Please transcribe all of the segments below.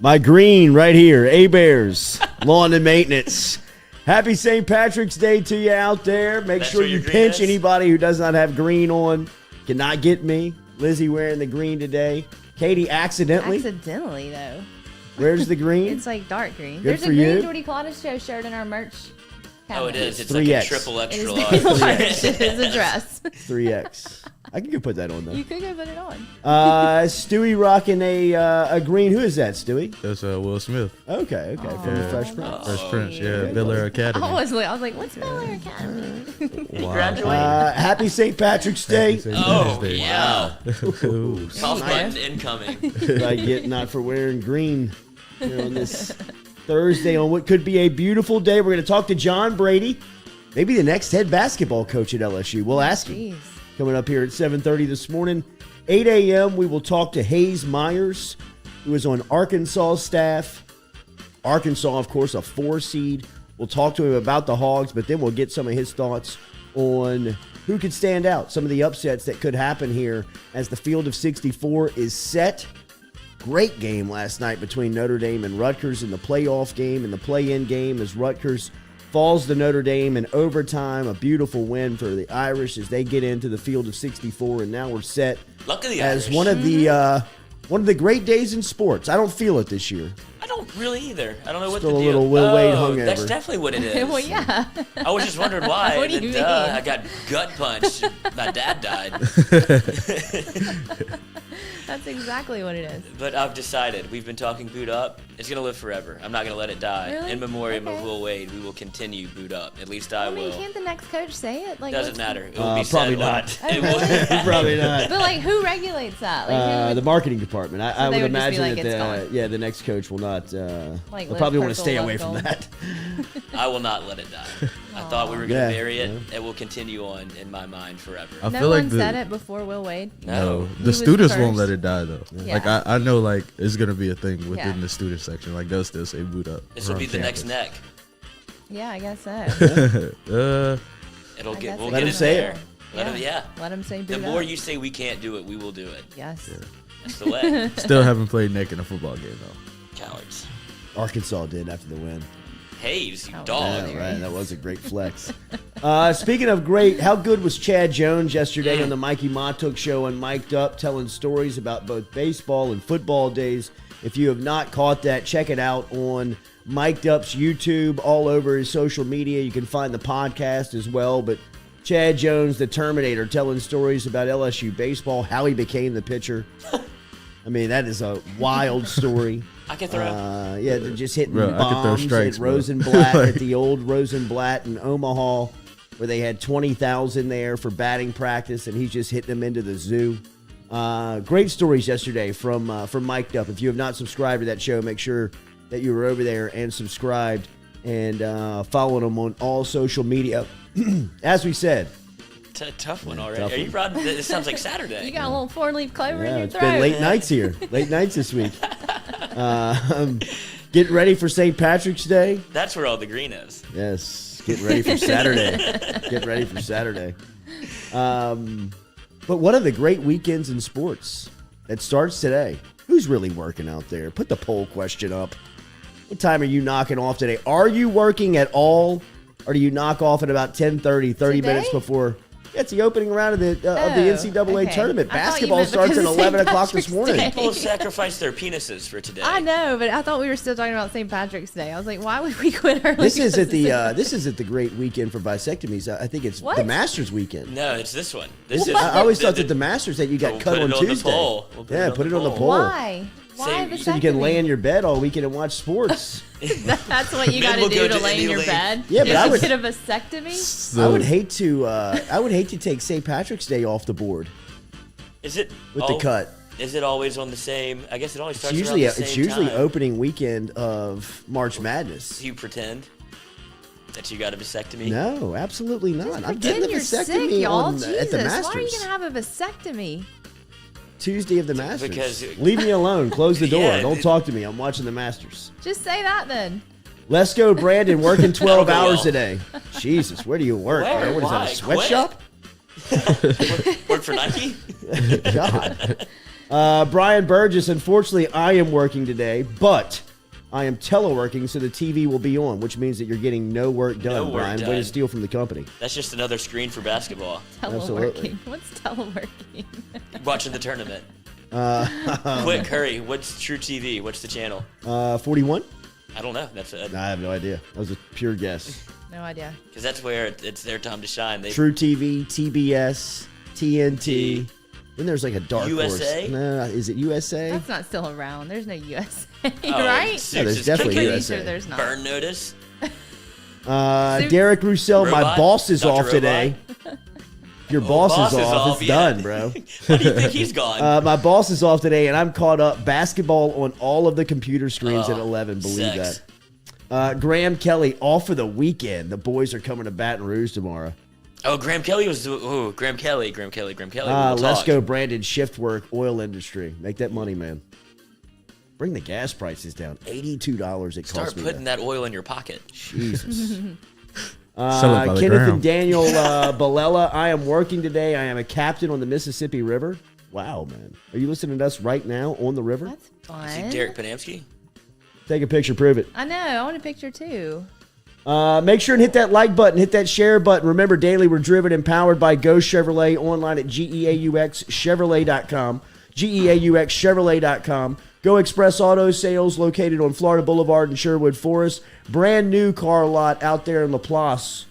My green right here, A-Bears, lawn and maintenance. Happy St. Patrick's Day to you out there. Make sure you pinch anybody who does not have green on. Cannot get me. Lizzie wearing the green today. Katie accidentally. Accidentally, though. Where's the green? It's like dark green. Good There's for a green you. Jordy Culotta show shirt in our merch cabinet. Oh, it is. It's 3X. like a triple extra large. It is a dress. 3X. I can go put that on, though. You could go put it on. Stewie rocking a green. Who is that, Stewie? That's Will Smith. Okay. From the Fresh Prince. Fresh Prince, yeah. Bel Air Academy. I was like, what's Bel Air Academy? Graduate. Happy St. Patrick's Day. Yeah. Ooh. Toss button incoming. I get not for wearing green here on this Thursday on what could be a beautiful day. We're going to talk to John Brady, maybe the next head basketball coach at LSU. We'll ask him. Coming up here at 7:30 this morning. 8 a.m., we will talk to Hayes Myers, who is on Arkansas staff. Arkansas, of course, a 4 seed. We'll talk to him about the Hogs, but then we'll get some of his thoughts on who could stand out, some of the upsets that could happen here as the field of 64 is set. Great game last night between Notre Dame and Rutgers in the playoff game and the play-in game as Rutgers falls to Notre Dame in overtime. A beautiful win for the Irish as they get into the field of 64, and now we're set as one of the great days in sports. I don't feel it this year. I don't really either. I don't know what Still the a deal. little Will Wade hungover. That's definitely what it is. Well, yeah. I was just wondering why. What do you mean? I got gut punched. My dad died. That's exactly what it is. But I've decided. We've been talking boot up. It's going to live forever. I'm not going to let it die. Really? In memoriam Okay. of Will Wade, we will continue boot up. At least I will. Can't the next coach say it? Like, Doesn't matter. It will be Probably said not. Oh, It will. really? Probably not. But, like, who regulates that? Like, who The marketing department. I would they would just be imagine like, that it's gone. the next coach will not. Like, They'll live probably want to purple, stay love away from gold. that. I will not let it die. I thought we were going to Yeah. bury it. It will continue on in my mind forever. I no feel one like said it before Will Wade. No, He the was students first. won't let it die though. Yeah. Like I know, like it's gonna be a thing within Yeah. the student section. Like they'll still say boot up. This will be the next neck. Yeah, I guess so. It'll I get. guess We'll it get him it say there. it. Let him. Yeah. Let him say The boot more up. you say we can't do it, we will do it. Yes. That's the way. Still haven't played neck in a football game though. Cowards. Arkansas did after the win. Hayes, you Oh, dog. Yeah, right. That was a great flex. Speaking of great, how good was Chad Jones yesterday on the Mikey Montook show and Mic'd Up, telling stories about both baseball and football days. If you have not caught that, check it out on Mic'd Up's YouTube, all over his social media. You can find the podcast as well. But Chad Jones, the Terminator, telling stories about LSU baseball, how he became the pitcher. I mean, that is a wild story. I can throw. Yeah, they're just hitting Bro, I could throw bombs strikes, at bro. Rosenblatt, at the old Rosenblatt in Omaha, where they had 20,000 there for batting practice, and he's just hitting them into the zoo. Great stories yesterday from Mic'd Up. If you have not subscribed to that show, make sure that you were over there and subscribed and following them on all social media. As we said, Tough one already. tough Are you one. proud? This sounds like Saturday. You got a little 4-leaf clover in yeah, your it's throat. been late nights here. Late nights this week. Getting ready for St. Patrick's Day. That's where all the green is. Yes, getting ready for Saturday. Getting ready for Saturday. But one of the great weekends in sports that starts today. Who's really working out there? Put the poll question up. What time are you knocking off today? Are you working at all, or do you knock off at about 10:30, 30 minutes Today? before? Yeah, it's the opening round of the NCAA okay. tournament. I thought you Basketball meant starts because at of 11 St. o'clock this Patrick's morning. Day. People sacrifice their penises for today. I know, but I thought we were still talking about St. Patrick's Day. I was like, why would we quit early? This is because at the of this is at the great weekend for vasectomies. I think it's What? the Masters weekend. No, it's this one. This is. I always thought that the Masters that you got We'll cut put on it on the Tuesday. poll. We'll put Yeah, it on put the it on the poll. poll. Why? Why So So you can lay in vasectomy? your bed all weekend and watch sports. That's what you Men got to will do go to to lay in any your league. bed. Yeah, but You I would- get a vasectomy. So, I would hate to take St. Patrick's Day off the board Is it with the cut. Is it always on the same? I guess it always It's starts usually around the same it's usually time. opening weekend of March Madness. Do you pretend that you got a vasectomy? No, absolutely not. I'm Pretend getting a you're sick, vasectomy y'all. on, Jesus, at the why are you Masters. gonna have a vasectomy? Tuesday of the Masters. Because- Leave me alone. Close the door. Yeah, Don't talk to me. I'm watching the Masters. Just say that then. Let's go, Brandon. Working 12 That'll go hours well. a day. Jesus, where do you work? Where? bro? What is that, Why? a sweatshop? Work for Nike? God. Brian Burgess, unfortunately, I am working today, but I am teleworking, so the TV will be on, which means that you're getting no work done, No work Brian. Way to done. steal from the company. That's just another screen for basketball. Absolutely. Teleworking. What's teleworking? Watching the tournament. Quick, hurry. What's True TV? What's the channel? 41? I don't know. That's I have no idea. That was a pure guess. No idea. because that's where it's their time to shine. True TV, TBS, TNT. Then there's like a dark USA? horse. No, is it USA? That's not still around. There's no USA, Oh, right? Suits Yeah, there's is definitely kicking. USA. Sure, there's not. Burn Notice. Derek Roussel, my Robot? boss is Dr. off today. Your boss is off. It's yeah. done, bro. Why do you think he's gone? My boss is off today, and I'm caught up. Basketball on all of the computer screens at Oh, 11. Believe sex. that. Graham Kelly off for the weekend. The boys are coming to Baton Rouge tomorrow. Oh, Graham Kelly was. Oh, Graham Kelly. We'll Let's talk. go, Brandon. Shift work, oil industry. Make that money, man. Bring the gas prices down. $82 it costs Start me. putting that oil in your pocket. Jesus. Sell it by the Kenneth gram. and Daniel Balella. I am working today. I am a captain on the Mississippi River. Wow, man. Are you listening to us right now on the river? That's See fun. Derek Panamsky? Take a picture, prove it. I know. I want a picture too. Make sure and hit that like button, hit that share button. Remember, daily we're driven and powered by Go Chevrolet, online at GEAUXChevrolet.com, GEAUXChevrolet.com. Go Express Auto Sales, located on Florida Boulevard in Sherwood Forest. Brand new car lot out there in Laplace.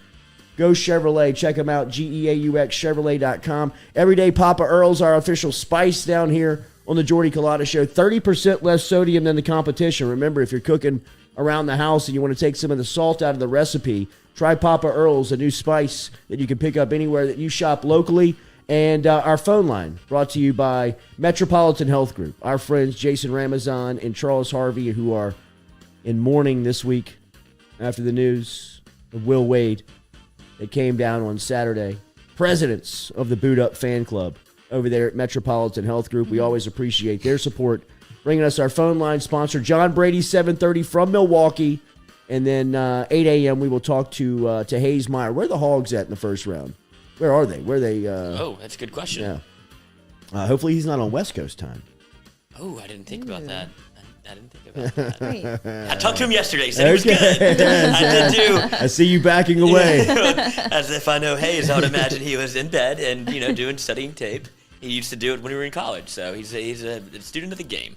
Go Chevrolet. Check them out, GEAUXChevrolet.com. Everyday Papa Earl's, our official spice down here on the Jordy Culotta Show. 30% less sodium than the competition. Remember, if you're cooking around the house and you want to take some of the salt out of the recipe, try Papa Earl's, a new spice that you can pick up anywhere that you shop locally. And our phone line brought to you by Metropolitan Health Group. Our friends Jason Ramazan and Charles Harvey, who are in mourning this week after the news of Will Wade that came down on Saturday. Presidents of the Boot Up fan club over there at Metropolitan Health Group. We always appreciate their support. Bringing us our phone line sponsor, John Brady, 7:30 from Milwaukee. And then 8 a.m. we will talk to Hayes Meyer. Where are the Hogs at in the first round? Where are they? Where are they? Oh, that's a good question. Yeah. Hopefully he's not on West Coast time. Oh, I didn't think about that. I didn't think about that. Wait. I talked to him yesterday. He said he was good. Okay. I did too. I see you backing away. As if I know Hayes, I would imagine he was in bed and studying tape. He used to do it when we were in college, so he's a student of the game.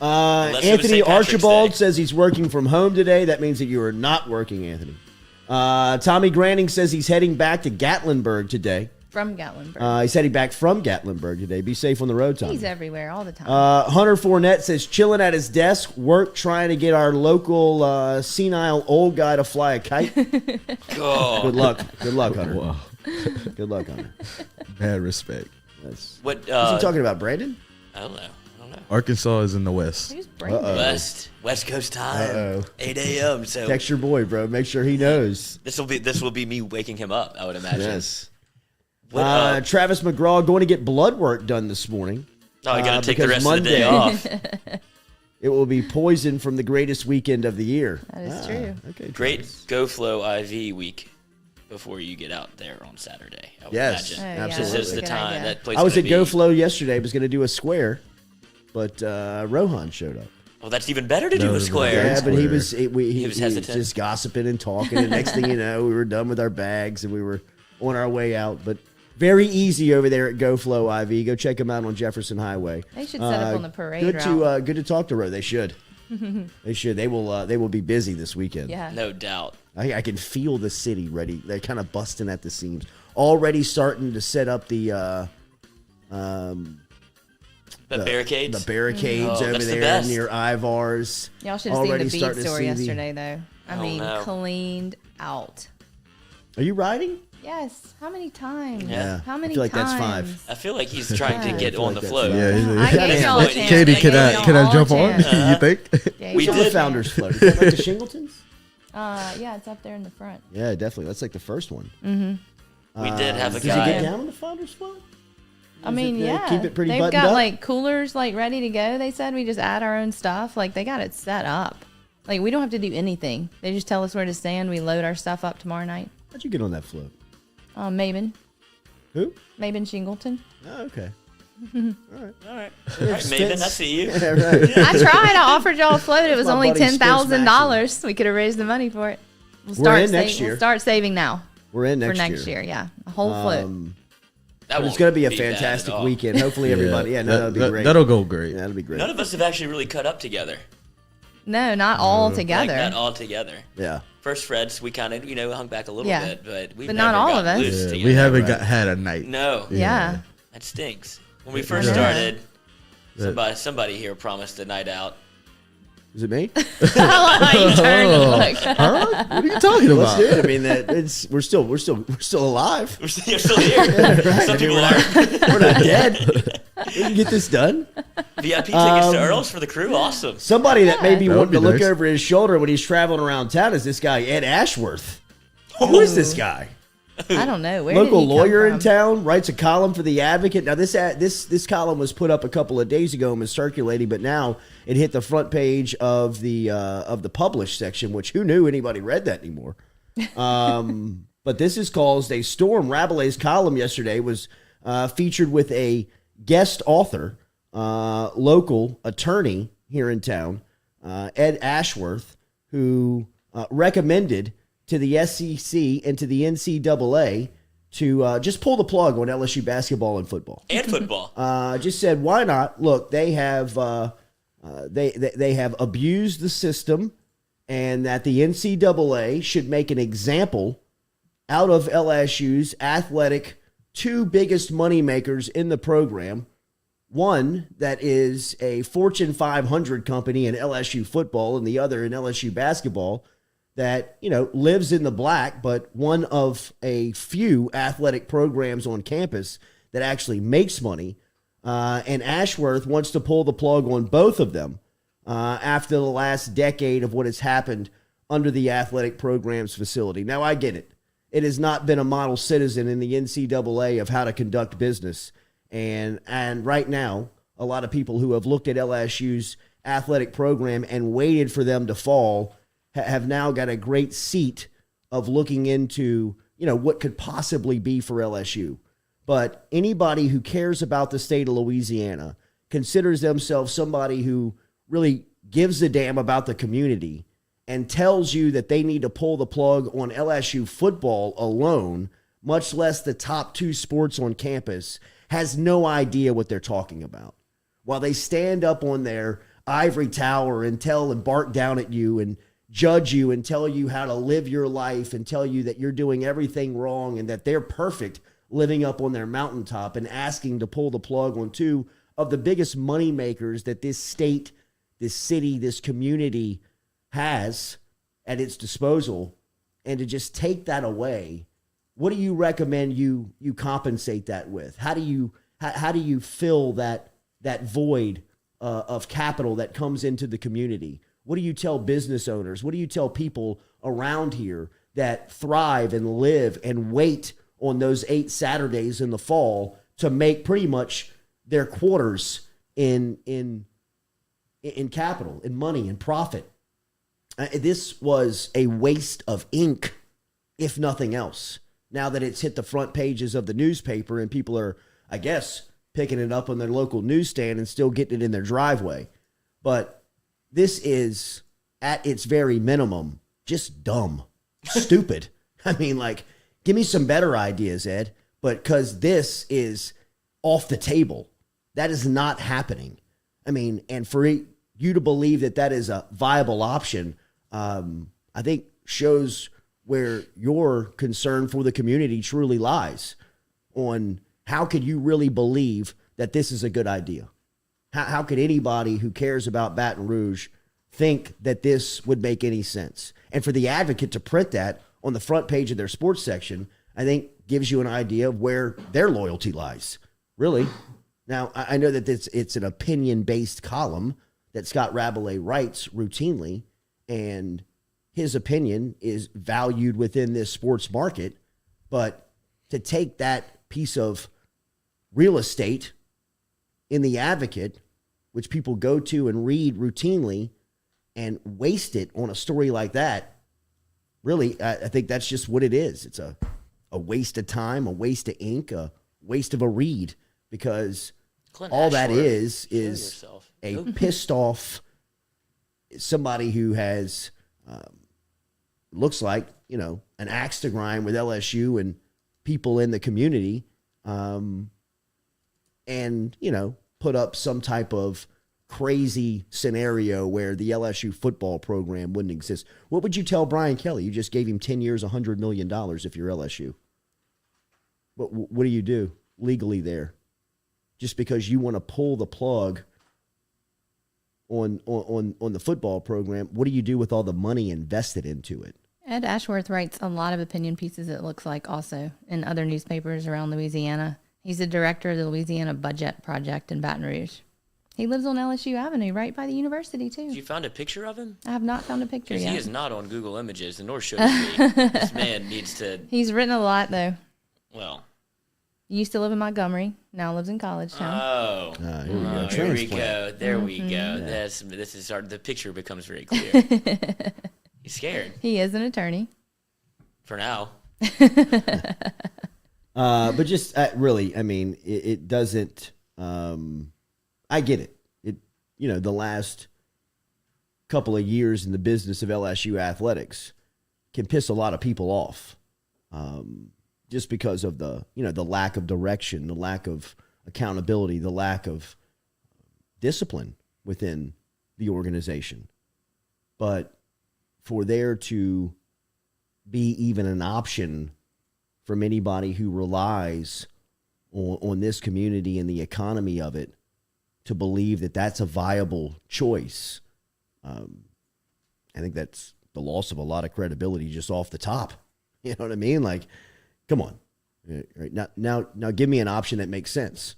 Unless it was Anthony St. Patrick's Archibald Day. says he's working from home today. That means that you are not working, Anthony. Tommy Granning says he's heading back to Gatlinburg today. From Gatlinburg. He's heading back from Gatlinburg today. Be safe on the road, Tommy. He's everywhere all the time. Hunter Fournette says chilling at his desk, work trying to get our local senile old guy to fly a kite. Oh, Good luck. Good luck, Hunter. Wow. Good luck, Hunter. Bad respect. That's, what? what's he talking about, Brandon? I don't know. Arkansas is in the West. Who's Brady? West Coast time. Uh-oh. 8 a.m. So Text your boy, bro. Make sure he knows. this will be me waking him up. I would imagine. Yes. What, Travis McGraw going to get blood work done this morning. I got to take the because rest of the day off. It will be poisoned from the greatest weekend of the year. That is true. Okay. Great Travis. GoFlow IV week before you get out there on Saturday. I would Yes, imagine. Oh, yeah, absolutely. This is the Good time idea. that place. I was at gonna be- GoFlow yesterday. I was going to do a square, but Rohan showed up. Well, that's even better to do No, a square. Yeah, but he square. was he was was hesitant. just gossiping and talking. And next thing you know, we were done with our bags and we were on our way out. But very easy over there at GoFlow IV. Go check them out on Jefferson Highway. They should set up on the parade Good to route. good to talk to Ro. They should. They should. They will be busy this weekend. Yeah. No doubt. I can feel the city ready. They're kind of busting at the seams. Already starting to set up the Barricades. the barricades Oh, over that's the there best. near Ivar's. Y'all should have seen the Already bead starting to store see the- yesterday, though. I Oh, mean, no. cleaned out. Are you riding? Yes. How many times? Yeah. How many I feel like times? that's 5. I feel like he's trying to Yeah, get I feel on like the that's float. right. Yeah, he's I gave y'all a chance. Katie, I can gave I y'all can I all a jump on? chance. You think? Yeah, We you What's on did. the Founders Float? Is that like the Shingletons? Yeah, it's up there in the front. Yeah, definitely. That's like the first one. We did have a Does it guy. get down on the Founders Float? I mean, They yeah. keep it pretty They've buttoned got up? like coolers like ready to go. They said we just add our own stuff. Like they got it set up. Like we don't have to do anything. They just tell us where to stand. We load our stuff up tomorrow night. How'd you get on that float? Maven. Who? Mabin Shingleton. Oh, okay. All right, Maven, I see you. Yeah, right. I tried. I offered y'all a float. It was My only buddy Spence $10,000. We could have raised the money for it. We're in next year. We'll start saving now We're in for next next year. Yeah, a whole float. That But it's going to be a bad at fantastic all. weekend. Hopefully, everybody. Yeah, that'll be great. That'll go great. Yeah, that'll be great. None of us have actually really cut up together. No, not all Like, together. not all together. Yeah. First Freds, we kind of, hung back a little Yeah. bit, but we've But not never all gotten of us. loose Yeah, together. we haven't Right. had a night. No, Yeah. that stinks. When we first Yeah. started, Yeah. somebody here promised a night out. Is it me? I like you turned and looked. Huh? What are you talking Let's about? do it. I mean, we're still alive. You're still here. Some people are. We're not dead. We can get this done. VIP tickets to Earl's for the crew. Awesome. Somebody that may be That would wanting to be look nice. over his shoulder when he's traveling around town is this guy Ed Ashworth. Who is this guy? I don't know. Where Local did he come lawyer in from? town, writes a column for the Advocate. Now this column was put up a couple of days ago and was circulating, but now it hit the front page of the published section. Which who knew anybody read that anymore? But this is caused a storm. Rabelais' column yesterday was featured with a guest author, local attorney here in town, Ed Ashworth, who recommended to the SEC and to the NCAA to just pull the plug on LSU basketball and football. And football. Just said, why not? Look, they have they have abused the system, and that the NCAA should make an example out of LSU's athletic two biggest moneymakers in the program. One that is a Fortune 500 company in LSU football, and the other in LSU basketball, that, lives in the black, but one of a few athletic programs on campus that actually makes money. And Ashworth wants to pull the plug on both of them after the last decade of what has happened under the athletic program's facility. Now, I get it. It has not been a model citizen in the NCAA of how to conduct business. And right now, a lot of people who have looked at LSU's athletic program and waited for them to fall have now got a great seat of looking into, what could possibly be for LSU. But anybody who cares about the state of Louisiana, considers themselves somebody who really gives a damn about the community, and tells you that they need to pull the plug on LSU football alone, much less the top two sports on campus, has no idea what they're talking about. While they stand up on their ivory tower and bark down at you and judge you and tell you how to live your life and tell you that you're doing everything wrong and that they're perfect living up on their mountaintop, and asking to pull the plug on two of the biggest money makers that this state, this city, this community has at its disposal, and to just take that away, what do you recommend you compensate that with? How do you fill that void of capital that comes into the community? What do you tell business owners? What do you tell people around here that thrive and live and wait on those 8 Saturdays in the fall to make pretty much their quarters in capital, in money, in profit? This was a waste of ink, if nothing else. Now that it's hit the front pages of the newspaper and people are, I guess, picking it up on their local newsstand and still getting it in their driveway. But this is, at its very minimum, just dumb, stupid. I mean, give me some better ideas, Ed. But because this is off the table, that is not happening. I mean, and for you to believe that is a viable option, I think shows where your concern for the community truly lies, on how could you really believe that this is a good idea? How could anybody who cares about Baton Rouge think that this would make any sense? And for the Advocate to print that on the front page of their sports section, I think gives you an idea of where their loyalty lies, really. Now, I know that it's an opinion-based column that Scott Rabelais writes routinely, and his opinion is valued within this sports market. But to take that piece of real estate in the Advocate, which people go to and read routinely, and waste it on a story like that, really, I think that's just what it is. It's a waste of time, a waste of ink, a waste of a read because Clint all that Ashworth. is yourself. a pissed off somebody who has looks like, an axe to grind with LSU and people in the community, and, put up some type of crazy scenario where the LSU football program wouldn't exist. What would you tell Brian Kelly? You just gave him 10 years, $100 million if you're LSU. What do you do legally there? Just because you want to pull the plug on the football program, what do you do with all the money invested into it? Ed Ashworth writes a lot of opinion pieces, it looks like, also in other newspapers around Louisiana. He's the director of the Louisiana Budget Project in Baton Rouge. He lives on LSU Avenue, right by the university, too. Did you find a picture of him? I have not found a picture yet. He is not on Google Images, and nor should he be. This man needs to... He's written a lot, though. Well... He used to live in Montgomery, now lives in College Town. Here we go. Here we go. There we go. Yeah. The picture becomes very clear. He's scared. He is an attorney. For now. But just really, I mean, it doesn't. I get it. The last couple of years in the business of LSU athletics can piss a lot of people off, just because of the lack of direction, the lack of accountability, the lack of discipline within the organization. But for there to be even an option from anybody who relies on this community and the economy of it to believe that that's a viable choice, I think that's the loss of a lot of credibility just off the top. You know what I mean? Like, come on. Right, now give me an option that makes sense.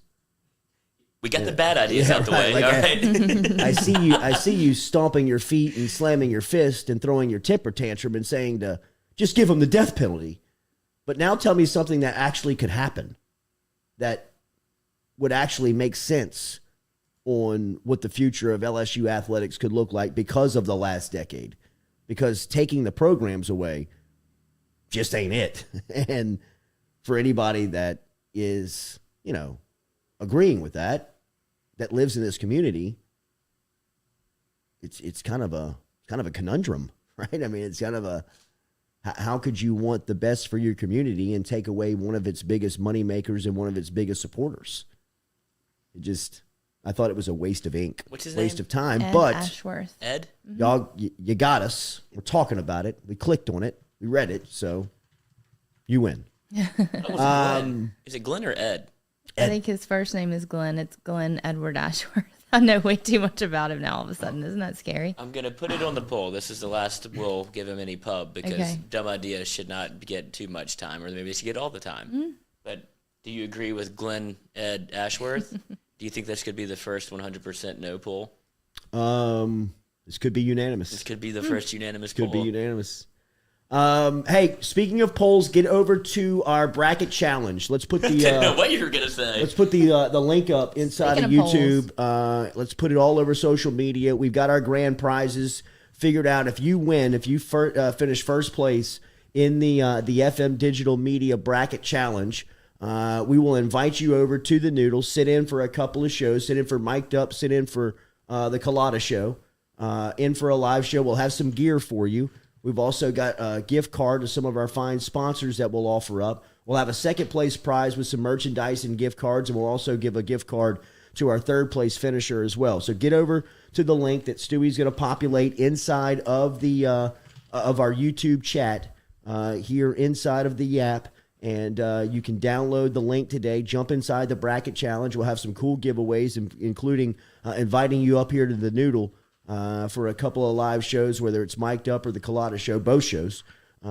We got the bad ideas out the way. Like all right. I see you stomping your feet and slamming your fist and throwing your temper tantrum and saying to just give them the death penalty. But now tell me something that actually could happen, that would actually make sense on what the future of LSU athletics could look like because of the last decade. Because taking the programs away just ain't it. And for anybody that is, agreeing with that lives in this community, it's kind of a conundrum, right? I mean, it's kind of a, how could you want the best for your community and take away one of its biggest moneymakers and one of its biggest supporters? I thought it was a waste of ink, What's his waste name? of time. Ed but Ashworth. Ed? y'all, you got us. We're talking about it. We clicked on it. We read it. So you win. That was Glenn. Is it Glenn or Ed? I think his first name is Glenn. It's Glenn Edward Ashworth. I know way too much about him now all of a sudden. Isn't that scary? I'm going to put it on the poll. This is the last we'll give him any pub because Okay. dumb ideas should not get too much time, or maybe they should get all the time. But do you agree with Glenn Ed Ashworth? Do you think this could be the first 100% no poll? This could be unanimous. This could be the first unanimous Could poll. be unanimous. Hey, speaking of polls, get over to our bracket challenge. Let's put I didn't know the what you were going to say. let's put the link up inside Speaking of of YouTube. Let's put it all over social media. We've got our grand prizes figured out. If you win, if you finish first place in the FM Digital Media Bracket Challenge, we will invite you over to the Noodle. Sit in for a couple of shows. Sit in for Mic'd Up. Sit in for the Culotta show. In for a live show. We'll have some gear for you. We've also got a gift card to some of our fine sponsors that we'll offer up. We'll have a second place prize with some merchandise and gift cards, and we'll also give a gift card to our third place finisher as well. So get over to the link that Stewie's going to populate inside of the of our YouTube chat here inside of the app, and you can download the link today. Jump inside the bracket challenge. We'll have some cool giveaways, including inviting you up here to the Noodle for a couple of live shows, whether it's Mic'd Up or the Culotta show, both shows.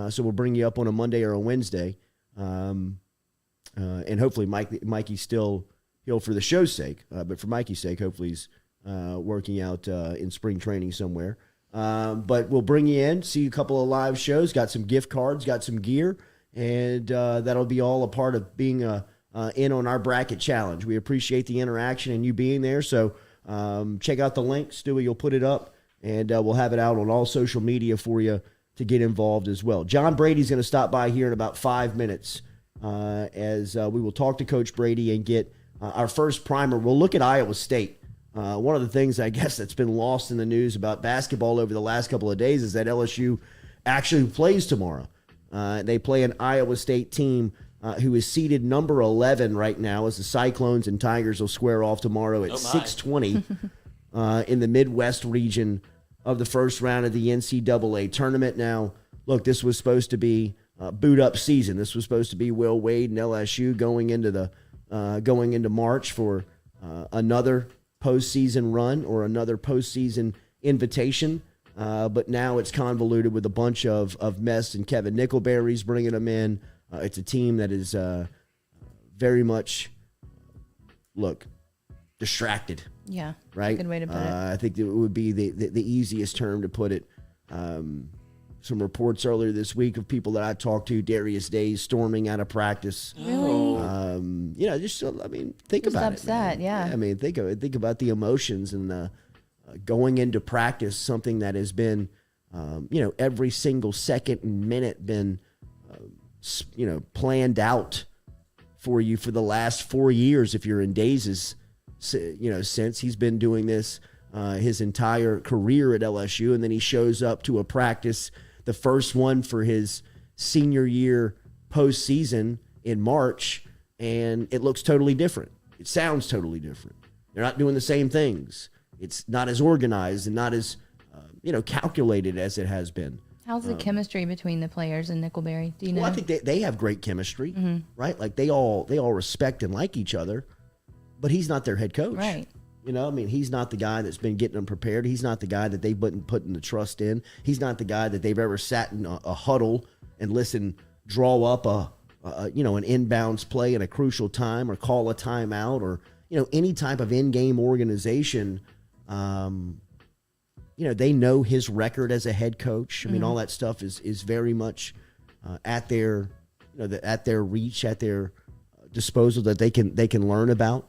So we'll bring you up on a Monday or a Wednesday. And hopefully Mikey's still healed for the show's sake. But for Mikey's sake, hopefully he's working out in spring training somewhere. But we'll bring you in, see a couple of live shows, got some gift cards, got some gear, and that'll be all a part of being in on our bracket challenge. We appreciate the interaction and you being there. So check out the link. Stewie, you'll put it up, and we'll have it out on all social media for you to get involved as well. John Brady's going to stop by here in about 5 minutes. as we will talk to Coach Brady and get our first primer. We'll look at Iowa State. One of the things, I guess, that's been lost in the news about basketball over the last couple of days is that LSU actually plays tomorrow. They play an Iowa State team who is seeded number 11 right now, as the Cyclones and Tigers will square off tomorrow at 6:20 in the Midwest region of the first round of the NCAA tournament. Now, look, this was supposed to be boot-up season. This was supposed to be Will Wade and LSU going into March for another postseason run or another postseason invitation. But now it's convoluted with a bunch of mess, and Kevin Nickelberry's bringing them in. It's a team that is very much, distracted. Yeah, right. Good way to put it. I think it would be the easiest term to put it. Some reports earlier this week of people that I talked to, Darius Days storming out of practice. Really? Think Just about upset, it. Man. yeah. Think about the emotions and going into practice, something that has been, every single second and minute been, planned out for you for the last 4 years. If you're in Days' since he's been doing this his entire career at LSU, and then he shows up to a practice, the first one for his senior year postseason in March, and it looks totally different. It sounds totally different. They're not doing the same things. It's not as organized and not as calculated as it has been. How's the chemistry between the players and Nickelberry? Do you know? Well, I think they have great chemistry, right? Like they all respect and like each other, but he's not their head coach. Right. He's not the guy that's been getting them prepared. He's not the guy that they've been putting the trust in. He's not the guy that they've ever sat in a huddle and draw up an inbounds play at a crucial time, or call a timeout, or any type of in-game organization. They know his record as a head coach. I mean, all that stuff is very much at their reach, at their disposal, that they can learn about.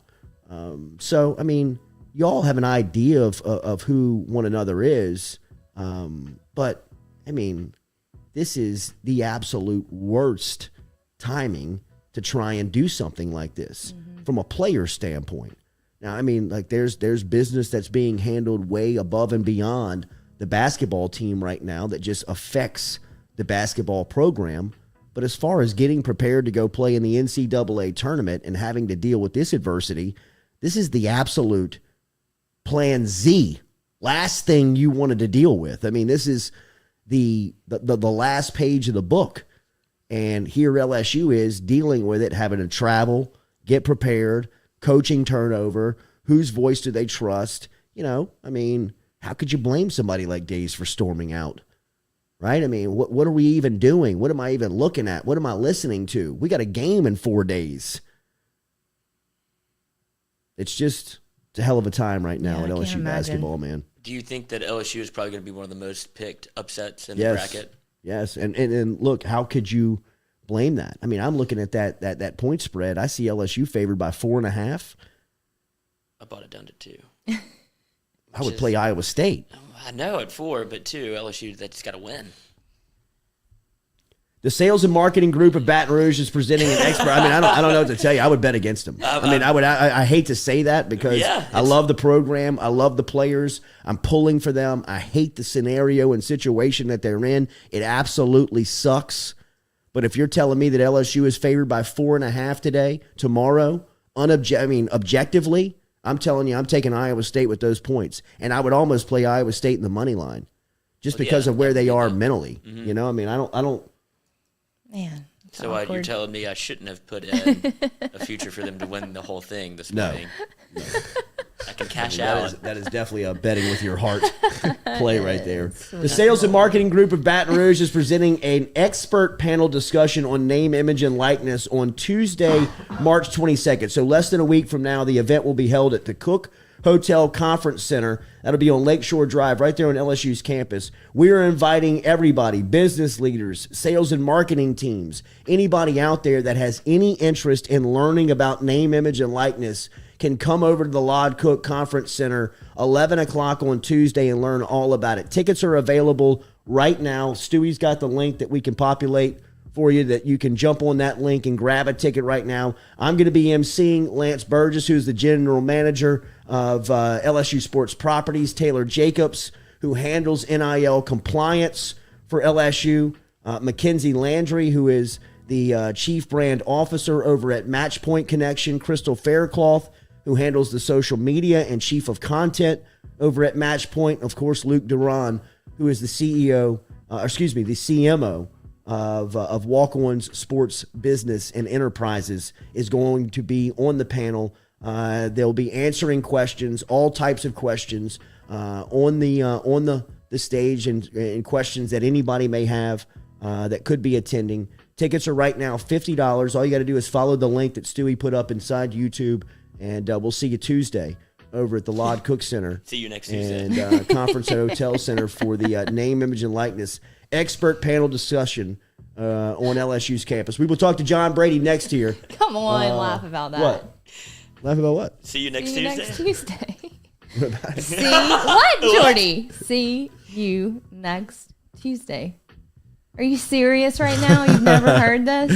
Y'all have an idea of who one another is, but this is the absolute worst timing to try and do something like this from a player standpoint. Now, there's business that's being handled way above and beyond the basketball team right now that just affects the basketball program. But as far as getting prepared to go play in the NCAA tournament and having to deal with this adversity, this is the absolute plan Z. Last thing you wanted to deal with. This is the last page of the book. And here LSU is dealing with it, having to travel, get prepared, coaching turnover, whose voice do they trust? How could you blame somebody like Days for storming out? Right? What are we even doing? What am I even looking at? What am I listening to? We got a game in 4 days. It's a hell of a time right now at LSU basketball, man. Do you think that LSU is probably going to be one of the most picked upsets in the bracket? Yes, and look, how could you blame that? I'm looking at that point spread. I see LSU favored by 4.5. I bought it down to 2. I would play Iowa State. I know at 4, but 2, LSU, they just got to win. The sales and marketing group of Baton Rouge is presenting an expert. I don't know what to tell you. I would bet against them. I hate to say that because I love the program. I love the players. I'm pulling for them. I hate the scenario and situation that they're in. It absolutely sucks. But if you're telling me that LSU is favored by 4.5 tomorrow, objectively, I'm telling you, I'm taking Iowa State with those points. And I would almost play Iowa State in the money line just because of where they are mentally. I don't. Man. So you're telling me I shouldn't have put in a future for them to win the whole thing this morning? No. I can cash out. That is definitely a betting with your heart play right there. The sales and marketing group of Baton Rouge is presenting an expert panel discussion on name, image, and likeness on Tuesday, March 22nd. So less than a week from now, the event will be held at the Cook Hotel Conference Center. That'll be on Lakeshore Drive right there on LSU's campus. We are inviting everybody, business leaders, sales and marketing teams, anybody out there that has any interest in learning about name, image, and likeness can come over to the Lod Cook Conference Center 11 o'clock on Tuesday and learn all about it. Tickets are available right now. Stewie's got the link that we can populate for you that you can jump on that link and grab a ticket right now. I'm going to be emceeing Lance Burgess, who's the general manager of LSU Sports Properties, Taylor Jacobs, who handles NIL compliance for LSU, Mackenzie Landry, who is the chief brand officer over at Matchpoint Connection, Crystal Faircloth, who handles the social media and chief of content over at Matchpoint. Of course, Luke Duran, who is the the CMO of Walk-On's Sports Business and Enterprises, is going to be on the panel. They'll be answering questions, all types of questions, on the stage, and questions that anybody may have that could be attending. Tickets are right now $50. All you got to do is follow the link that Stewie put up inside YouTube, and we'll see you Tuesday over at the Lod Cook Center. See you next Tuesday. And Conference Hotel Center for the name, image, and likeness expert panel discussion on LSU's campus. We will talk to John Brady next year. Come on, laugh about that. What? Laugh about what? See you next See you Tuesday. next Tuesday. See what, Jordy? See you next Tuesday. Are you serious right now? You've never heard this?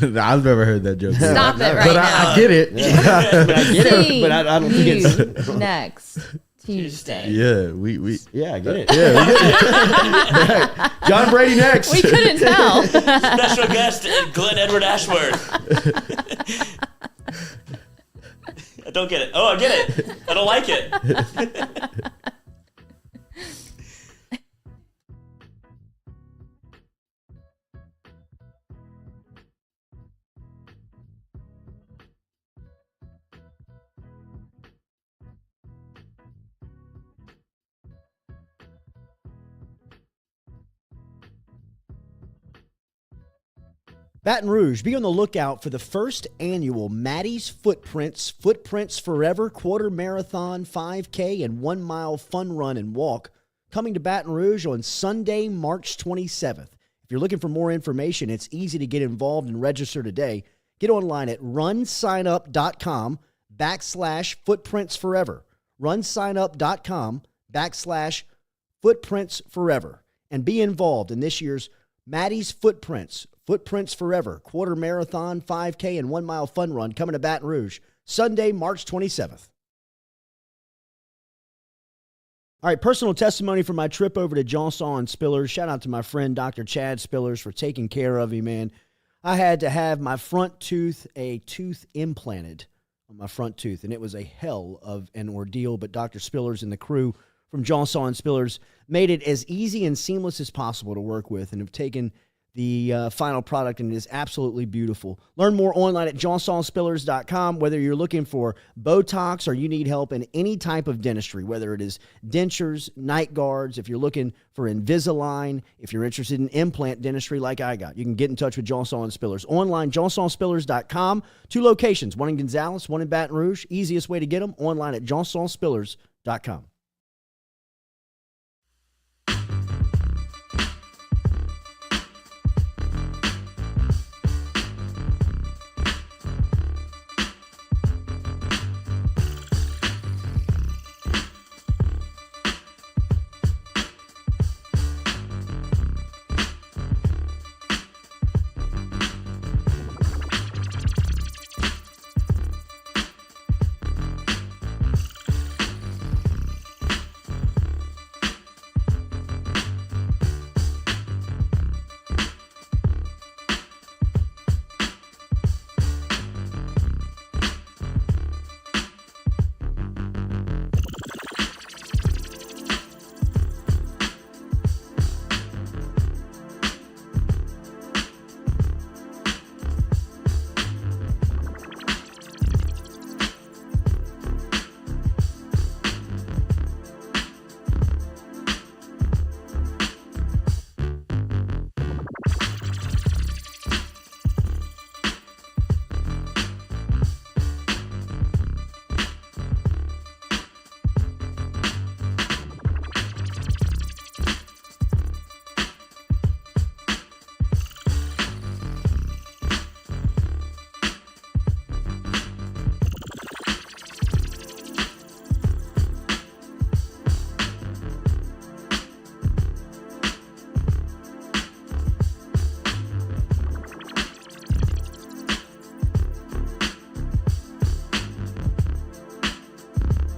No, I've never heard that joke. Stop it right But now. I get it. I get it, but I don't think it's... next Tuesday. Yeah, we Yeah, I get it. yeah, we get it. John Brady next. We couldn't tell. Special guest Glenn Edward Ashworth. I don't get it. Oh, I get it. I don't like it. Baton Rouge, be on the lookout for the first annual Maddie's Footprints Forever Quarter Marathon, 5K, and 1 mile fun run and walk coming to Baton Rouge on Sunday, March 27th. If you're looking for more information, it's easy to get involved and register today. Get online at runsignup.com/footprintsforever. runsignup.com/footprintsforever. And be involved in this year's Maddie's Footprints Forever Quarter Marathon, 5K, and 1 mile fun run coming to Baton Rouge Sunday, March 27th. All right, personal testimony from my trip over to Johnson Spillers. Shout out to my friend Dr. Chad Spillers for taking care of me, man. I had to have my front tooth, a tooth implanted on my front tooth, and it was a hell of an ordeal, but Dr. Spillers and the crew from Johnson Spillers made it as easy and seamless as possible to work with, and have taken the final product, and it is absolutely beautiful. Learn more online at johnsonspillers.com. Whether you're looking for Botox or you need help in any type of dentistry, whether it is dentures, night guards, if you're looking for Invisalign, if you're interested in implant dentistry like I got, you can get in touch with Johnson Spillers. Online, johnsonspillers.com. 2 locations, one in Gonzales, one in Baton Rouge. Easiest way to get them, online at johnsonspillers.com.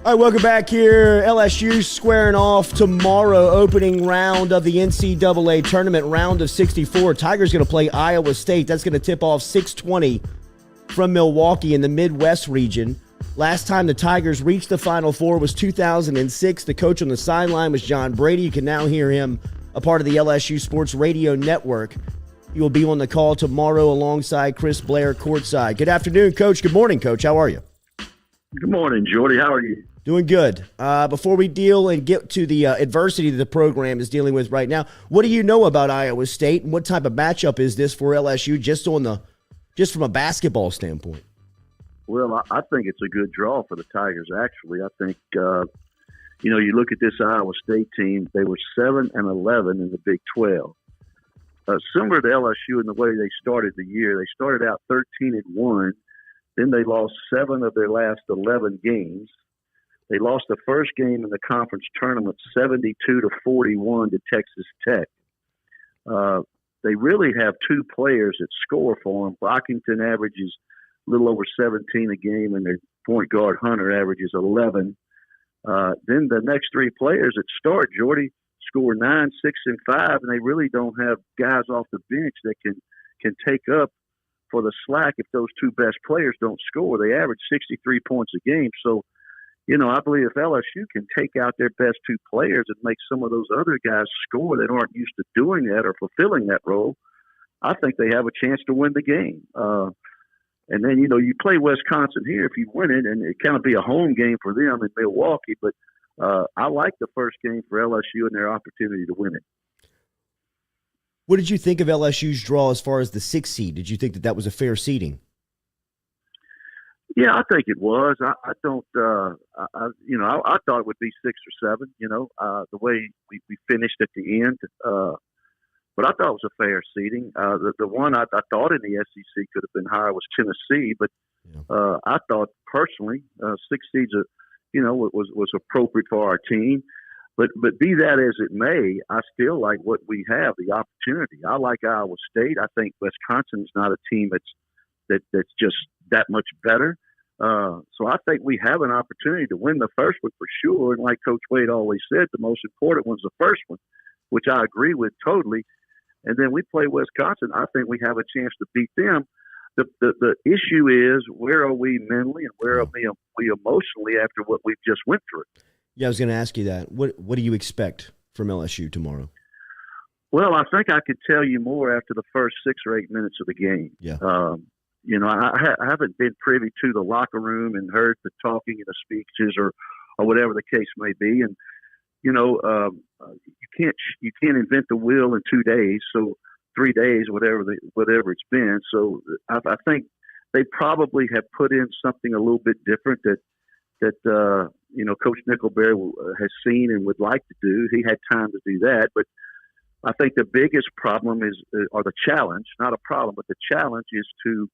All right, welcome back here. LSU squaring off tomorrow, opening round of the NCAA tournament, round of 64. Tigers going to play Iowa State. That's going to tip off 6:20 from Milwaukee in the Midwest region. Last time the Tigers reached the Final Four was 2006. The coach on the sideline was John Brady. You can now hear him, a part of the LSU Sports Radio Network. He will be on the call tomorrow alongside Chris Blair courtside. Good afternoon, Coach. Good morning, Coach. How are you? Good morning, Jordy. How are you? Doing good. Before we deal and get to the adversity that the program is dealing with right now, what do you know about Iowa State, and what type of matchup is this for LSU just from a basketball standpoint? Well, I think it's a good draw for the Tigers, actually. I think, you look at this Iowa State team, they were 7-11 in the Big 12. Similar to LSU in the way they started the year. They started out 13-1. Then they lost 7 of their last 11 games. They lost the first game in the conference tournament 72-41 to Texas Tech. They really have 2 players that score for them. Brockington averages a little over 17 a game, and their point guard Hunter averages 11. Then the next 3 players that start, Jordy, score 9, 6, and 5, and they really don't have guys off the bench that can take up for the slack if those 2 best players don't score. They average 63 points a game. So, I believe if LSU can take out their best 2 players and make some of those other guys score that aren't used to doing that or fulfilling that role, I think they have a chance to win the game. And then, you play Wisconsin here if you win it, and it kind of be a home game for them in Milwaukee. But I like the first game for LSU and their opportunity to win it. What did you think of LSU's draw as far as the 6th seed? Did you think that was a fair seeding? Yeah, I think it was. I don't. I thought it would be 6 or 7. The way we finished at the end. But I thought it was a fair seeding. The one I thought in the SEC could have been higher was Tennessee, but I thought personally 6 seeds, was appropriate for our team. But be that as it may, I still like what we have, the opportunity. I like Iowa State. I think Wisconsin's not a team that's just that much better. So I think we have an opportunity to win the first one for sure. And like Coach Wade always said, the most important one's the first one, which I agree with totally. And then we play Wisconsin. I think we have a chance to beat them. The issue is, where are we mentally and where are we emotionally after what we've just went through? Yeah, I was going to ask you that. What do you expect from LSU tomorrow? Well, I think I could tell you more after the first 6 or 8 minutes of the game. Yeah. I haven't been privy to the locker room and heard the talking and the speeches or whatever the case may be. And, you can't invent the wheel in 2 days. So 3 days, whatever it's been. So I think they probably have put in something a little bit different that Coach Nickelberry has seen and would like to do. He had time to do that, but I think the biggest problem or the challenge, not a problem, but the challenge is to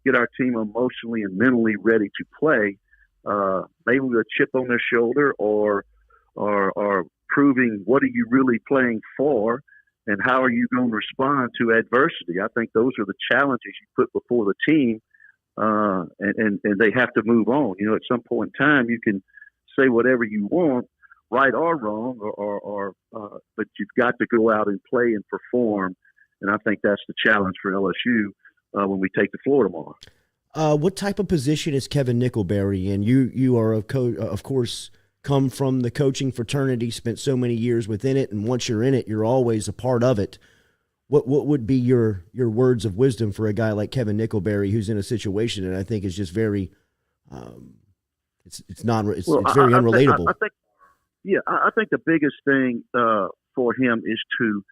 get our team emotionally and mentally ready to play, maybe with a chip on their shoulder or proving what are you really playing for and how are you going to respond to adversity. I think those are the challenges you put before the team, and they have to move on. At some point in time, you can say whatever you want, right or wrong, but you've got to go out and play and perform. And I think that's the challenge for LSU when we take the floor tomorrow. What type of position is Kevin Nickelberry in? You are, of course, come from the coaching fraternity, spent so many years within it, and once you're in it, you're always a part of it. What would be your words of wisdom for a guy like Kevin Nickelberry, who's in a situation that I think is just very it's very unrelatable. I think the biggest thing for him is to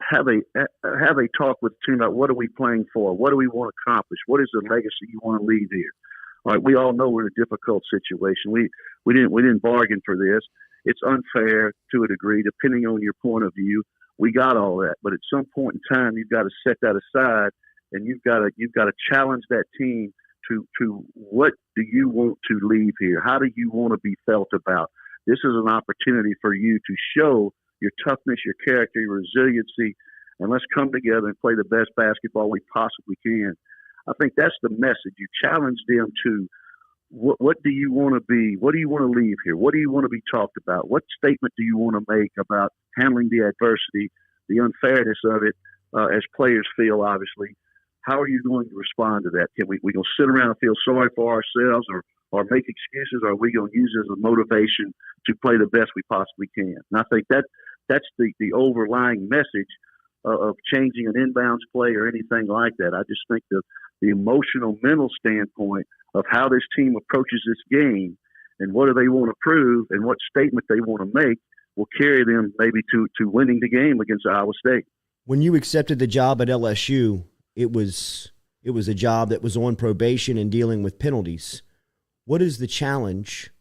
have a talk with the team about what are we playing for, what do we want to accomplish, what is the legacy you want to leave here. All right, we all know we're in a difficult situation. We didn't bargain for this. It's unfair to a degree, depending on your point of view. We got all that, but at some point in time, you've got to set that aside, and you've got to challenge that team to what do you want to leave here? How do you want to be felt about? This is an opportunity for you to show your toughness, your character, your resiliency, and let's come together and play the best basketball we possibly can. I think that's the message. You challenge them to what do you want to be? What do you want to leave here? What do you want to be talked about? What statement do you want to make about handling the adversity, the unfairness of it, as players feel, obviously? How are you going to respond to that? Can we going to sit around and feel sorry for ourselves or make excuses, or are we going to use it as a motivation to play the best we possibly can? And I think that's the overlying message of changing an inbounds play or anything like that. I just think the emotional, mental standpoint of how this team approaches this game and what do they want to prove and what statement they want to make will carry them maybe to winning the game against Iowa State. When you accepted the job at LSU, it was a job that was on probation and dealing with penalties. What is the challenge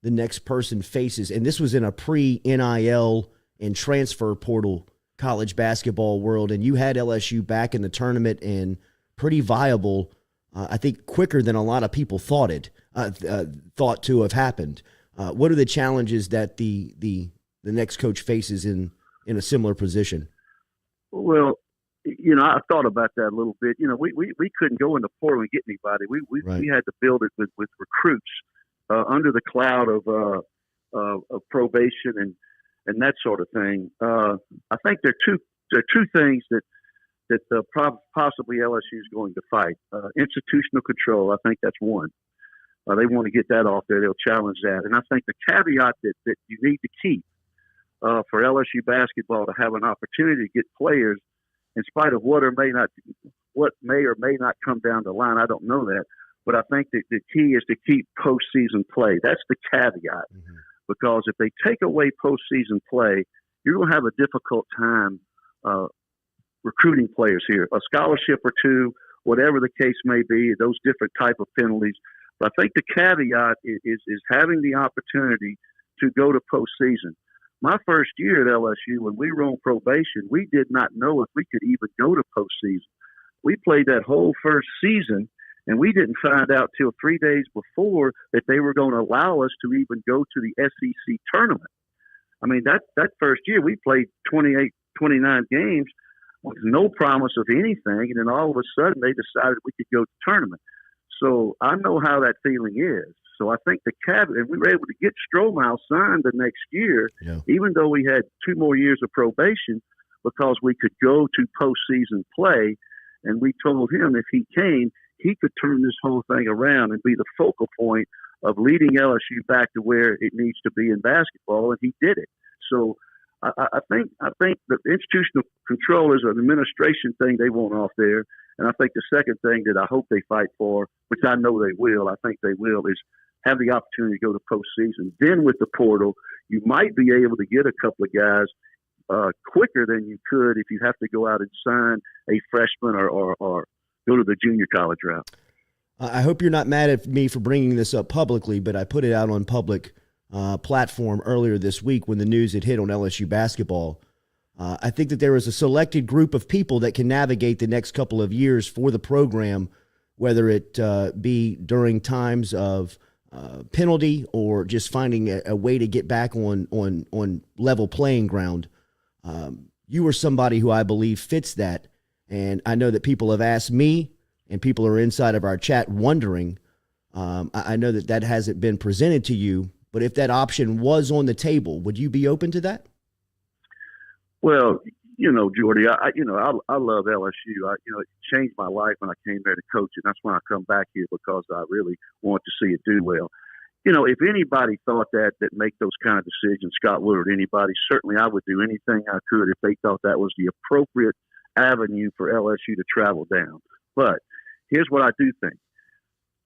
the next person faces? And this was in a pre-NIL and transfer portal college basketball world, and you had LSU back in the tournament and pretty viable, I think quicker than a lot of people thought to have happened. What are the challenges that the next coach faces in a similar position? Well, I thought about that a little bit. We couldn't go in the portal and get anybody. We had to build it with recruits under the cloud of probation and that sort of thing. I think there are two things that possibly LSU is going to fight. Institutional control, I think that's one. They want to get that off there. They'll challenge that. And I think the caveat that you need to keep for LSU basketball to have an opportunity to get players, in spite of what may or may not come down the line, I don't know that. But I think that the key is to keep postseason play. That's the caveat. Mm-hmm. Because if they take away postseason play, you're going to have a difficult time recruiting players here. A scholarship or two, whatever the case may be, those different type of penalties. But I think the caveat is having the opportunity to go to postseason. My first year at LSU, when we were on probation, we did not know if we could even go to postseason. We played that whole first season, and we didn't find out till 3 days before that they were going to allow us to even go to the SEC tournament. I mean, that first year we played 28, 29 games with no promise of anything, and then all of a sudden they decided we could go to the tournament. So I know how that feeling is. So I think the caveat, and we were able to get Strohmeyer signed the next year, even though we had 2 more years of probation, because we could go to postseason play, and we told him if he came, he could turn this whole thing around and be the focal point of leading LSU back to where it needs to be in basketball, and he did it. So I think the institutional control is an administration thing they want off there, and I think the second thing that I hope they fight for, which I know they will, I think they will, is have the opportunity to go to postseason. Then with the portal, you might be able to get a couple of guys quicker than you could if you have to go out and sign a freshman or go to the junior college route. I hope you're not mad at me for bringing this up publicly, but I put it out on public platform earlier this week when the news had hit on LSU basketball. I think that there is a selected group of people that can navigate the next couple of years for the program, whether it be during times of penalty or just finding a way to get back on level playing ground. You are somebody who I believe fits that. And I know that people have asked me, and people are inside of our chat wondering. I know that hasn't been presented to you, but if that option was on the table, would you be open to that? Well, Jordy, I love LSU. It changed my life when I came there to coach, and that's why I come back here, because I really want to see it do well. If anybody thought that make those kind of decisions, Scott Woodward, anybody, certainly I would do anything I could if they thought that was the appropriate avenue for LSU to travel down. But here's what I do think.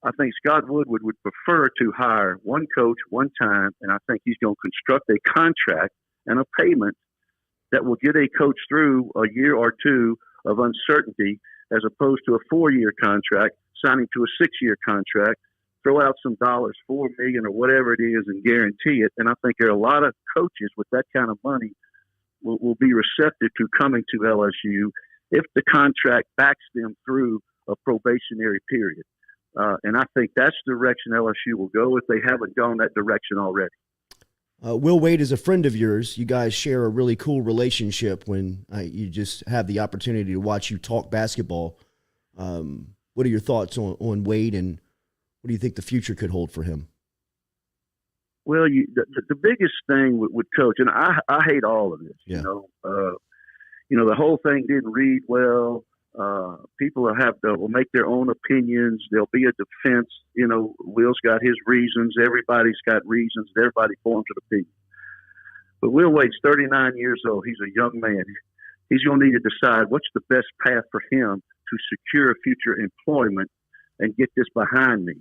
I think Scott Woodward would prefer to hire one coach one time, and I think he's going to construct a contract and a payment that will get a coach through a year or two of uncertainty, as opposed to a 4-year contract, signing to a 6-year contract, throw out some dollars, $4 million or whatever it is, and guarantee it. And I think there are a lot of coaches with that kind of money will be receptive to coming to LSU if the contract backs them through a probationary period. And I think that's the direction LSU will go if they haven't gone that direction already. Will Wade is a friend of yours. You guys share a really cool relationship when you just have the opportunity to watch you talk basketball. What are your thoughts on Wade and What do you think the future could hold for him? Well, the biggest thing with Coach, and I hate all of this. Yeah. The whole thing didn't read well. People will make their own opinions. There'll be a defense. Will's got his reasons. Everybody's got reasons. Everybody forms an opinion. But Will Wade's 39 years old. He's a young man. He's going to need to decide what's the best path for him to secure future employment and get this behind me.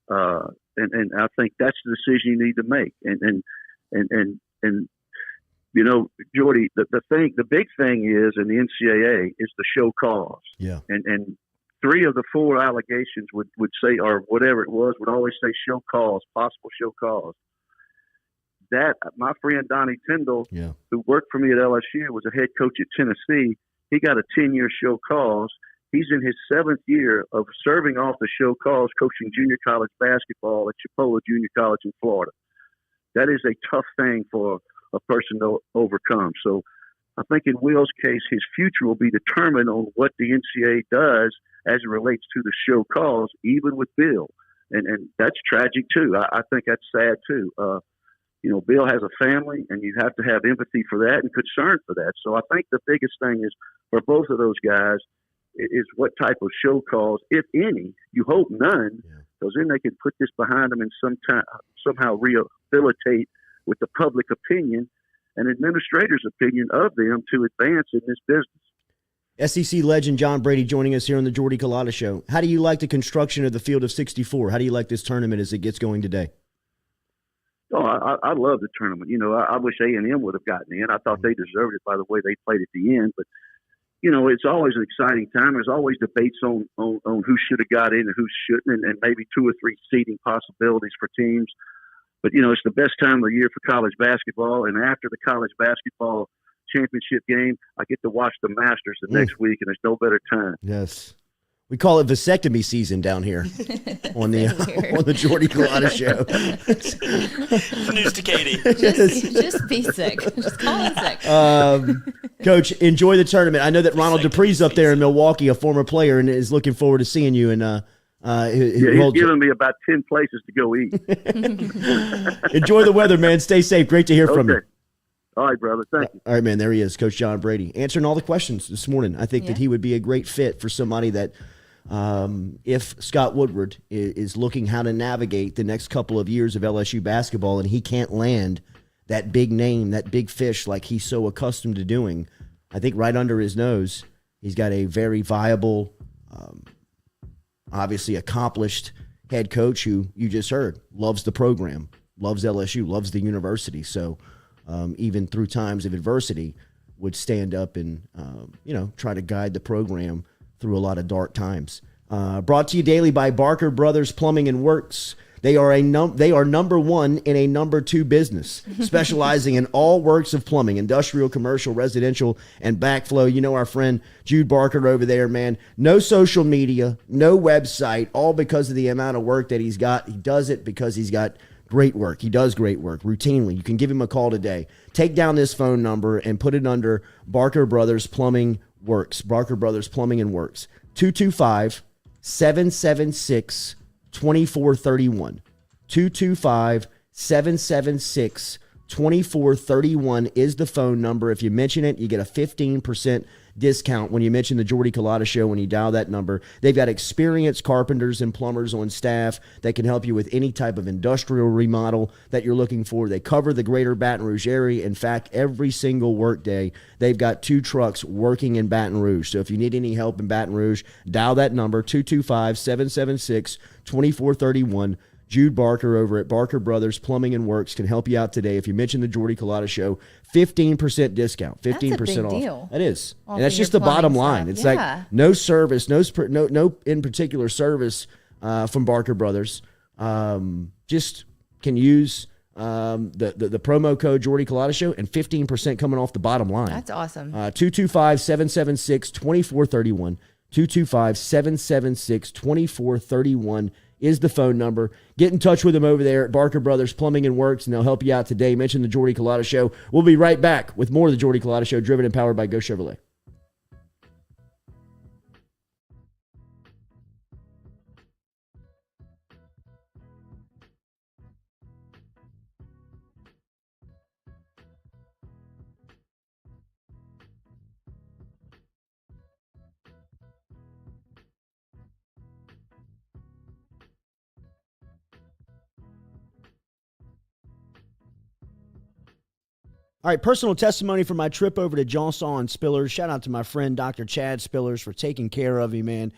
And I think that's the decision you need to make. And Jordy, the big thing is in the NCAA is the show cause. Yeah. And 3 of the 4 allegations would say, or whatever it was, would always say show cause, possible show cause. That my friend Donnie Tyndall, who worked for me at LSU, was a head coach at Tennessee. He got a 10-year show cause. He's in his 7th year of serving off the show cause, coaching junior college basketball at Chipola Junior College in Florida. That is a tough thing for a person to overcome. So I think in Will's case, his future will be determined on what the NCAA does as it relates to the show cause, even with Bill. And that's tragic too. I think that's sad too. Bill has a family, and you have to have empathy for that and concern for that. So I think the biggest thing is for both of those guys is what type of show cause, if any. You hope none, because then they can put this behind them and somehow rehabilitate with the public opinion and administrators' opinion of them to advance in this business. SEC legend John Brady joining us here on the Jordy Culotta Show. How do you like the construction of the Field of 64? How do you like this tournament as it gets going today? Oh, I love the tournament. I wish A&M would have gotten in. I thought they deserved it by the way they played at the end. But, it's always an exciting time. There's always debates on who should have got in and who shouldn't, and maybe 2 or 3 seeding possibilities for teams. But, it's the best time of the year for college basketball. And after the college basketball championship game, I get to watch the Masters the next week, and there's no better time. Yes. We call it vasectomy season down here on the Jordy Culotta Show. News to Katie. Just be sick. Just call in sick. Coach, enjoy the tournament. I know that Ronald Dupree's up there in Milwaukee, a former player, and is looking forward to seeing you. And he's giving me about 10 places to go eat. Enjoy the weather, man. Stay safe. Great to hear from you. All right, brother. Thank you. All right, man. There he is, Coach John Brady, answering all the questions this morning. I think that he would be a great fit for somebody that, if Scott Woodward is looking how to navigate the next couple of years of LSU basketball and he can't land that big name, that big fish like he's so accustomed to doing, I think right under his nose, he's got a very viable, obviously accomplished head coach who you just heard loves the program, loves LSU, loves the university. So even through times of adversity would stand up and, try to guide the program through a lot of dark times. Brought to you daily by Barker Brothers Plumbing and Works. They are number 1 in a number 2 business, specializing in all works of plumbing, industrial, commercial, residential, and backflow. Our friend Jude Barker over there, man. No social media, no website, all because of the amount of work that he's got. He does it because he's got great work. He does great work routinely. You can give him a call today. Take down this phone number and put it under Barker Brothers Plumbing Works. Barker Brothers Plumbing and Works. 225-776-2431. 225-776-2431 is the phone number. If you mention it, you get a 15% discount when you mention the Jordy Culotta Show when you dial that number. They've got experienced carpenters and plumbers on staff that can help you with any type of industrial remodel that you're looking for. They cover the greater Baton Rouge area. In fact, every single work day, they've got 2 trucks working in Baton Rouge. So if you need any help in Baton Rouge, dial that number, 225-776-2431. Jude Barker over at Barker Brothers Plumbing and Works can help you out today. If you mention the Jordy Culotta Show, 15% discount, 15% That's a big off. deal. That is. All And that's for just your the bottom plumbing line. stuff. It's Yeah. like no service, no in particular service from Barker Brothers. Just can use the promo code Jordy Culotta Show and 15% coming off the bottom line. That's awesome. 225-776-2431. 225-776-2431 is the phone number. Get in touch with them over there at Barker Brothers Plumbing and Works, and they'll help you out today. Mention the Jordy Culotta Show. We'll be right back with more of the Jordy Culotta Show, driven and powered by Go Chevrolet. All right, personal testimony from my trip over to Johnson and Spillers. Shout out to my friend Dr. Chad Spillers for taking care of me, man.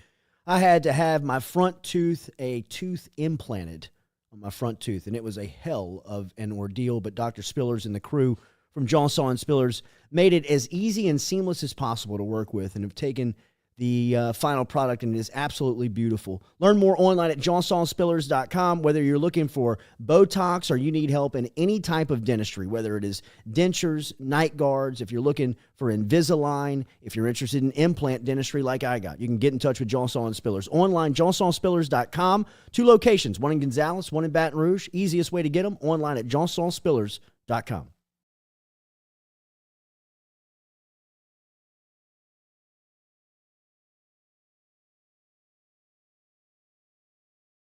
I had to have my front tooth, a tooth implanted on my front tooth, and it was a hell of an ordeal, but Dr. Spillers and the crew from Johnson and Spillers made it as easy and seamless as possible to work with and have taken the final product, and it is absolutely beautiful. Learn more online at johnsonspillers.com. Whether you're looking for Botox or you need help in any type of dentistry, whether it is dentures, night guards, if you're looking for Invisalign, if you're interested in implant dentistry like I got, you can get in touch with Johnson and Spillers. Online, johnsonspillers.com. 2 locations, one in Gonzales, one in Baton Rouge. Easiest way to get them, online at johnsonspillers.com.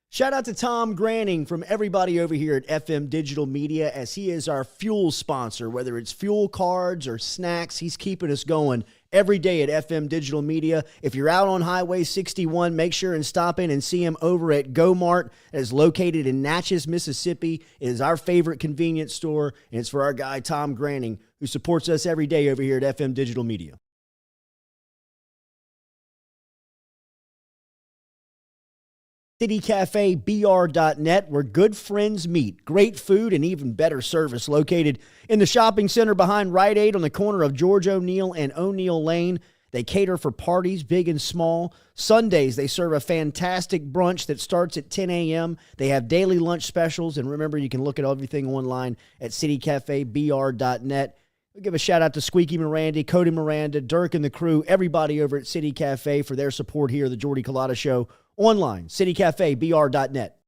Shout out to Tom Granning from everybody over here at FM Digital Media, as he is our fuel sponsor. Whether it's fuel cards or snacks, he's keeping us going every day at FM Digital Media. If you're out on Highway 61, make sure and stop in and see him over at Go Mart. It is located in Natchez, Mississippi. It is our favorite convenience store, and it's for our guy Tom Granning, who supports us every day over here at FM Digital Media. citycafebr.net, where good friends meet. Great food and even better service. Located in the shopping center behind Rite Aid on the corner of George O'Neill and O'Neill Lane. They cater for parties, big and small. Sundays, they serve a fantastic brunch that starts at 10 a.m. They have daily lunch specials. And remember, you can look at everything online at citycafebr.net. We'll give a shout out to Squeaky Miranda, Cody Miranda, Dirk and the crew, everybody over at City Cafe for their support here at the Jordy Culotta Show. Online, citycafebr.net.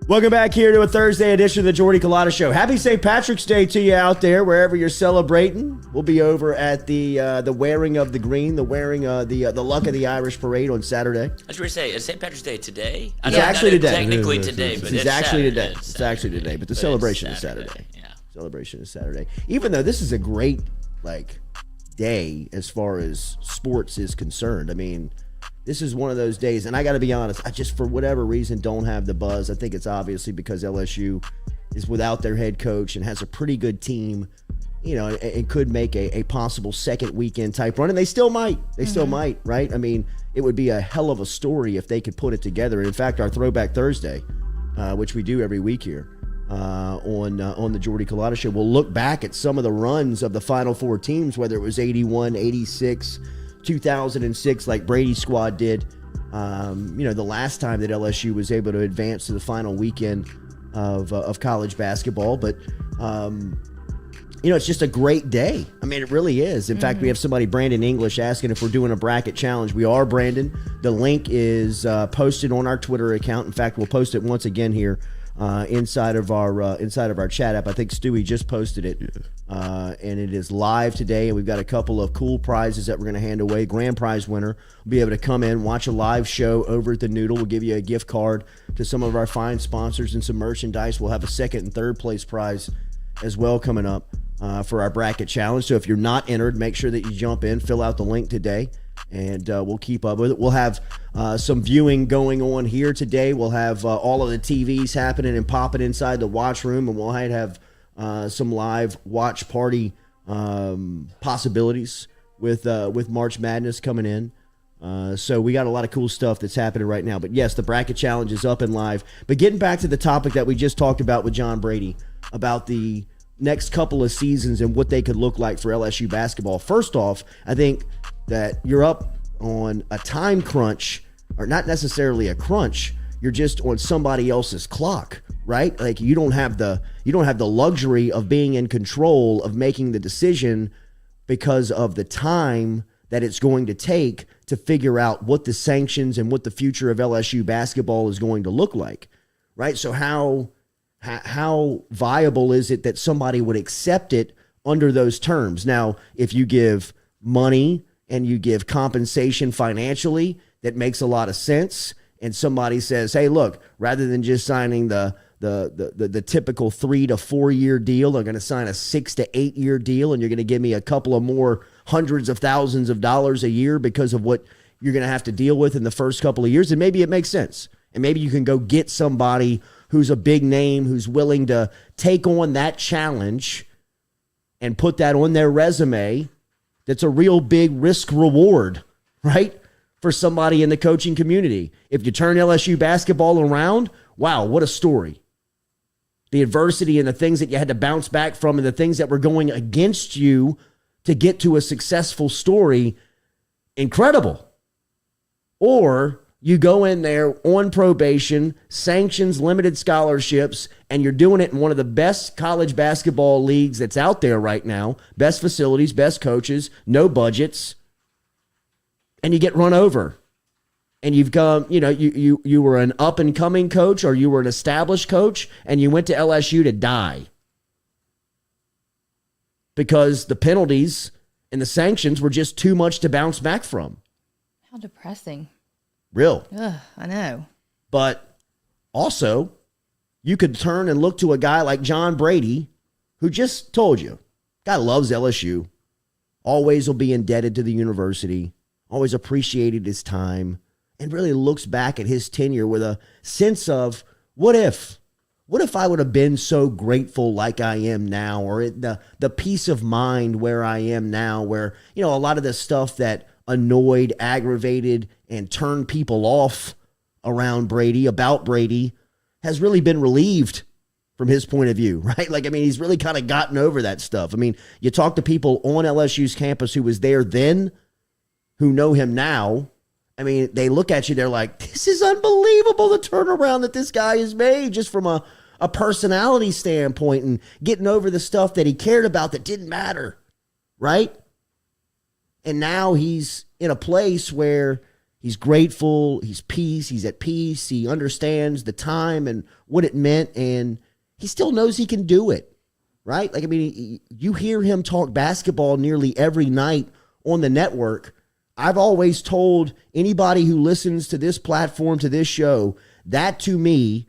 Welcome back here to a Thursday edition of the Jordy Culotta Show. Happy St. Patrick's Day to you out there, wherever you're celebrating. We'll be over at the wearing of the green, the wearing the Luck of the Irish parade on Saturday. I was going to say, is St. Patrick's Day today? It's actually today. Technically today, but it's actually today. It's actually today, but the celebration is Saturday. Yeah. Celebration is Saturday. Even though this is a great day as far as sports is concerned. I mean, this is one of those days, and I got to be honest, I just, for whatever reason, don't have the buzz. I think it's obviously because LSU is without their head coach and has a pretty good team, and could make a possible second weekend type run, and they still might. They still might, right? I mean, it would be a hell of a story if they could put it together. In fact, our Throwback Thursday, which we do every week here on the Jordy Culotta Show, we'll look back at some of the runs of the Final Four teams, whether it was 81, 86, 2006, like Brady's squad did. The last time that LSU was able to advance to the final weekend of college basketball. But, it's just a great day. I mean, it really is. In fact, we have somebody, Brandon English, asking if we're doing a bracket challenge. We are, Brandon. The link is posted on our Twitter account. In fact, we'll post it once again here inside of our chat app. I think Stewie just posted it, and it is live today. And we've got a couple of cool prizes that we're going to hand away. Grand prize winner will be able to come in, watch a live show over at the Noodle. We'll give you a gift card to some of our fine sponsors and some merchandise. We'll have a second and third place prize as well coming up for our bracket challenge. So if you're not entered, make sure that you jump in, fill out the link today, and we'll keep up with it. We'll have some viewing going on here today. We'll have all of the TVs happening and popping inside the watch room, and we'll have some live watch party possibilities with March Madness coming in. So we got a lot of cool stuff that's happening right now. But yes, the bracket challenge is up and live. But getting back to the topic that we just talked about with John Brady, about the next couple of seasons and what they could look like for LSU basketball. First off, I think that you're up on a time crunch, or not necessarily a crunch. You're just on somebody else's clock, right? Like you don't have the luxury of being in control of making the decision because of the time that it's going to take to figure out what the sanctions and what the future of LSU basketball is going to look like, right? So how viable is it that somebody would accept it under those terms? Now, if you give money and you give compensation financially, that makes a lot of sense. And somebody says, hey, look, rather than just signing the typical 3 to 4 year deal, they're going to sign a 6 to 8 year deal, and you're going to give me a couple of more hundreds of thousands of dollars a year because of what you're going to have to deal with in the first couple of years. And maybe it makes sense. And maybe you can go get somebody who's a big name, who's willing to take on that challenge and put that on their resume. That's a real big risk reward, right? For somebody in the coaching community. If you turn LSU basketball around, wow, what a story. The adversity and the things that you had to bounce back from and the things that were going against you to get to a successful story, incredible. Or you go in there on probation, sanctions, limited scholarships, and you're doing it in one of the best college basketball leagues that's out there right now. Best facilities, best coaches, no budgets. And you get run over. And you've come, you were an up-and-coming coach or you were an established coach, and you went to LSU to die. Because the penalties and the sanctions were just too much to bounce back from. How depressing. Real. Ugh, I know. But also, you could turn and look to a guy like John Brady, who just told you, guy loves LSU, always will be indebted to the university, always appreciated his time, and really looks back at his tenure with a sense of, what if? What if I would have been so grateful like I am now, or the peace of mind where I am now, where, a lot of the stuff that annoyed, aggravated, and turned people off around Brady, about Brady, has really been relieved from his point of view, right? He's really kind of gotten over that stuff. You talk to people on LSU's campus who was there then, who know him now. They look at you, they're like, this is unbelievable, the turnaround that this guy has made just from a personality standpoint and getting over the stuff that he cared about that didn't matter, right? And now he's in a place where he's grateful, he's at peace, he understands the time and what it meant, and he still knows he can do it, right? You hear him talk basketball nearly every night on the network. I've always told anybody who listens to this platform, to this show, that to me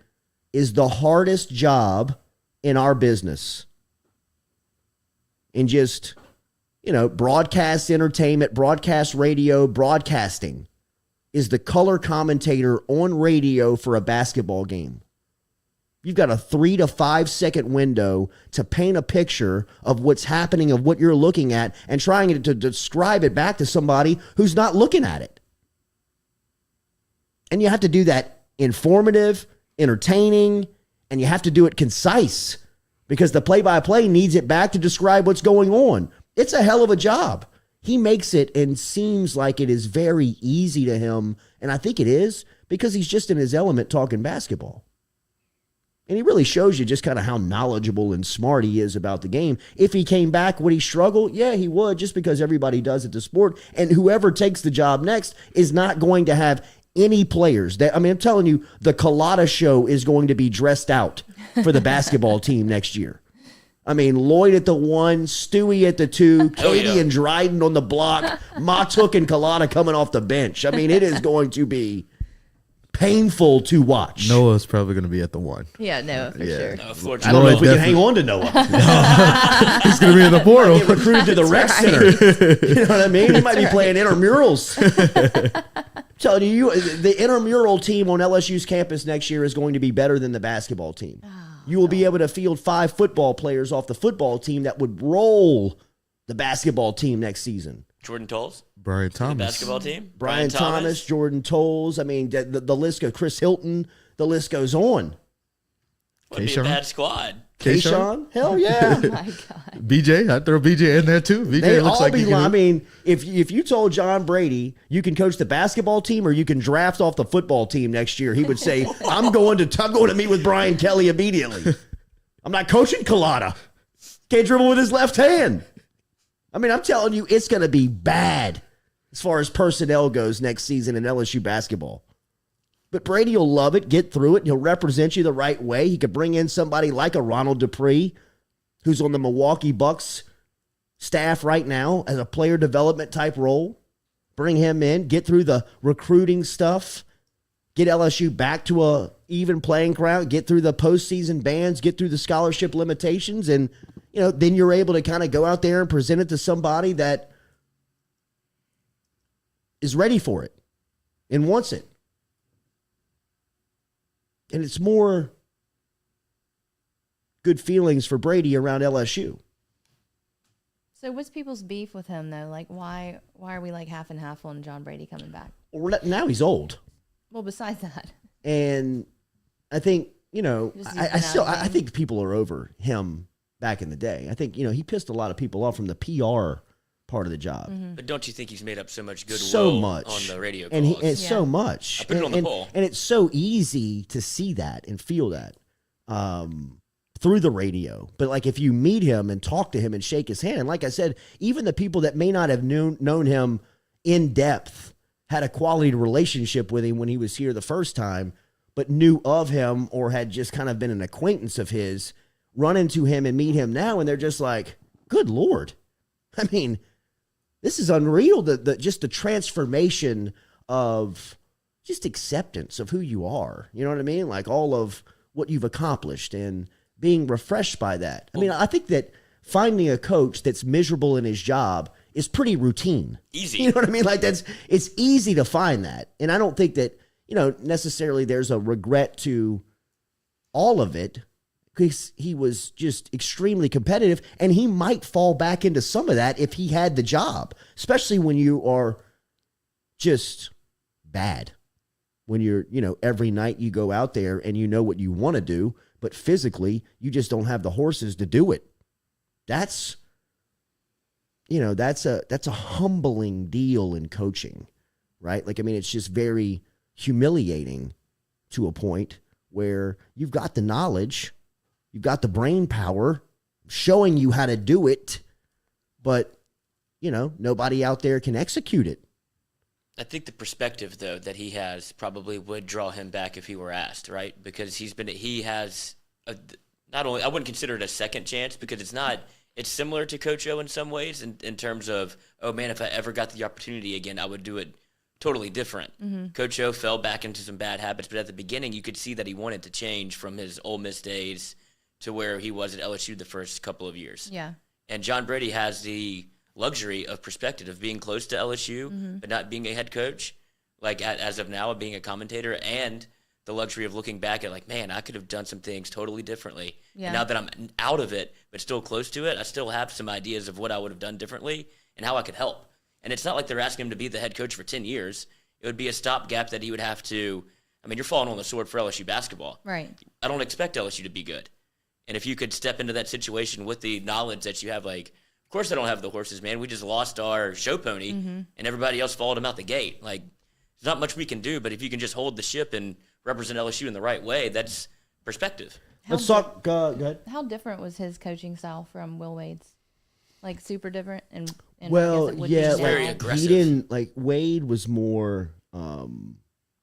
is the hardest job in our business. In just, broadcast entertainment, broadcast radio, broadcasting is the color commentator on radio for a basketball game. You've got a 3 to 5 second window to paint a picture of what's happening, of what you're looking at, and trying to describe it back to somebody who's not looking at it. And you have to do that informative, entertaining, and you have to do it concise because the play-by-play needs it back to describe what's going on. It's a hell of a job. He makes it and seems like it is very easy to him, and I think it is because he's just in his element talking basketball. And he really shows you just kind of how knowledgeable and smart he is about the game. If he came back, would he struggle? Yeah, he would, just because everybody does it to sport. And whoever takes the job next is not going to have any players. I'm telling you, the Culotta show is going to be dressed out for the basketball team next year. Lloyd at the 1, Stewie at the 2, Katie and Dryden on the block, Matuk and Culotta coming off the bench. It is going to be painful to watch. Noah's probably going to be at the 1. Yeah, Noah for sure. No, I don't know if we can hang on to Noah. He's going to be in the portal. Get recruited to the rec center. You know what I mean? He might be playing intramurals. I'm telling you, the intramural team on LSU's campus next year is going to be better than the basketball team. You will be able to field 5 football players off the football team that would roll the basketball team next season. Jordan Tolles? Brian Thomas. The basketball team? Brian Thomas, Jordan Tolles. The list goes, Chris Hilton, the list goes on. Would be a bad squad. Kayshawn? Hell yeah. Oh my God. BJ, I'd throw BJ in there too. BJ They looks all like be he can I hoop. mean, if you told John Brady you can coach the basketball team or you can draft off the football team next year, he would say, I'm going to meet with Brian Kelly immediately. I'm not coaching Culotta. Can't dribble with his left hand. I mean, I'm telling you, it's going to be bad as far as personnel goes next season in LSU basketball. But Brady will love it, get through it, and he'll represent you the right way. He could bring in somebody like a Ronald Dupree, who's on the Milwaukee Bucks staff right now as a player development type role. Bring him in, get through the recruiting stuff, get LSU back to a even playing ground, get through the postseason bans, get through the scholarship limitations, and then you're able to kind of go out there and present it to somebody that is ready for it and wants it. And it's more good feelings for Brady around LSU. So what's people's beef with him though? Like why are we like half and half on John Brady coming back? Well, now he's old. Well, besides that. And I think, Just I using think people are over him back in the day. I think, he pissed a lot of people off from the PR part of the job. Mm-hmm. But don't you think he's made up so much goodwill So much on the radio calls? and it's so much. I put it on the poll. And it's so easy to see that and feel that through the radio. But like if you meet him and talk to him and shake his hand, and like I said, even the people that may not have known him in depth had a quality relationship with him when he was here the first time, but knew of him or had just kind of been an acquaintance of his, run into him and meet him now, and they're just like, good Lord. I mean, this is unreal, just the transformation of just acceptance of who you are. You know what I mean? Like all of what you've accomplished and being refreshed by that. I mean, I think that finding a coach that's miserable in his job is pretty routine. Easy. You know what I mean? Like it's easy to find that. And I don't think that, necessarily there's a regret to all of it, because he was just extremely competitive, and he might fall back into some of that if he had the job, especially when you are just bad. When you're, every night you go out there and you know what you want to do, but physically you just don't have the horses to do it. That's a humbling deal in coaching, right? Like, I mean, it's just very humiliating to a point where you've got the knowledge, you've got the brain power showing you how to do it, but, nobody out there can execute it. I think the perspective, though, that he has probably would draw him back if he were asked, right? Because he has not only, I wouldn't consider it a second chance, because it's similar to Coach O in some ways in terms of, oh man, if I ever got the opportunity again, I would do it totally different. Mm-hmm. Coach O fell back into some bad habits, but at the beginning you could see that he wanted to change from his Ole Miss days to where he was at LSU the first couple of years. Yeah. And John Brady has the luxury of perspective of being close to LSU, mm-hmm. but not being a head coach, like as of now, being a commentator, and the luxury of looking back at like, man, I could have done some things totally differently. Yeah. And now that I'm out of it, but still close to it, I still have some ideas of what I would have done differently and how I could help. And it's not like they're asking him to be the head coach for 10 years. It would be a stopgap that he would have to, I mean, you're falling on the sword for LSU basketball. Right. I don't expect LSU to be good. And if you could step into that situation with the knowledge that you have, like, of course I don't have the horses, man. We just lost our show pony, mm-hmm. and everybody else followed him out the gate. Like, there's not much we can do, but if you can just hold the ship and represent LSU in the right way, that's perspective. Let's talk. Go ahead. How different was his coaching style from Will Wade's? Like super different, and well, I guess it would yeah, be very now. aggressive. He didn't like Wade was more.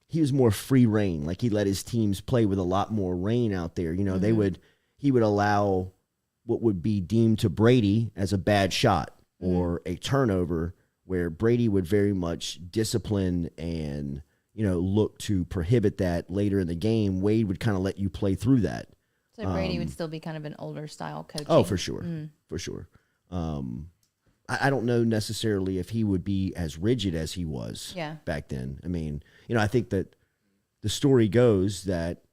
He was more free reign. Like he let his teams play with a lot more reign out there. You know, mm-hmm. He would allow what would be deemed to Brady as a bad shot or a turnover, where Brady would very much discipline and look to prohibit that later in the game. Wade would kind of let you play through that. So Brady would still be kind of an older style coaching. Oh, for sure. For sure. I don't know necessarily if he would be as rigid as he was back then. I mean, I think that the story goes that,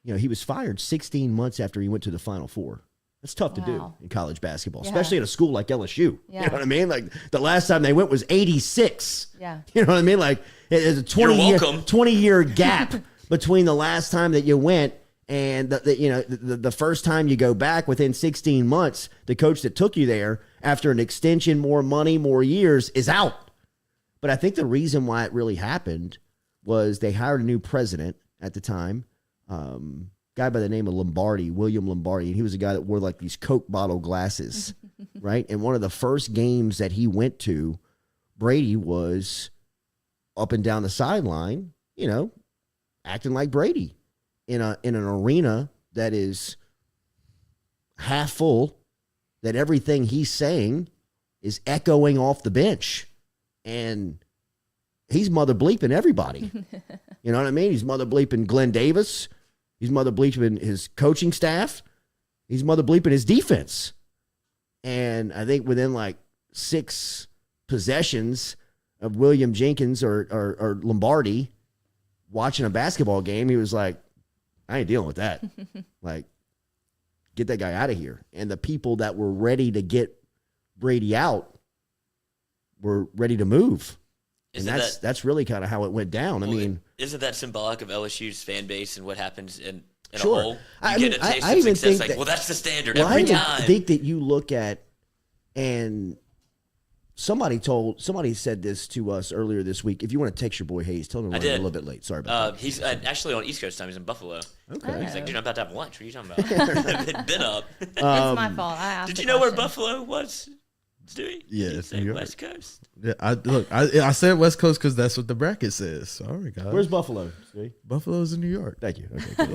he was fired 16 months after he went to the Final Four. That's tough to do in college basketball, especially at a school like LSU. Yeah. You know what I mean? Like the last time they went was 86. Yeah. You know what I mean? Like it's a 20-year gap between the last time that you went And the first time you go back within 16 months, the coach that took you there after an extension, more money, more years is out. But I think the reason why it really happened was they hired a new president at the time, guy by the name of William Lombardi. And he was a guy that wore like these Coke bottle glasses, right? And one of the first games that he went to, Brady was up and down the sideline, acting like Brady in an arena that is half full, that everything he's saying is echoing off the bench. And he's mother bleeping everybody. You know what I mean? He's mother bleeping Glenn Davis. He's mother bleeping his coaching staff. He's mother bleeping his defense. And I think within like 6 possessions of William Jenkins or Lombardi watching a basketball game, he was like, I ain't dealing with that. Like, get that guy out of here. And the people that were ready to get Brady out were ready to move. And that's really kind of how it went down. I mean, isn't that symbolic of LSU's fan base and what happens in sure. a whole? You get a taste of success. Well, that's the standard every time. I think that you look at, and somebody said this to us earlier this week. If you want to text your boy Hayes, tell him we're running a little bit late. Sorry about that. He's actually on East Coast time. He's in Buffalo. Okay. He's like, dude, I'm about to have lunch. What are you talking about? Been up. It's my fault. I asked. Did you know where Buffalo was? Stewie? Yeah, it's New York. West Coast. Yeah, I said West Coast because that's what the bracket says. Sorry, guys. Where's Buffalo? See? Buffalo's in New York. Thank you. Okay,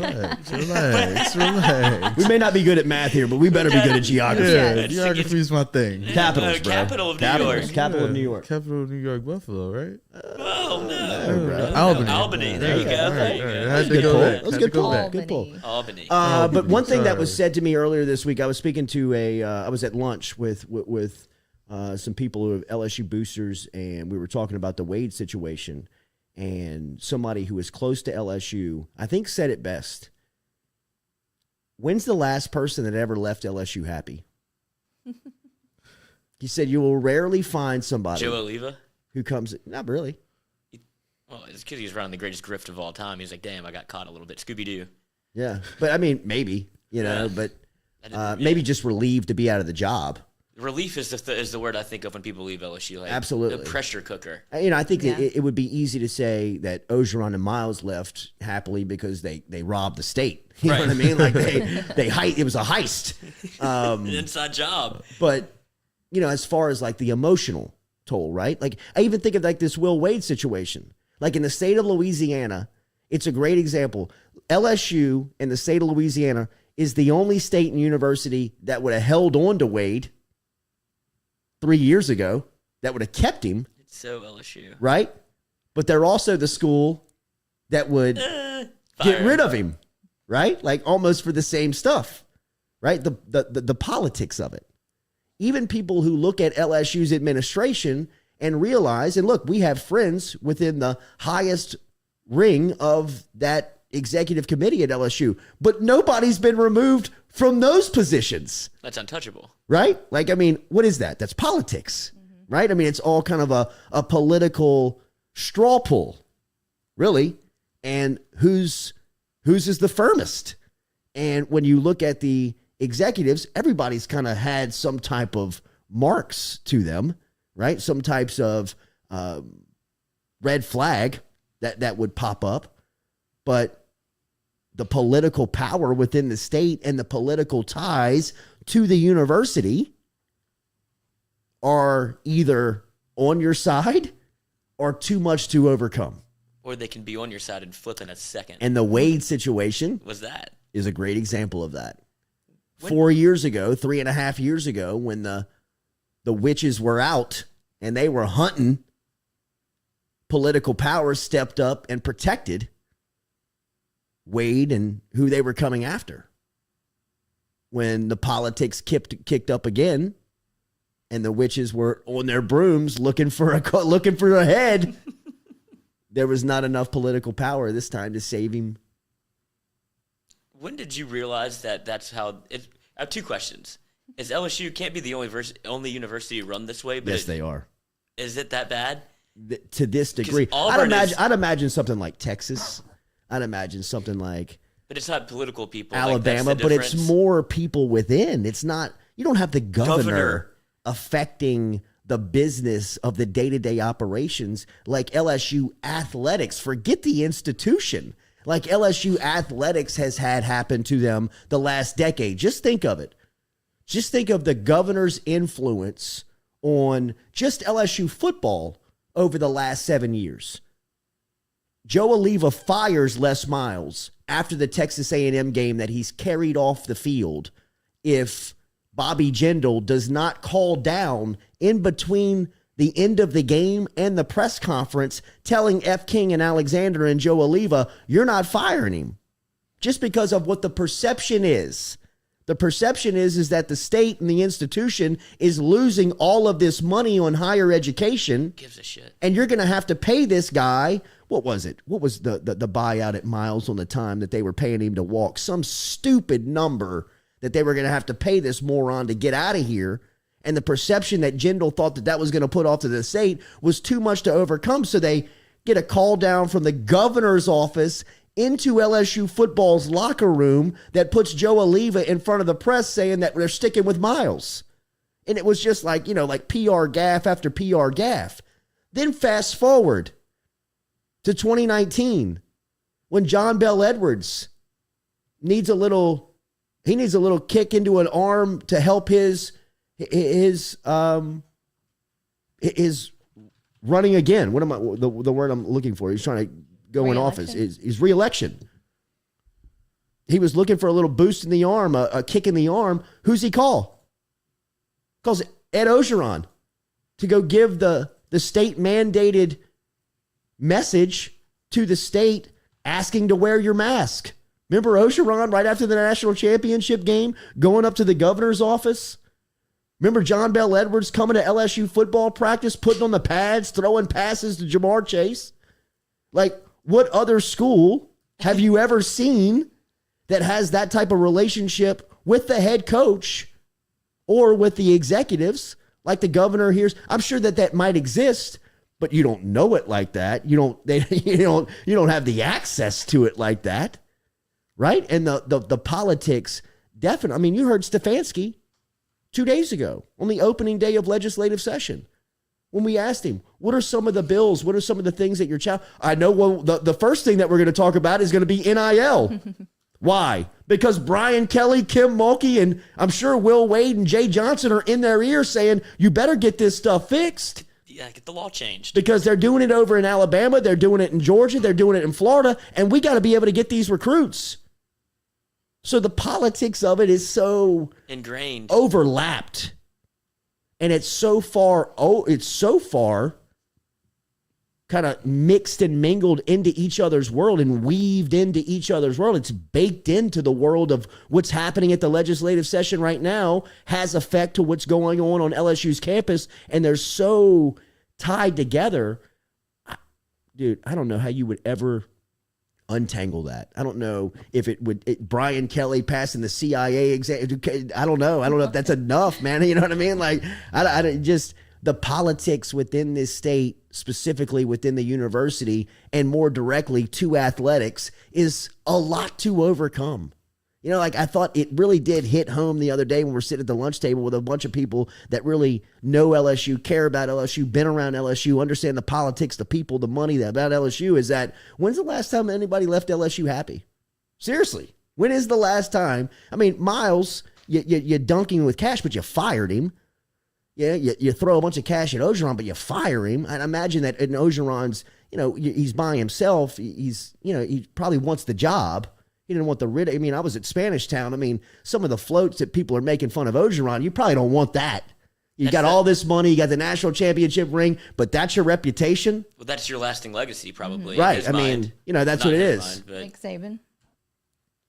Relax. We may not be good at math here, but we better be good at geography. Yeah, geography is my thing. Capitals, bro. Capital of New York. Capital of New York. Capital of New York, Buffalo, right? Oh, no. Albany. There you go. That's a good pull. Good pull. Albany. But one thing that was said to me earlier this week, I was speaking to I was at lunch with some people who are LSU boosters, and we were talking about the Wade situation. And somebody who is close to LSU, I think, said it best. When's the last person that ever left LSU happy? He said you will rarely find somebody. Joe Oliva? Who comes, not really. Well, it's because he's running the greatest grift of all time. He's like, damn, I got caught a little bit. Scooby-Doo. Yeah, but I mean, maybe, but maybe just relieved to be out of the job. Relief is the word I think of when people leave LSU. Like, absolutely. The pressure cooker. I think it would be easy to say that Ogeron and Miles left happily because they robbed the state. You know what I mean? Like it was a heist. An inside job. But, as far as like the emotional toll, right? Like I even think of like this Will Wade situation. Like in the state of Louisiana, it's a great example. LSU in the state of Louisiana is the only state and university that would have held on to Wade 3 years ago, that would have kept him. It's so LSU. Right? But they're also the school that would get rid of him, right? Like almost for the same stuff, right? The politics of it. Even people who look at LSU's administration and realize, and look, we have friends within the highest ring of that executive committee at LSU, but nobody's been removed from those positions. That's untouchable. Right? Like, I mean, what is that? That's politics, right? I mean, it's all kind of a political straw pull, really. And whose is the firmest? And when you look at the executives, everybody's kind of had some type of marks to them, right? Some types of red flag that would pop up. But the political power within the state and the political ties to the university are either on your side or too much to overcome. Or they can be on your side and flip in a second. And the Wade situation is a great example of that. 4 years ago, 3.5 years ago, when the witches were out and they were hunting, political power stepped up and protected Wade and who they were coming after. When the politics kicked up again, and the witches were on their brooms looking for a head, there was not enough political power this time to save him. When did you realize that that's how? I have two questions. Is LSU can't be the only university run this way? But yes, they are. Is it that bad? To this degree, I'd imagine something like Texas. I'd imagine something like But it's not political people. Alabama, like, that's the but it's difference. more people within. It's not, you don't have the governor affecting the business of the day-to-day operations like LSU athletics. Forget the institution. Like LSU athletics has had happen to them the last decade. Just think of it. Just think of the governor's influence on just LSU football over the last 7 years. Joe Alleva fires Les Miles after the Texas A&M game that he's carried off the field if Bobby Jindal does not call down in between the end of the game and the press conference telling F. King and Alexander and Joe Alleva, you're not firing him. Just because of what the perception is. The perception is that the state and the institution is losing all of this money on higher education. Gives a shit. And you're going to have to pay this guy. What was it? What was the buyout at Miles on the time that they were paying him to walk? Some stupid number that they were going to have to pay this moron to get out of here. And the perception that Jindal thought that was going to put off to the state was too much to overcome. So they get a call down from the governor's office into LSU football's locker room that puts Joe Alleva in front of the press saying that they're sticking with Miles. And it was just like, like PR gaffe after PR gaffe. Then fast forward to 2019 when John Bell Edwards needs a little kick into an arm to help his running again. What am I, the word I'm looking for? He's trying to go in office. His re-election. He was looking for a little boost in the arm, a kick in the arm. Who's he call? Calls Ed Ogeron to go give the state mandated message to the state asking to wear your mask. Remember Ogeron right after the national championship game going up to the governor's office? Remember John Bell Edwards coming to LSU football practice, putting on the pads, throwing passes to Jamar Chase? Like, what other school have you ever seen that has that type of relationship with the head coach or with the executives like the governor here's? I'm sure that might exist, but you don't know it like that. You don't have the access to it like that, right? And the politics, definitely. I mean, you heard Stefanski 2 days ago on the opening day of legislative session when we asked him, what are some of the bills? What are some of the things that your child? I know the first thing that we're going to talk about is going to be NIL. Why? Because Brian Kelly, Kim Mulkey, and I'm sure Will Wade and Jay Johnson are in their ear saying, you better get this stuff fixed. Yeah, get the law changed. Because they're doing it over in Alabama. They're doing it in Georgia. They're doing it in Florida. And we got to be able to get these recruits. So the politics of it is so ingrained, overlapped. And it's so far kind of mixed and mingled into each other's world and weaved into each other's world. It's baked into the world of what's happening at the legislative session right now, has effect to what's going on LSU's campus. And they're so tied together. Dude, I don't know how you would ever untangle that. I don't know if Brian Kelly passing the CIA exam. I don't know. I don't know if that's enough, man. You know what I mean? Like, I just the politics within this state, specifically within the university, and more directly to athletics, is a lot to overcome. Like I thought it really did hit home the other day when we're sitting at the lunch table with a bunch of people that really know LSU, care about LSU, been around LSU, understand the politics, the people, the money about LSU, is that when's the last time anybody left LSU happy? Seriously. When is the last time? I mean, Miles, you're dunking with cash, but you fired him. Yeah, you throw a bunch of cash at Ogeron, but you fire him. I imagine that in Ogeron's, he's by himself. He probably wants the job. He didn't want the rid. I mean, I was at Spanish Town. I mean, some of the floats that people are making fun of Ogeron, you probably don't want that. You got all this money, you got the national championship ring, but that's your reputation. Well, that's your lasting legacy, probably. Right. I mean, that's what it is. Nick Saban.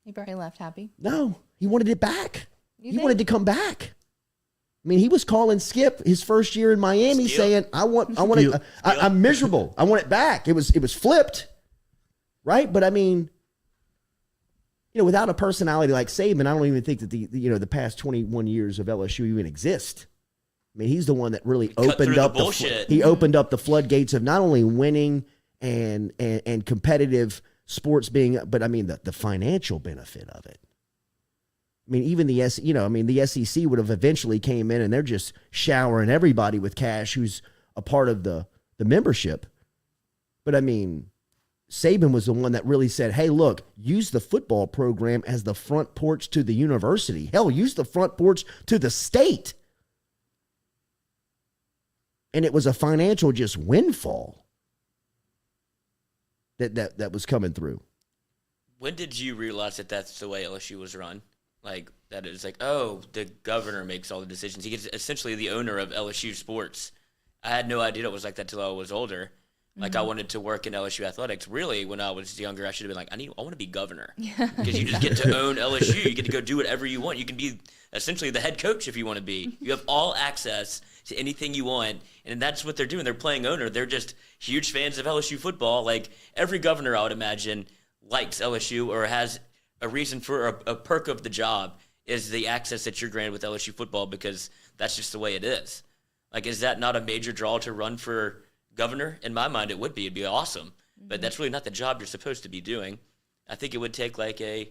He probably left happy. No, he wanted it back. He wanted to come back. I mean, he was calling Skip his first year in Miami saying, I'm miserable. I want it back. It was flipped. Right. But I mean, without a personality like Saban, I don't even think that the past 21 years of LSU even exist. I mean, he's the one that really opened up the floodgates of not only winning and competitive sports being, but I mean the financial benefit of it. I mean, even the SEC would have eventually came in and they're just showering everybody with cash who's a part of the membership. But I mean, Saban was the one that really said, hey, look, use the football program as the front porch to the university. Hell, use the front porch to the state. And it was a financial just windfall that was coming through. When did you realize that that's the way LSU was run? Like, that it's like, oh, the governor makes all the decisions. He gets essentially the owner of LSU sports. I had no idea it was like that till I was older. Like, I wanted to work in LSU athletics. Really, when I was younger, I should have been like, I want to be governor. Because you just get to own LSU. You get to go do whatever you want. You can be essentially the head coach if you want to be. You have all access to anything you want. And that's what they're doing. They're playing owner. They're just huge fans of LSU football. Like, every governor, I would imagine, likes LSU or has a reason for a perk of the job is the access that you're granted with LSU football because that's just the way it is. Like, is that not a major draw to run for governor? In my mind, it would be. It'd be awesome. But that's really not the job you're supposed to be doing. I think it would take like a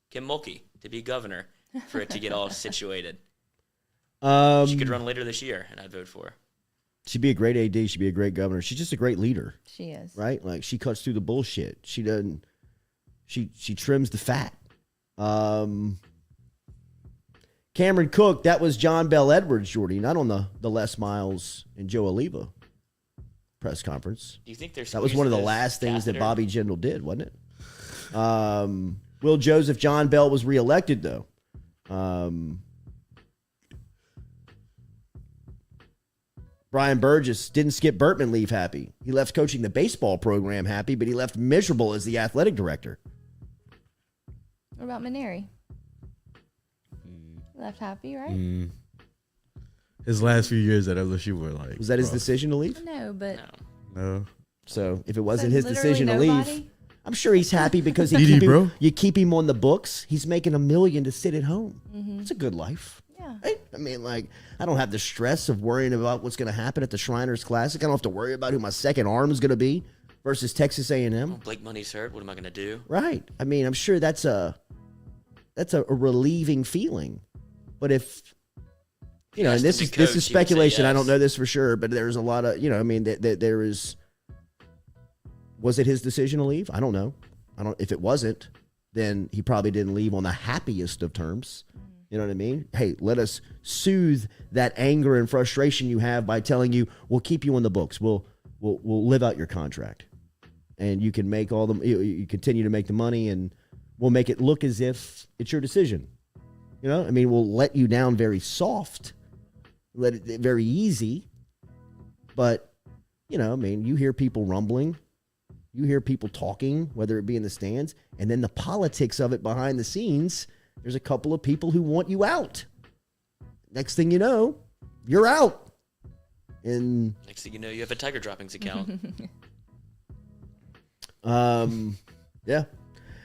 Kim Mulkey to be governor for it to get all situated. She could run later this year, and I'd vote for her. She'd be a great AD. She'd be a great governor. She's just a great leader. She is. Right? Like, she cuts through the bullshit. She doesn't. She trims the fat. Cameron Cook, that was John Bell Edwards, Jordy, not on the Les Miles and Joe Oliva press conference. Do you think there's that was one of the last things that Bobby Jindal did, wasn't it? Will Joseph John Bell was reelected, though. Brian Burgess didn't Skip Burtman leave happy. He left coaching the baseball program happy, but he left miserable as the athletic director. What about Maneri? Left happy, right? His last few years at LSU were like... Was that his decision to leave? No, but... No. So if it wasn't his literally decision to leave, I'm sure he's happy because you keep him on the books. He's making $1 million to sit at home. It's a good life. Yeah. Right? I mean, like, I don't have the stress of worrying about what's going to happen at the Shriners Classic. I don't have to worry about who my second arm is going to be versus Texas A&M. Blake Money's hurt. What am I going to do? Right. I mean, I'm sure that's a relieving feeling. But if, you know, and this is speculation. Yes. I don't know this for sure, but there's a lot of, you know, I mean, there is. Was it his decision to leave? I don't know. If it wasn't, then he probably didn't leave on the happiest of terms. You know what I mean? Hey, let us soothe that anger and frustration you have by telling you we'll keep you on the books. We'll live out your contract, and you can make you continue to make the money, and we'll make it look as if it's your decision. You know, I mean, we'll let you down very soft, let it very easy. But, you know, I mean, you hear people rumbling, you hear people talking, whether it be in the stands, and then the politics of it behind the scenes. There's a couple of people who want you out. Next thing you know, you're out. And next thing you know, you have a Tiger Droppings account. Yeah.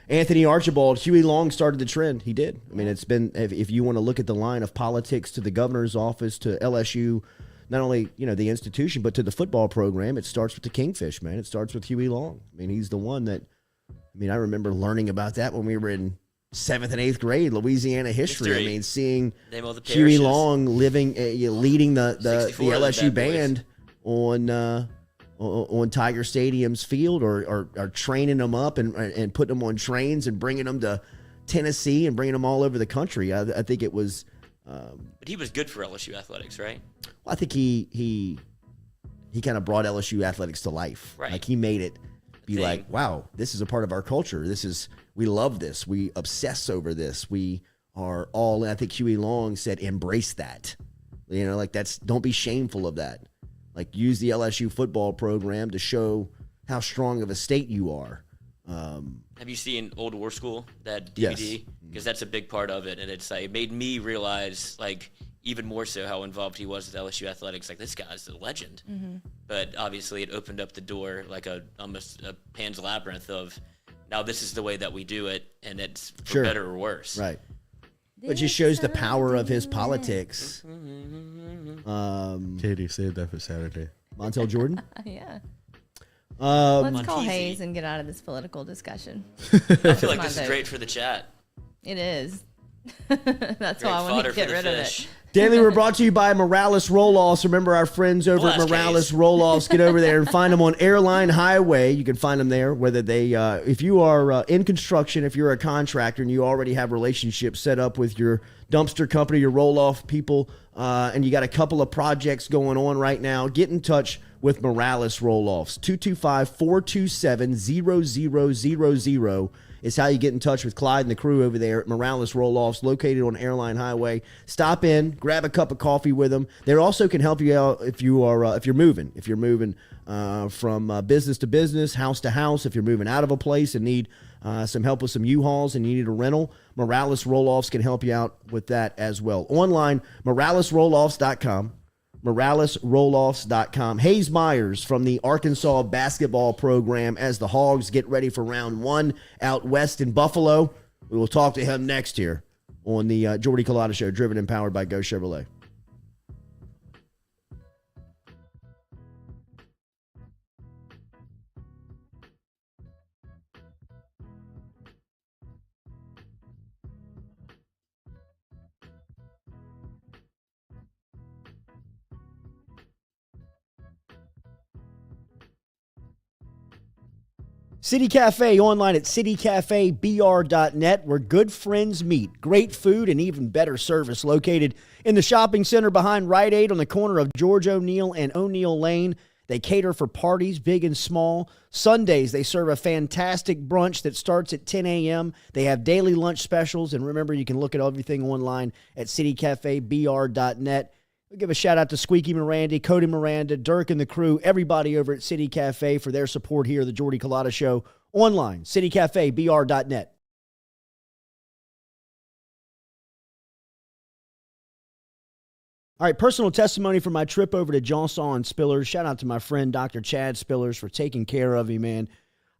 Anthony Archibald, Huey Long started the trend. He did. I mean, it's been, if you want to look at the line of politics to the governor's office, to LSU, not only, you know, the institution, but to the football program, it starts with the Kingfish, man. It starts with Huey Long. I mean, he's the one that, I mean, I remember learning about that when we were in 7th and 8th grade, Louisiana history. I mean, seeing Huey Long leading the LSU band on Tiger Stadium's field, or training them up and putting them on trains and bringing them to Tennessee and bringing them all over the country. I think it was. But he was good for LSU athletics, right? Well, I think he kind of brought LSU athletics to life. Right. Like, he made it be like, wow, this is a part of our culture. We love this. We obsess over this. We are all. I think Huey Long said, embrace that. You know, like, don't be shameful of that. Like, use the LSU football program to show how strong of a state you are. Have you seen Old War School, that DVD? Yes. Because that's a big part of it, and it's like, it made me realize, like, even more so how involved he was with LSU athletics. Like, this guy's a legend. But obviously, it opened up the door like almost a Pan's Labyrinth of, now this is the way that we do it, and it's for better or worse. Right. It just shows the power of his politics. Katie, save that for Saturday. Montel Jordan? Yeah. Let's on call PZ. Hayes and get out of this political discussion. I feel like my this is vote. great for the chat. It is. That's Great why I want fodder to for get the rid of fish. it. Daily, we're brought to you by Morales Roll-Offs. Remember our friends over at Blast Morales case. Roll-Offs. Get over there and find them on Airline Highway. You can find them there, whether they, if you are in construction, if you're a contractor and you already have relationships set up with your dumpster company, your roll-off people, and you got a couple of projects going on right now, get in touch with Morales Roll-Offs. 225-427-0000 is how you get in touch with Clyde and the crew over there at Morales Roll-Offs, located on Airline Highway. Stop in, grab a cup of coffee with them. They also can help you out if you are if you're moving. If you're moving from business to business, house to house, if you're moving out of a place and need some help with some U-Hauls and you need a rental, Morales Roll-Offs can help you out with that as well. Online, moralesrolloffs.com. moralesrolloffs.com. Hayes Myers from the Arkansas basketball program as the Hogs get ready for round 1 out west in Buffalo. We will talk to him next here on the Jordy Culotta Show, driven and powered by Go Chevrolet. City Cafe online at citycafebr.net, where good friends meet. Great food and even better service, located in the shopping center behind Rite Aid on the corner of George O'Neill and O'Neill Lane. They cater for parties, big and small. Sundays, they serve a fantastic brunch that starts at 10 a.m. They have daily lunch specials. And remember, you can look at everything online at citycafebr.net. We'll give a shout out to Squeaky Miranda, Cody Miranda, Dirk and the crew, everybody over at City Cafe for their support here, the Jordy Culotta Show. Online, citycafebr.net. All right, personal testimony from my trip over to Johnson and Spillers. Shout out to my friend Dr. Chad Spillers for taking care of me, man.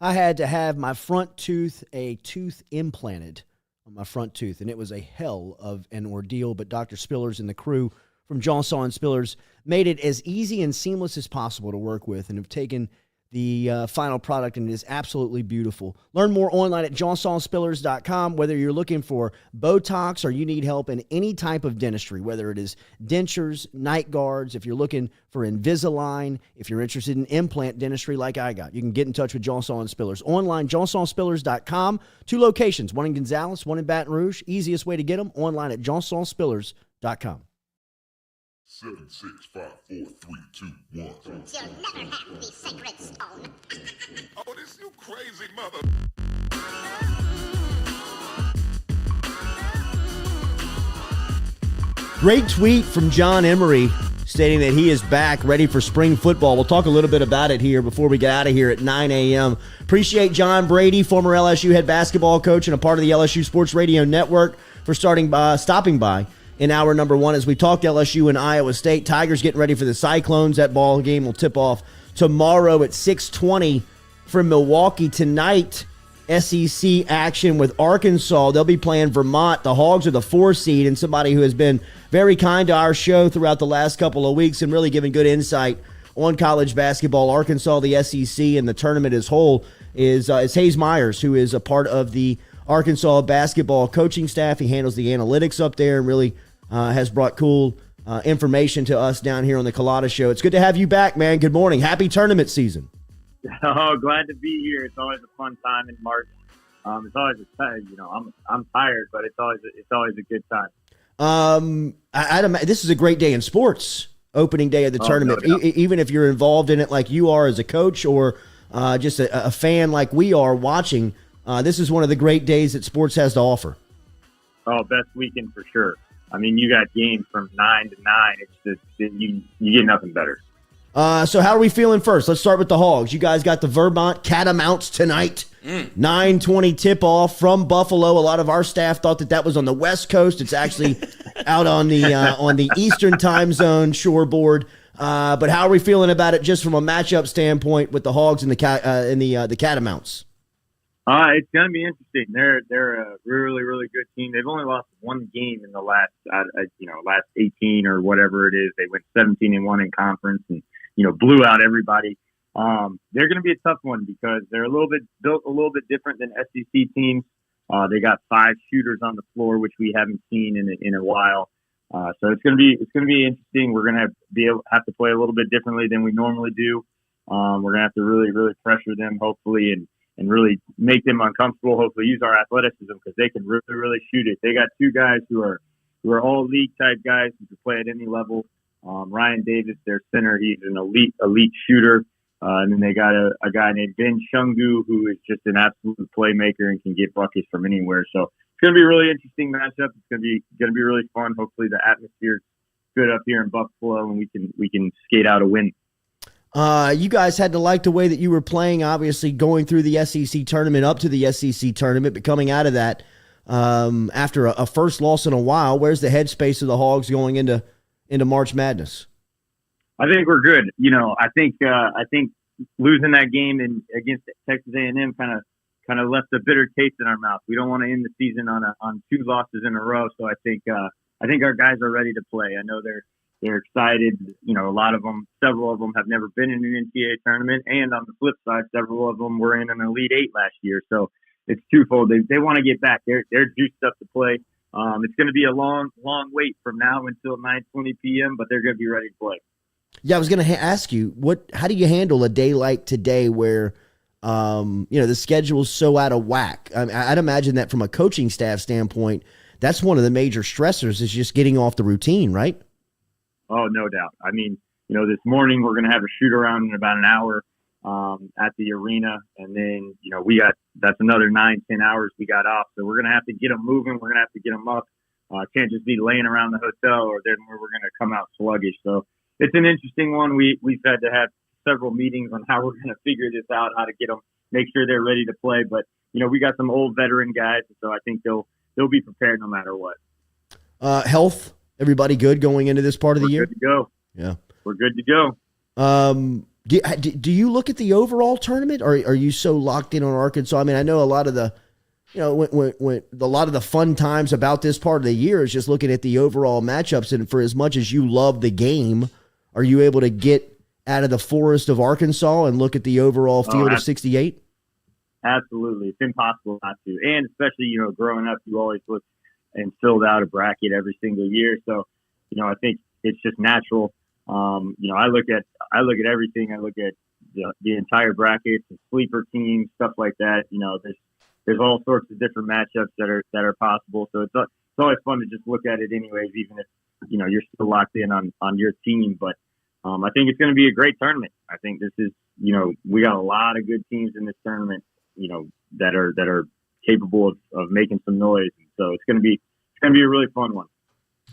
I had to have my front tooth, a tooth implanted on my front tooth, and it was a hell of an ordeal, but Dr. Spillers and the crew from Johnson and Spillers made it as easy and seamless as possible to work with and have taken the final product, and it is absolutely beautiful. Learn more online at johnsonspillers.com, whether you're looking for Botox or you need help in any type of dentistry, whether it is dentures, night guards, if you're looking for Invisalign, if you're interested in implant dentistry like I got, you can get in touch with Johnson and Spillers. Online, johnsonspillers.com. 2 locations, one in Gonzales, one in Baton Rouge. Easiest way to get them, online at johnsonspillers.com. 7, 6, 5, 4, 3, 2, 1. You'll never have the sacred stone. Oh, this you crazy mother. Great tweet from John Emery stating that he is back, ready for spring football. We'll talk a little bit about it here before we get out of here at 9 a.m. Appreciate John Brady, former LSU head basketball coach and a part of the LSU Sports Radio Network, for stopping by in hour number 1 as we talked LSU and Iowa State. Tigers getting ready for the Cyclones. That ball game will tip off tomorrow at 6:20 from Milwaukee. Tonight, SEC action with Arkansas. They'll be playing Vermont. The Hogs are the 4 seed, and somebody who has been very kind to our show throughout the last couple of weeks and really giving good insight on college basketball. Arkansas, the SEC, and the tournament as whole is Hayes Myers, who is a part of the Arkansas basketball coaching staff. He handles the analytics up there and really has brought cool information to us down here on the Culotta Show. It's good to have you back, man. Good morning. Happy tournament season. Oh, glad to be here. It's always a fun time in March. It's always I'm tired, but it's always a good time. This is a great day in sports. Opening day of the tournament, no doubt. Even if you're involved in it like you are as a coach or just a fan like we are watching. This is one of the great days that sports has to offer. Oh, best weekend for sure. I mean, you got games from 9 to 9. It's just you get nothing better. So how are we feeling first? Let's start with the Hogs. You guys got the Vermont Catamounts tonight. 9:20 tip-off from Buffalo. A lot of our staff thought that was on the West Coast. It's actually out on the Eastern time zone shoreboard. But how are we feeling about it just from a matchup standpoint with the Hogs and the Catamounts? It's going to be interesting. They're a really, really good team. They've only lost one game in the last 18 or whatever it is. They went 17-1 in conference and blew out everybody. they're going to be a tough one because they're built a little bit different than SEC teams. They got 5 shooters on the floor, which we haven't seen in a while. So it's going to be interesting. We're going to have to play a little bit differently than we normally do. We're going to have to really, really pressure them, hopefully, and really make them uncomfortable. Hopefully, use our athleticism because they can really, really shoot it. They got 2 guys who are all league type guys who can play at any level. Ryan Davis, their center, he's an elite shooter. And then they got a guy named Ben Shungu, who is just an absolute playmaker and can get buckets from anywhere. So it's going to be a really interesting matchup. It's going to be really fun. Hopefully the atmosphere is good up here in Buffalo, and we can skate out a win. You guys had to like the way that you were playing, obviously going through the SEC tournament, up to the SEC tournament, but coming out of that after a first loss in a while. Where's the headspace of the Hogs going into March Madness? I think we're good. I think losing that game against Texas A&M kind of left a bitter taste in our mouth. We don't want to end the season on 2 losses in a row. So I think our guys are ready to play. I know they're excited. Several of them have never been in an NCAA tournament, and on the flip side, several of them were in an Elite 8 last year. So it's twofold. They want to get back. They're juiced up to play. It's going to be a long wait from now until 9:20 p.m., but they're going to be ready to play. Yeah, I was going to ask you, how do you handle a day like today where, the schedule's so out of whack? I'd imagine that from a coaching staff standpoint, that's one of the major stressors is just getting off the routine, right? Oh, no doubt. I mean, this morning we're going to have a shoot around in about an hour at the arena. And then, that's another 9-10 hours we got off. So we're going to have to get them moving. We're going to have to get them up. Can't just be laying around the hotel or then we're going to come out sluggish. So it's an interesting one. We've had to have several meetings on how we're going to figure this out, how to get them, make sure they're ready to play. But, we got some old veteran guys, so I think they'll be prepared no matter what. Health, everybody good going into this part of the year? Good to go. Yeah. We're good to go. Do you look at the overall tournament, or are you so locked in on Arkansas? I mean, I know a lot of the, when a lot of the fun times about this part of the year is just looking at the overall matchups. And for as much as you love the game, are you able to get out of the forest of Arkansas and look at the overall field of 68? Absolutely. It's impossible not to. And especially, growing up, you always look and filled out a bracket every single year. So, I think it's just natural. I look at everything. I look at the entire bracket, the sleeper teams, stuff like that. There's all sorts of different matchups that are possible. So it's always fun to just look at it anyways, even if, you're still locked in on your team. But I think it's going to be a great tournament. I think this is, we got a lot of good teams in this tournament, that are capable of making some noise. And so it's going to be a really fun one.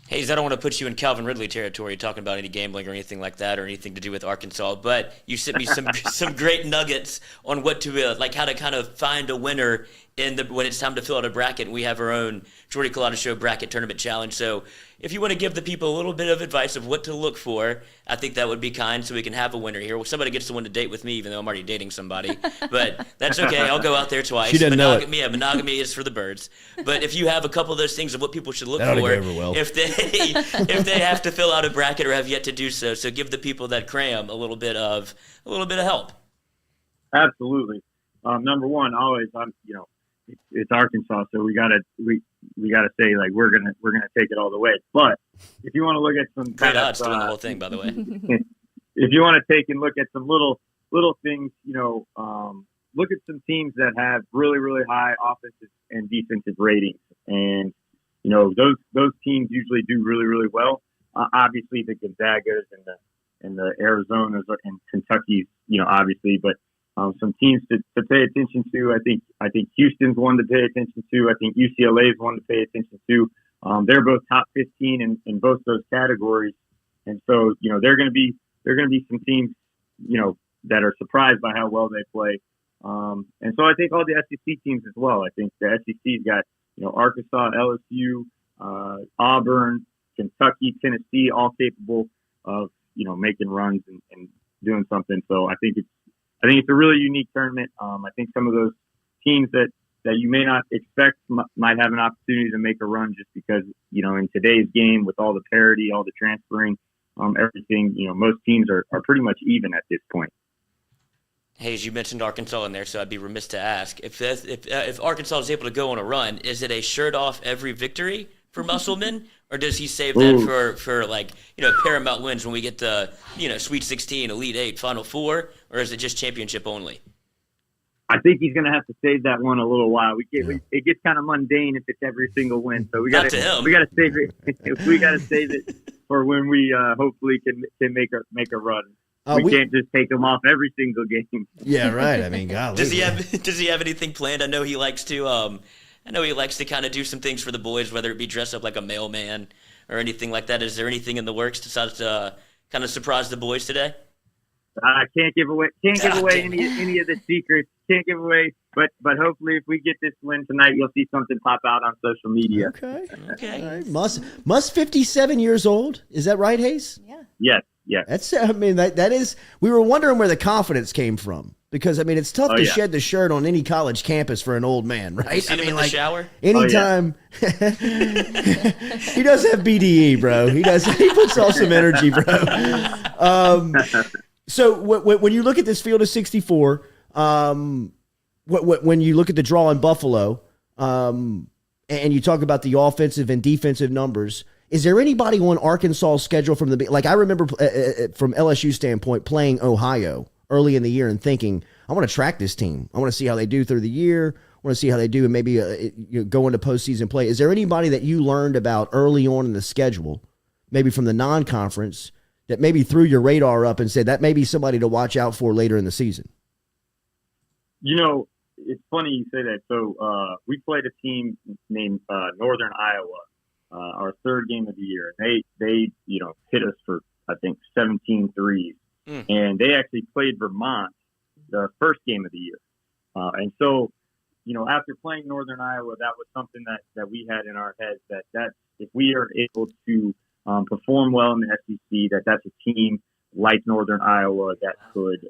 Hayes, I don't want to put you in Calvin Ridley territory talking about any gambling or anything like that or anything to do with Arkansas, but you sent me some great nuggets on what to how to kind of find a winner when it's time to fill out a bracket. We have our own Jordy Culotta Show Bracket Tournament Challenge. So if you want to give the people a little bit of advice of what to look for, I think that would be kind so we can have a winner here. Well, somebody gets to win to date with me, even though I'm already dating somebody. But that's okay. I'll go out there twice. She doesn't know it. Yeah, monogamy is for the birds. But if you have a couple of those things of what people should look That'll for, go over well. if they have to fill out a bracket or have yet to do so, so give the people that cram a little bit of help. Absolutely. Number one, always, it's Arkansas, so we gotta say like we're gonna take it all the way. But if you want to look at some great odds doing the whole thing, by the way. If you want to take and look at some little things, look at some teams that have really, really high offensive and defensive ratings, and those teams usually do really, really well. Obviously, the Gonzagas and the Arizonas and Kentucky's, obviously, but some teams to pay attention to. I think Houston's one to pay attention to. I think UCLA's one to pay attention to. They're both top 15 in both those categories, and so they're going to be some teams that are surprised by how well they play. And so I think all the SEC teams as well. I think the SEC's got Arkansas, LSU, Auburn, Kentucky, Tennessee, all capable of making runs and doing something. So I think it's a really unique tournament. I think some of those teams that you may not expect might have an opportunity to make a run just because, in today's game with all the parity, all the transferring, everything, most teams are pretty much even at this point. Hayes, you mentioned Arkansas in there, so I'd be remiss to ask if Arkansas is able to go on a run. Is it a shirt off every victory for Musselman, or does he save that for like paramount wins when we get the Sweet 16, Elite 8, Final Four, or is it just championship only? I think he's going to have to save that one a little while. It gets kind of mundane if it's every single win. So we got to save it. We got to save it for when we hopefully can make a run. We can't just take him off every single game. Yeah, right. I mean, golly. Does he have anything planned? I know he likes to kind of do some things for the boys, whether it be dress up like a mailman or anything like that. Is there anything in the works to kind of surprise the boys today? I can't give away any of the secrets. Can't give away, but hopefully if we get this win tonight, you'll see something pop out on social media. Okay. Right. Must 57 years old. Is that right, Hayes? Yeah. Yes. That's. I mean, that is. We were wondering where the confidence came from because I mean, it's tough to shed the shirt on any college campus for an old man, right? I mean, in the shower. Anytime. He does have BDE, bro. He does. He puts off some energy, bro. So when you look at this field of 64, when you look at the draw in Buffalo, and you talk about the offensive and defensive numbers, is there anybody on Arkansas' schedule from the like? I remember from LSU standpoint playing Ohio early in the year and thinking, I want to track this team. I want to see how they do through the year. I want to see how they do and maybe go into postseason play. Is there anybody that you learned about early on in the schedule, maybe from the non-conference, that maybe threw your radar up and said that may be somebody to watch out for later in the season? It's funny you say that. So we played a team named Northern Iowa, our third game of the year. And they hit us for, I think, 17 threes. And they actually played Vermont the first game of the year. And so, after playing Northern Iowa, that was something that we had in our heads that if we are able to perform well in the SEC, that's a team like Northern Iowa that could,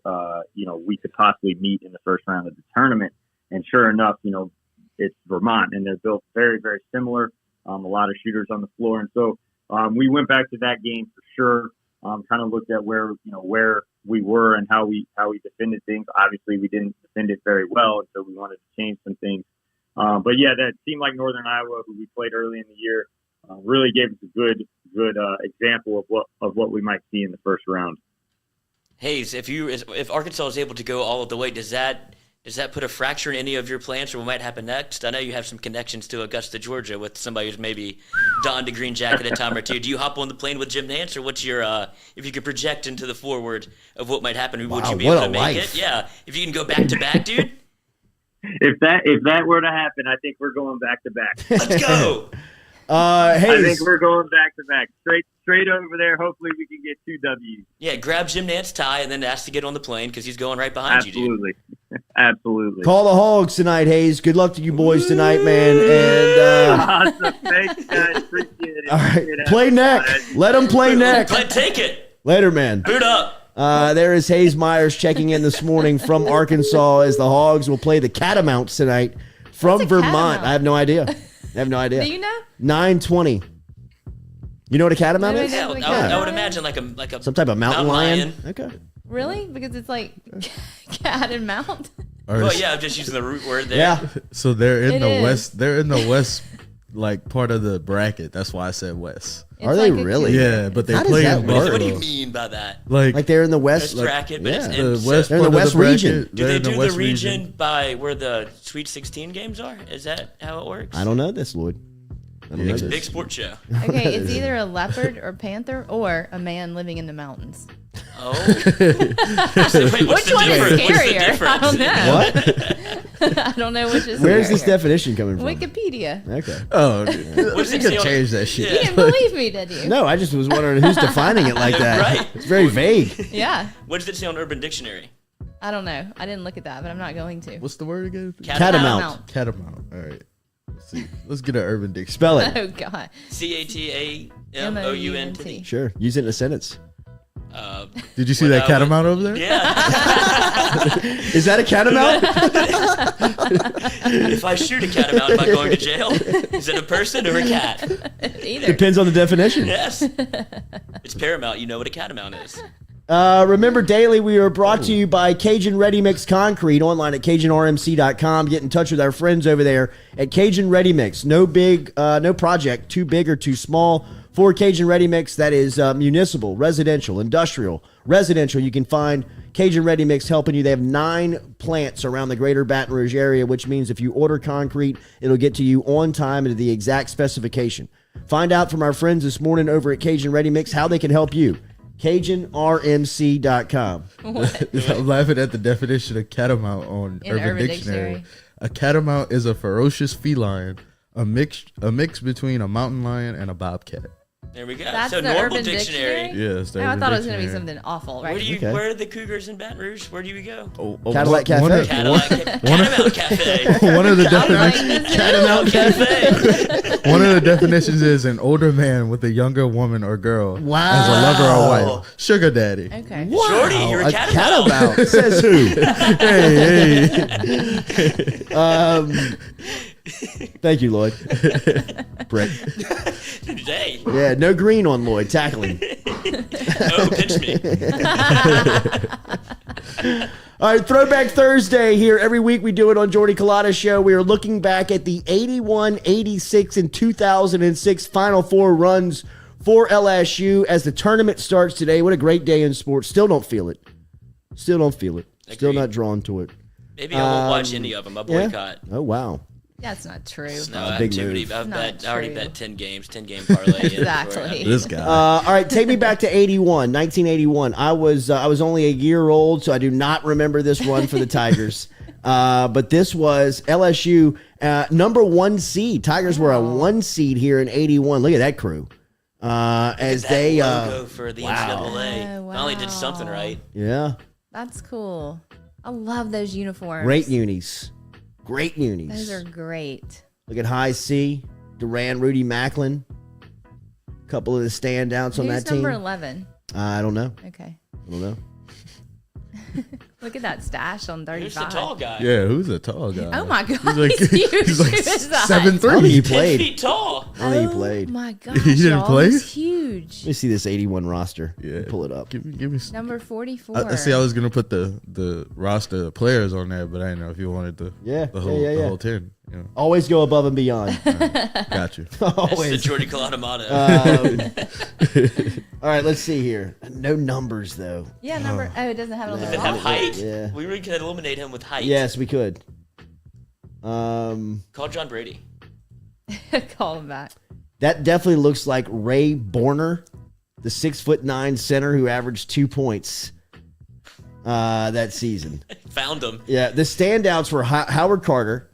we could possibly meet in the first round of the tournament. And sure enough, it's Vermont, and they're built very, very similar. A lot of shooters on the floor, and so we went back to that game for sure. Kind of looked at where we were and how we defended things. Obviously, we didn't defend it very well, and so we wanted to change some things. But yeah, that team like Northern Iowa, who we played early in the year, really gave us a good example of what we might see in the first round. Hayes, if Arkansas is able to go all of the way, does that put a fracture in any of your plans for what might happen next? I know you have some connections to Augusta, Georgia, with somebody who's maybe donned a green jacket a time or two. Do you hop on the plane with Jim Nance, or what's your if you could project into the forward of what might happen, would you be able to make it? Yeah, if you can go back to back, dude. If that were to happen, I think we're going back to back. Let's go. I think we're going back to back, straight over there. Hopefully, we can get 2 W's. Yeah, grab Jim Nance's tie and then ask to get on the plane because he's going right behind you, dude. Absolutely. Call the Hogs tonight, Hayes. Good luck to you boys tonight, man. And awesome. Thanks, guys. Appreciate it. All right, play neck. Let them play neck. Take it. Later, man. Boot up. There is Hayes Myers checking in this morning from Arkansas as the Hogs will play the Catamounts tonight from Vermont. Catamount? I have no idea. Do you know? 9:20. You know what a catamount is? Yeah, I would imagine like a some type of mountain lion. Okay. Really? Because it's like cat and mount. Well, yeah, I'm just using the root word there. Yeah. So they're in the west. They're in the west, like part of the bracket. That's why I said west. Are they really? Yeah, but they How play does in that work? What do you mean by that? Like they're in the west bracket, but it's the in west. They're in the west region. Do they do the region by where the Sweet 16 games are? Is that how it works? I don't know this, Lloyd. I don't know this. Big sports show. Okay, it's either a leopard or panther or a man living in the mountains. Oh. So wait, Which one is scarier? I don't know. What? I don't know which is Where's scarier. this definition coming from? Wikipedia. Okay. Oh, What's you it can say on- change that shit. You didn't believe me, did you? No, I just was wondering who's defining it like that. Right. It's very vague. Yeah. What does it say on Urban Dictionary? I don't know. I didn't look at that, but I'm not going to. What's the word again? Catamount. Catamount. All right. Let's see. Let's get an Urban Dictionary. Spell it. Oh, God. CATAMOUNT. Sure. Use it in a sentence. Did you see that catamount over there? Yeah. Is that a catamount? If I shoot a catamount, am I going to jail? Is it a person or a cat? Either. Depends on the definition. Yes. It's paramount. You know what a catamount is. Remember, daily we are brought to you by Cajun Ready Mix Concrete, online at CajunRMC.com. Get in touch with our friends over there at Cajun Ready Mix. No project too big or too small for Cajun Ready Mix. That is municipal, residential, industrial, residential. You can find Cajun Ready Mix helping you. They have 9 plants around the greater Baton Rouge area, which means if you order concrete, it'll get to you on time and to the exact specification. Find out from our friends this morning over at Cajun Ready Mix how they can help you. CajunRMC.com. I'm laughing at the definition of catamount on Urban Dictionary. A catamount is a ferocious feline, a mix between a mountain lion and a bobcat. There we go. That's so the normal Urban dictionary. Yes, No, I thought it was going to be something awful, right? Where are the Cougars in Baton Rouge? Where do you go? Cadillac Cafe. Catamount Cafe. One of the definitions. Catamount Cafe. One of the definitions is an older man with a younger woman or girl Wow. as a lover or wife. Sugar daddy. Okay. Wow. Jordy, you're a catamount. Says who? Hey. Thank you, Lloyd. Prick. Hey. Yeah, no green on Lloyd tackling. Oh, pinch me. All right, Throwback Thursday here. Every week we do it on Jordy Culotta's show. We are looking back at the 81, 86, and 2006 Final Four runs for LSU as the tournament starts today. What a great day in sports. Still don't feel it. Still Agreed. not drawn to it. Maybe I won't watch any of them. I boycott. Oh, wow. That's not true. No, a I big have too move. many. Not I already true. bet 10 games, 10-game parlay. Exactly. This guy. All right, take me back to 1981. I was only a year old, so I do not remember this run for the Tigers. But this was LSU number 1 seed. Tigers were a 1 seed here in 81. Look at that crew. As that they logo for the NCAA. Oh, Finally did something right. yeah, That's cool. I love those uniforms. great unis. Great unis. Those are great. Look at High C, Duran, Rudy Macklin. A couple of the standouts on Who's that team. number 11? I don't know. Okay. I don't know. Look at that stash on 35. Who's the tall guy? Yeah, who's a tall guy? Oh my God. He's like, He's huge. he's like His eyes. 7'3". I don't think he 10 played. feet tall. I don't think he played. Oh my gosh. He didn't y'all, play? He's huge. Let me see this 81 roster. Yeah. Pull it up. Give me. Number 44. I see. I was gonna put the roster of players on there, but I didn't know if you wanted the Yeah, the whole yeah. the whole 10. You know. Always go above and beyond. Got you. That's the Always. Jordy Culotta motto. All right, let's see here. No numbers, though. Yeah, number. Oh, it doesn't have a Does little it have height? Yeah. We really could eliminate him with height. Yes, we could. Call John Brady. Call him back. That definitely looks like Ray Borner, the 6'9" center who averaged 2 points that season. Found him. Yeah, the standouts were Howard Carter.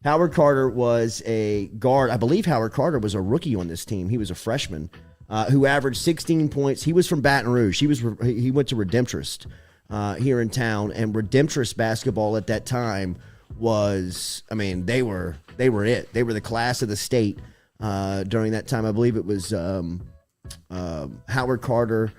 Howard Carter was a guard. I believe Howard Carter was a rookie on this team. He was a freshman who averaged 16 points. He was from Baton Rouge. He went to Redemptorist here in town, and Redemptorist basketball at that time was, I mean, they were it. They were the class of the state during that time. I believe it was Howard Carter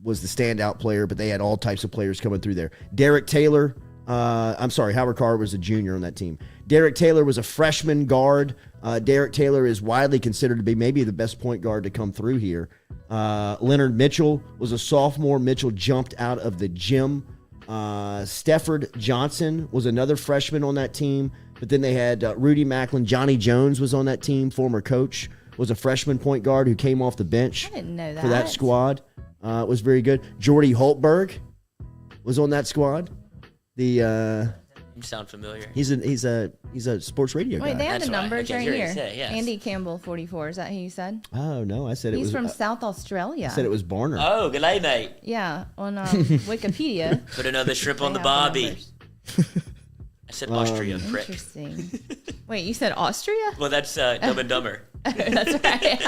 was the standout player, but they had all types of players coming through there. Derek Taylor. Howard Carter was a junior on that team. Derek Taylor was a freshman guard. Derek Taylor is widely considered to be maybe the best point guard to come through here. Leonard Mitchell was a sophomore. Mitchell jumped out of the gym. Stefford Johnson was another freshman on that team. But then they had Rudy Macklin. Johnny Jones was on that team. Former coach was a freshman point guard who came off the bench I didn't know that. for that squad. Was very good. Jordy Holtberg was on that squad. You sound familiar. He's a sports radio Wait, guy. they have the That's right. numbers I right can hear you here. say, yes. Andy Campbell, 44. Is that who you said? Oh no, I said it He's was from South Australia. I said it was Barner. Oh, good day, mate. Yeah, on Wikipedia. Put another shrimp on they the have bobby. numbers. I said Austria, prick. Interesting. Wait, you said Austria? Well, that's Dumb and Dumber. That's right.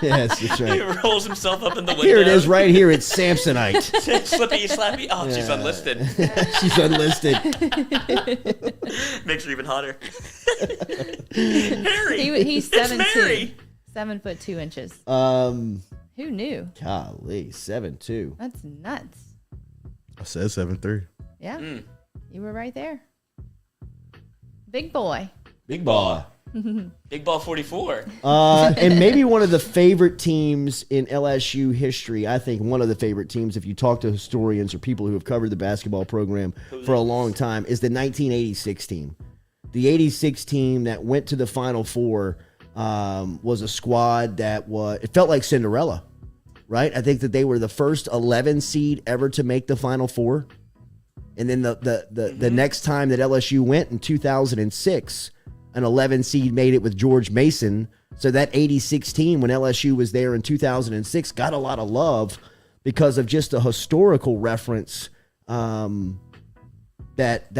Yes, that's He right. rolls himself up in the window. Here it is, right here. It's Samsonite. Slippy, slappy. Oh, she's unlisted. She's unlisted. Makes her even hotter. Harry. He's it's 7'2". Mary. 7'2". Who knew? Golly, 7'2". That's nuts. I said 7'3". Yeah, you were right there. Big boy. Big boy. Big Ball 44. And maybe one of the favorite teams in LSU history, I think one of the favorite teams, if you talk to historians or people who have covered the basketball program for a long time, is the 1986 team. The 86 team that went to the Final Four was a squad that it felt like Cinderella, right? I think that they were the first 11 seed ever to make the Final Four. And then the next time that LSU went in 2006, an 11 seed made it with George Mason. So that 86 team, when LSU was there in 2006, got a lot of love because of just a historical reference that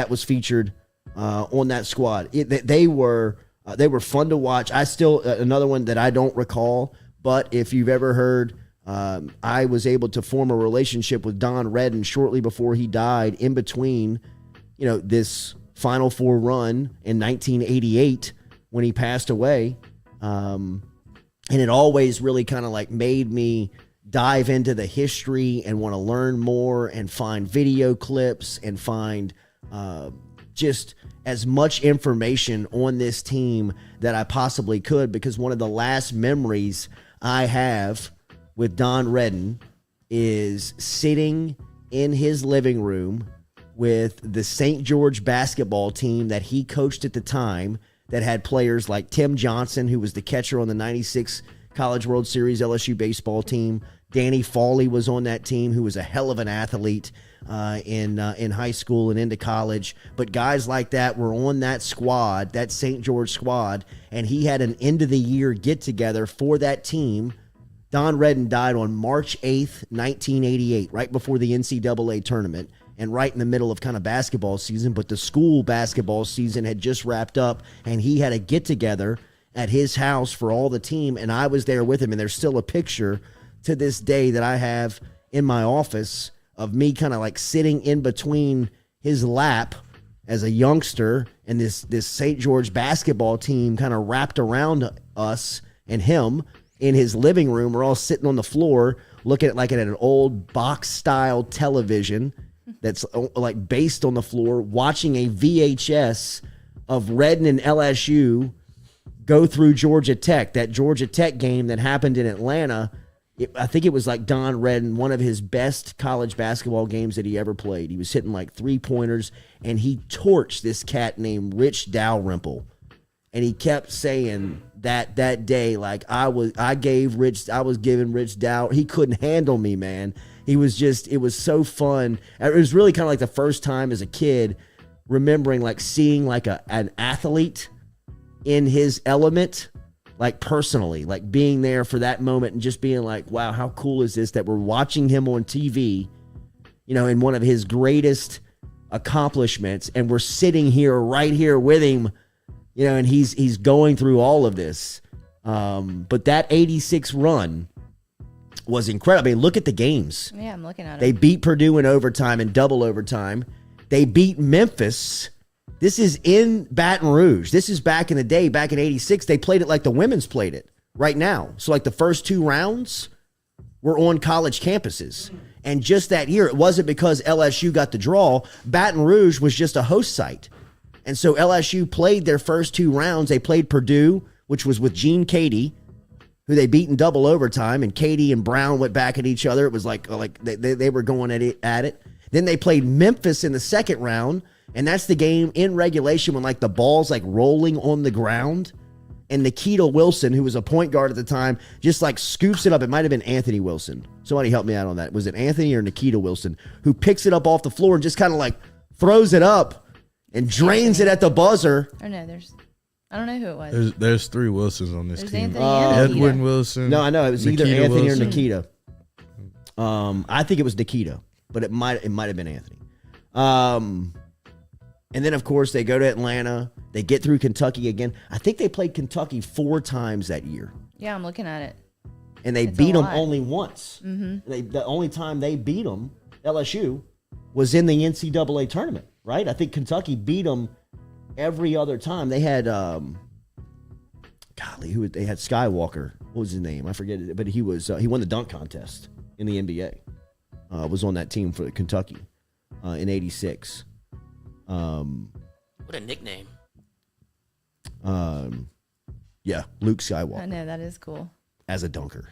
was featured on that squad. They were fun to watch. I still another one that I don't recall, but if you've ever heard, I was able to form a relationship with Don Redden shortly before he died. In between, this Final Four run in 1988 when he passed away. And it always really kind of like made me dive into the history and want to learn more and find video clips and find just as much information on this team that I possibly could, because one of the last memories I have with Don Redden is sitting in his living room with the St. George basketball team that he coached at the time, that had players like Tim Johnson, who was the catcher on the 96 College World Series LSU baseball team. Danny Fawley was on that team, who was a hell of an athlete in high school and into college. But guys like that were on that squad, that St. George squad, and he had an end-of-the-year get-together for that team. Don Redden died on March 8th, 1988, right before the NCAA tournament, and right in the middle of kind of basketball season. But the school basketball season had just wrapped up, and he had a get-together at his house for all the team, and I was there with him. And there's still a picture to this day that I have in my office of me kind of like sitting in between his lap as a youngster and this St. George basketball team kind of wrapped around us and him in his living room. We're all sitting on the floor looking at an old box-style television that's like based on the floor, watching a VHS of Redden and LSU go through Georgia Tech, that Georgia Tech game that happened in Atlanta. I think it was like Don Redden, one of his best college basketball games that he ever played. He was hitting like three-pointers, and he torched this cat named Rich Dalrymple. And he kept saying that day, like I was giving Rich Dow. He couldn't handle me, man. It was so fun. It was really kind of like the first time as a kid remembering like seeing like an athlete in his element, like personally, like being there for that moment and just being like, wow, how cool is this that we're watching him on TV, in one of his greatest accomplishments, and we're sitting here right here with him, and he's going through all of this. But that 86 run was incredible. I mean, look at the games. Yeah, I'm looking at it. They beat Purdue in overtime and double overtime. They beat Memphis. This is in Baton Rouge. This is back in the day, back in 86. They played it like the women's played it right now. So like the first two rounds were on college campuses. And just that year, it wasn't because LSU got the draw. Baton Rouge was just a host site. And so LSU played their first two rounds. They played Purdue, which was with Gene Cady, who they beat in double overtime, and Cady and Brown went back at each other. It was like they were going at it. Then they played Memphis in the second round, and that's the game in regulation when like the ball's like rolling on the ground, and Nikita Wilson, who was a point guard at the time, just like scoops it up. It might have been Anthony Wilson. Somebody help me out on that. Was it Anthony or Nikita Wilson who picks it up off the floor and just kind of like throws it up and drains it at the buzzer? Or no, I don't know who it was. There's three Wilsons on this team. Anthony and Edwin Wilson. No, I know it was either Nikita Anthony Wilson. or Nikita. I think it was Nikita, but it might have been Anthony. And then of course they go to Atlanta. They get through Kentucky again. I think they played Kentucky 4 times that year. Yeah, I'm looking at it. And they It's beat a them lot. only once. Mm-hmm. The only time they beat them, LSU, was in the NCAA tournament, right? I think Kentucky beat them every other time. They had, they had Skywalker. What was his name? I forget it. But he won the dunk contest in the NBA. Was on that team for Kentucky in '86. What a nickname. Yeah, Luke Skywalker. I know, that is cool. As a dunker.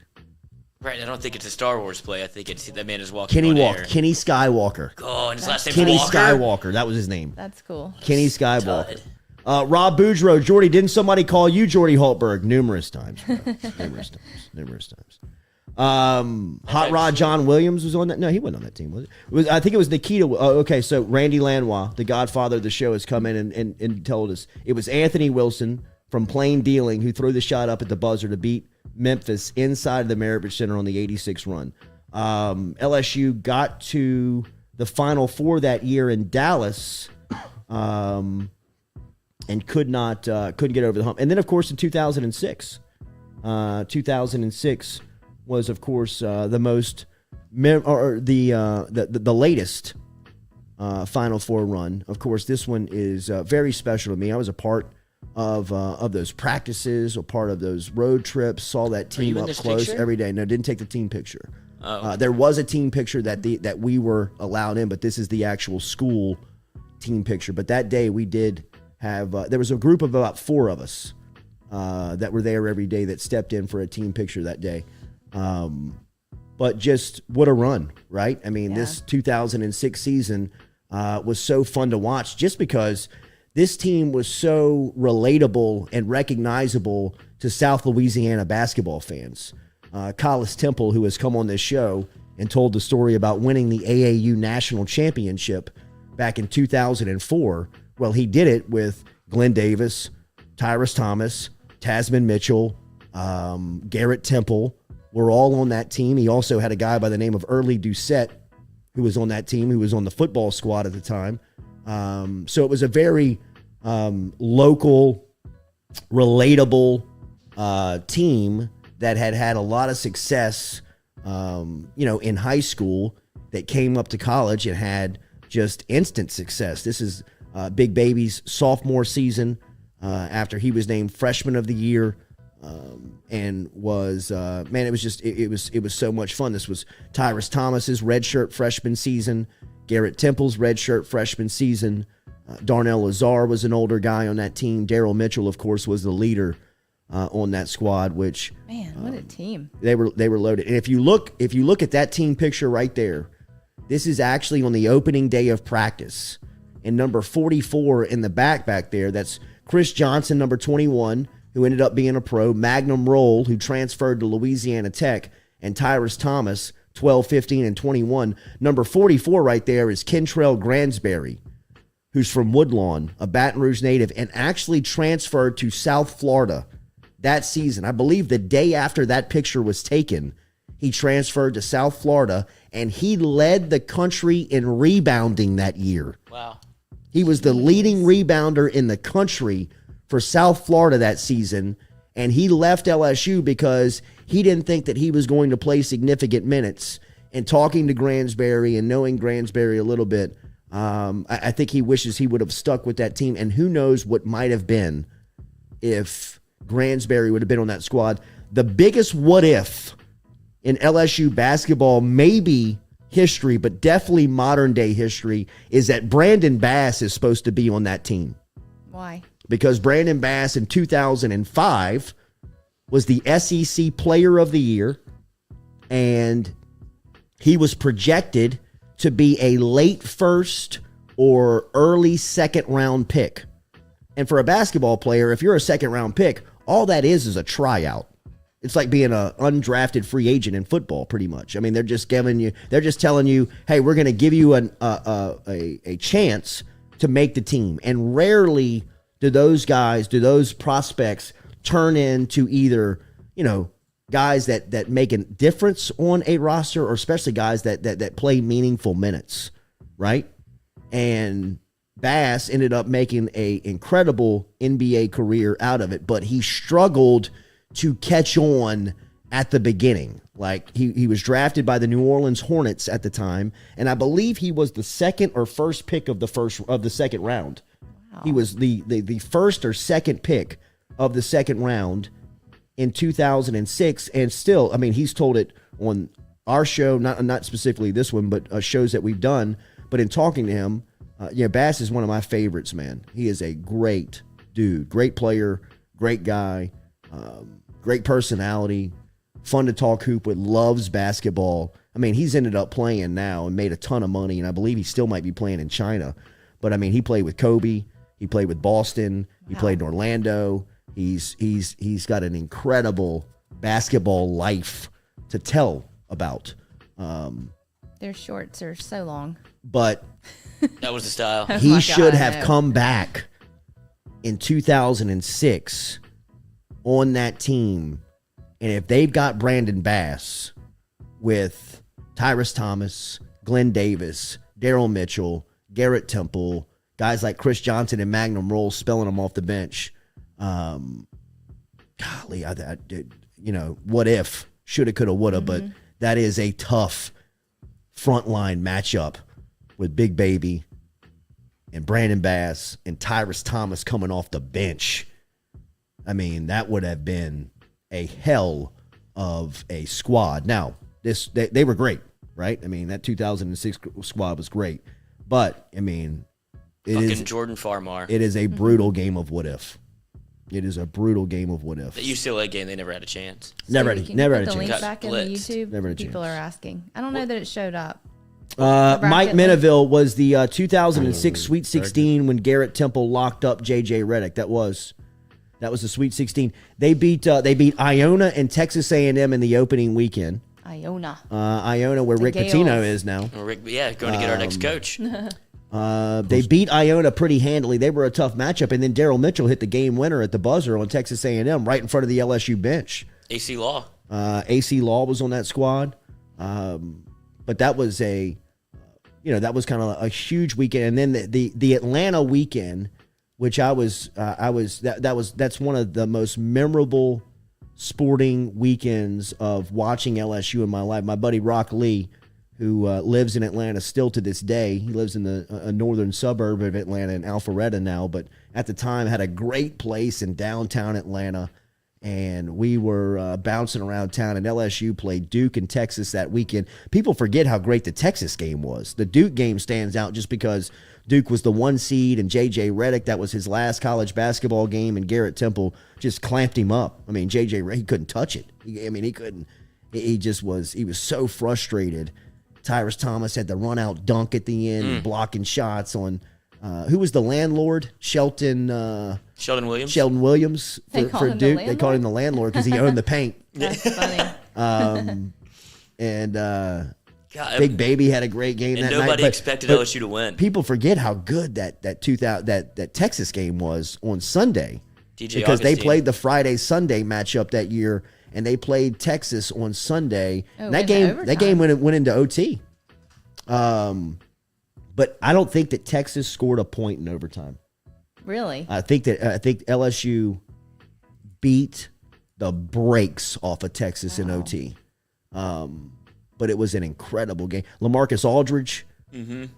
Right, I don't think it's a Star Wars play. I think it's that man is walking Kenny on Walker. air. Kenny Skywalker. Oh, and his last name Kenny Walker? Skywalker. That was his name. That's cool. Kenny Skywalker. Rob Boudreaux. Jordy, didn't somebody call you Jordy Hultberg? Numerous times. Numerous times. Hot Rod John Williams was on that. No, he wasn't on that team, was it? I think it was Nikita. Okay, so Randy Lanois, the godfather of the show, has come in and told us it was Anthony Wilson from Plain Dealing who threw the shot up at the buzzer to beat Memphis inside the Merritt Center on the 86 run. LSU got to the Final Four that year in Dallas and couldn't get over the hump. And then, of course, in 2006, 2006 was, of course, the most the latest Final Four run. Of course, this one is very special to me. I was a part of those practices, a part of those road trips, saw that team up close every day. No, didn't take the team picture. There was a team picture that we were allowed in, but this is the actual school team picture. But that day we did have, there was a group of about 4 of us that were there every day that stepped in for a team picture that day. But just what a run, right? I mean, This 2006 season was so fun to watch just because this team was so relatable and recognizable to South Louisiana basketball fans. Collis Temple, who has come on this show and told the story about winning the AAU National Championship back in 2004. Well, he did it with Glenn Davis, Tyrus Thomas, Tasman Mitchell, Garrett Temple. We're all on that team. He also had a guy by the name of Early Doucette who was on that team, who was on the football squad at the time. So it was a very local, relatable team that had a lot of success, in high school, that came up to college and had just instant success. This is Big Baby's sophomore season after he was named Freshman of the Year. And was it was so much fun. This was Tyrus Thomas's redshirt freshman season, Garrett Temple's redshirt freshman season. Darnell Lazar was an older guy on that team. Daryl Mitchell, of course, was the leader on that squad. Which, man, what a team! They were loaded. And if you look at that team picture right there, this is actually on the opening day of practice. And number 44 in the back there, that's Chris Johnson, number 21. Who ended up being a pro, Magnum Roll, who transferred to Louisiana Tech, and Tyrus Thomas, 12, 15, and 21. Number 44 right there is Kentrell Gransberry, who's from Woodlawn, a Baton Rouge native, and actually transferred to South Florida that season. I believe the day after that picture was taken, he transferred to South Florida, and he led the country in rebounding that year. Wow. He was the leading rebounder in the country for South Florida that season, and he left LSU because he didn't think that he was going to play significant minutes. And talking to Gransberry and knowing Gransberry a little bit, I think he wishes he would have stuck with that team. And who knows what might have been if Gransberry would have been on that squad. The biggest what if in LSU basketball, maybe history, but definitely modern day history, is that Brandon Bass is supposed to be on that team. Why? Because Brandon Bass in 2005 was the SEC Player of the Year, and he was projected to be a late first or early second round pick. And for a basketball player, if you're a second round pick, all that is a tryout. It's like being an undrafted free agent in football, pretty much. I mean, they're just telling you, hey, we're going to give you a chance to make the team. And rarely do those prospects turn into either, guys that make a difference on a roster, or especially guys that play meaningful minutes, right? And Bass ended up making an incredible NBA career out of it, but he struggled to catch on at the beginning. Like he was drafted by the New Orleans Hornets at the time, and I believe he was the second or first pick of the second round. He was the first or second pick of the second round in 2006. And still, I mean, he's told it on our show, not specifically this one, but shows that we've done. But in talking to him, Bass is one of my favorites, man. He is a great dude. Great player, great guy, great personality, fun to talk hoop with, loves basketball. I mean, he's ended up playing now and made a ton of money, and I believe he still might be playing in China. But, I mean, he played with Kobe. He played with Boston. He played in Orlando. He's got an incredible basketball life to tell about. Their shorts are so long. But that was the style. He should have come back in 2006 on that team. And if they've got Brandon Bass with Tyrus Thomas, Glenn Davis, Daryl Mitchell, Garrett Temple, guys like Chris Johnson and Magnum Rolls spelling them off the bench. Golly, what if? Shoulda, coulda, woulda. But that is a tough frontline matchup with Big Baby and Brandon Bass and Tyrus Thomas coming off the bench. I mean, that would have been a hell of a squad. Now, they were great, right? I mean, that 2006 squad was great. But, I mean, it is Jordan Farmar. It is a brutal game of what if. It is a brutal game of what if. The UCLA game, they never had a chance. Never had a chance. The link back in the YouTube. Never had a People chance. are asking. I don't know that it showed up. Mike Meneville was the 2006 Sweet 16 when Garrett Temple locked up J.J. Redick. That was the Sweet 16. They beat Iona and Texas A&M in the opening weekend. Iona, where Rick Pitino is now. Going to get our next coach. They beat Iona pretty handily. They were a tough matchup, and then Daryl Mitchell hit the game winner at the buzzer on Texas A&M right in front of the LSU bench. AC Law. AC Law was on that squad, but that was that was kind of a huge weekend. And then the Atlanta weekend, which that's one of the most memorable sporting weekends of watching LSU in my life. My buddy Rock Lee, who lives in Atlanta still to this day. He lives in a northern suburb of Atlanta in Alpharetta now, but at the time had a great place in downtown Atlanta. And we were bouncing around town, and LSU played Duke and Texas that weekend. People forget how great the Texas game was. The Duke game stands out just because Duke was the 1 seed, and J.J. Redick, that was his last college basketball game, and Garrett Temple just clamped him up. I mean, J.J. Redick, he couldn't touch it. He couldn't. He was so frustrated. Tyrus Thomas had the run-out dunk at the end, blocking shots on who was the landlord? Sheldon Williams. Sheldon Williams for Duke. They called him the landlord because he owned the paint. That's funny. Big Baby had a great game that night. Nobody expected LSU to win. People forget how good that Texas game was on Sunday because they played the Friday-Sunday matchup that year, and they played Texas on Sunday. And that game went into OT. But I don't think that Texas scored a point in overtime. Really? I think LSU beat the brakes off of Texas in OT. But it was an incredible game. LaMarcus Aldridge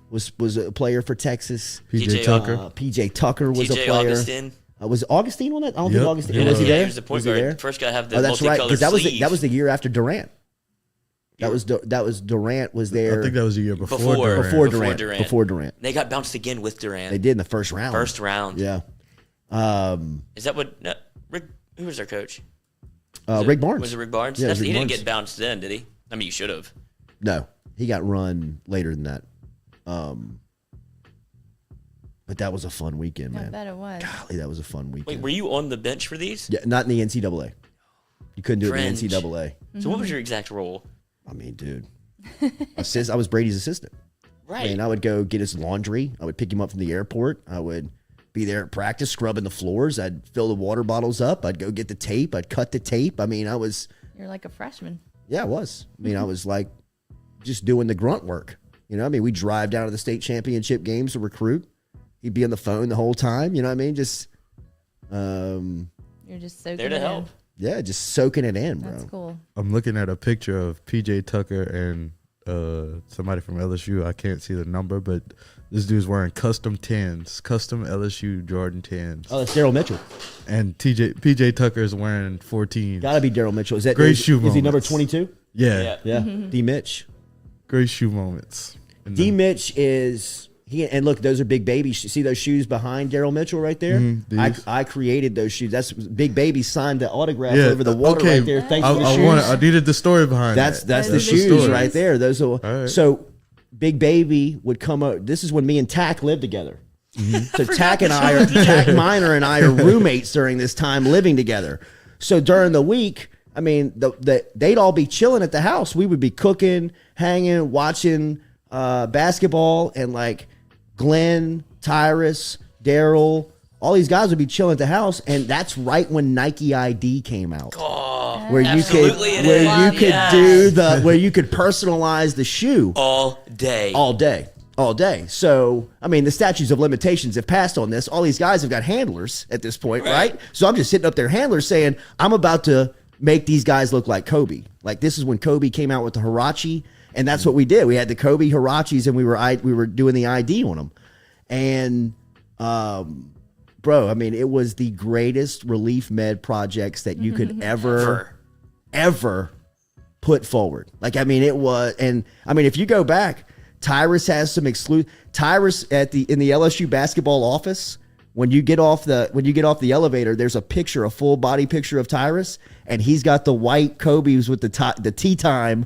was a player for Texas. PJ Tucker. PJ Tucker was a player. Augustine. Was Augustine on that? I don't think Augustine. Was he there? He was the point guard. First guy to have the that's right. multicolored Because that was the year after Durant. That was Durant was there. I think that was the year before Durant. Before Durant. They got bounced again with Durant. They did in the first round. Yeah. Is that what Rick? Who was their coach? Rick Barnes. Was it Rick Barnes? Yeah, He didn't get bounced then, did he? I mean, you should have. No, he got run later than that. But that was a fun weekend, man. I bet it was. Golly, that was a fun weekend. Wait, were you on the bench for these? Yeah, not in the NCAA. You couldn't do it in the NCAA. So what was your exact role? I mean, dude, I was Brady's assistant. Right. And I would go get his laundry. I would pick him up from the airport. I would be there at practice, scrubbing the floors. I'd fill the water bottles up. I'd go get the tape. I'd cut the tape. I mean, You're like a freshman. Yeah, I was. I mean, I was like just doing the grunt work. You know, I mean, we drive down to the state championship games to recruit. He'd be on the phone the whole time. You know what I mean? Just, you're just soaking there to help. Yeah, just soaking it in, bro. That's cool. I'm looking at a picture of PJ Tucker and somebody from LSU. I can't see the number, but this dude's wearing custom LSU Jordan 10s. Oh, that's Daryl Mitchell. And PJ Tucker is wearing 14s. Gotta be Daryl Mitchell. Is that great shoe Is moments. he number 22? Yeah. D. Mitch. Great shoe moments. D. Mitch is And look, those are Big Baby. See those shoes behind Daryl Mitchell right there? I created those shoes. That's Big Baby signed the autograph over the water right there. Thanks for the shoes. I needed the story behind that's the shoes right there. Those are right. So Big Baby would come up. This is when me and Tack lived together. So Tack Miner and I are roommates during this time living together. So during the week, I mean, they'd all be chilling at the house. We would be cooking, hanging, watching basketball, and like Glenn, Tyrus, Daryl, all these guys would be chilling at the house, and that's right when Nike ID came out. Oh, where you could personalize the shoe all day. So, I mean, the statutes of limitations have passed on this. All these guys have got handlers at this point, right? So I'm just sitting up there, handlers, saying, I'm about to make these guys look like Kobe. Like, this is when Kobe came out with the Huarache, and that's what we did. We had the Kobe Huaraches, and we were doing the ID on them. And, bro, I mean, it was the greatest relief med projects that you could ever put forward. Like, I mean, it was, and I mean, if you go back, Tyrus has some Tyrus in the LSU basketball office. When you get off the elevator, there's a full body picture of Tyrus, and he's got the white Kobe's with the tea time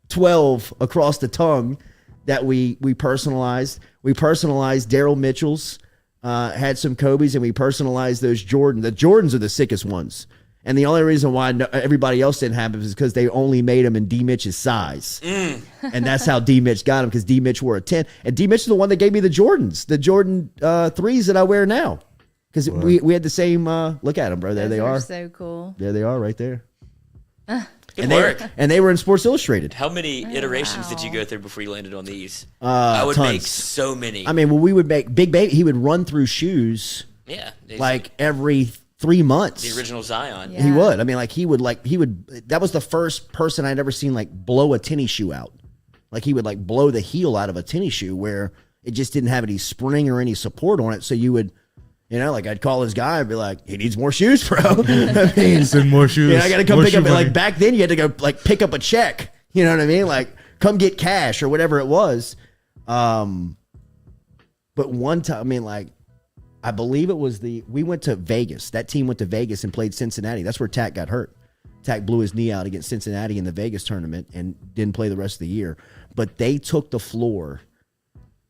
12 across the tongue that we personalized. We personalized Daryl Mitchell's, had some Kobe's, and we personalized those Jordan. The Jordans are the sickest ones. And the only reason why everybody else didn't have them is because they only made them in D. Mitch's size. And that's how D. Mitch got them, because D. Mitch wore a 10. And D. Mitch is the one that gave me the Jordans, the Jordan 3s that I wear now. Because we had the same, look at them, bro. There they are. So cool. There they are right there. Good work. And they were in Sports Illustrated. How many iterations did you go through before you landed on these? I would make so many. I mean, when we would make Big Baby, he would run through shoes like every 3 months. The original Zion. Yeah. He would. I mean, like he would. That was the first person I'd ever seen like blow a tennis shoe out. Like he would like blow the heel out of a tennis shoe where it just didn't have any spring or any support on it. So you would, like I'd call his guy and be like, he needs more shoes, bro. I mean, send more shoes. I got to come pick up. Like back then, you had to go like pick up a check. You know what I mean? Like come get cash or whatever it was. But one time, I mean, like. I believe it was we went to Vegas. That team went to Vegas and played Cincinnati. That's where Tack got hurt. Tack blew his knee out against Cincinnati in the Vegas tournament and didn't play the rest of the year. But they took the floor.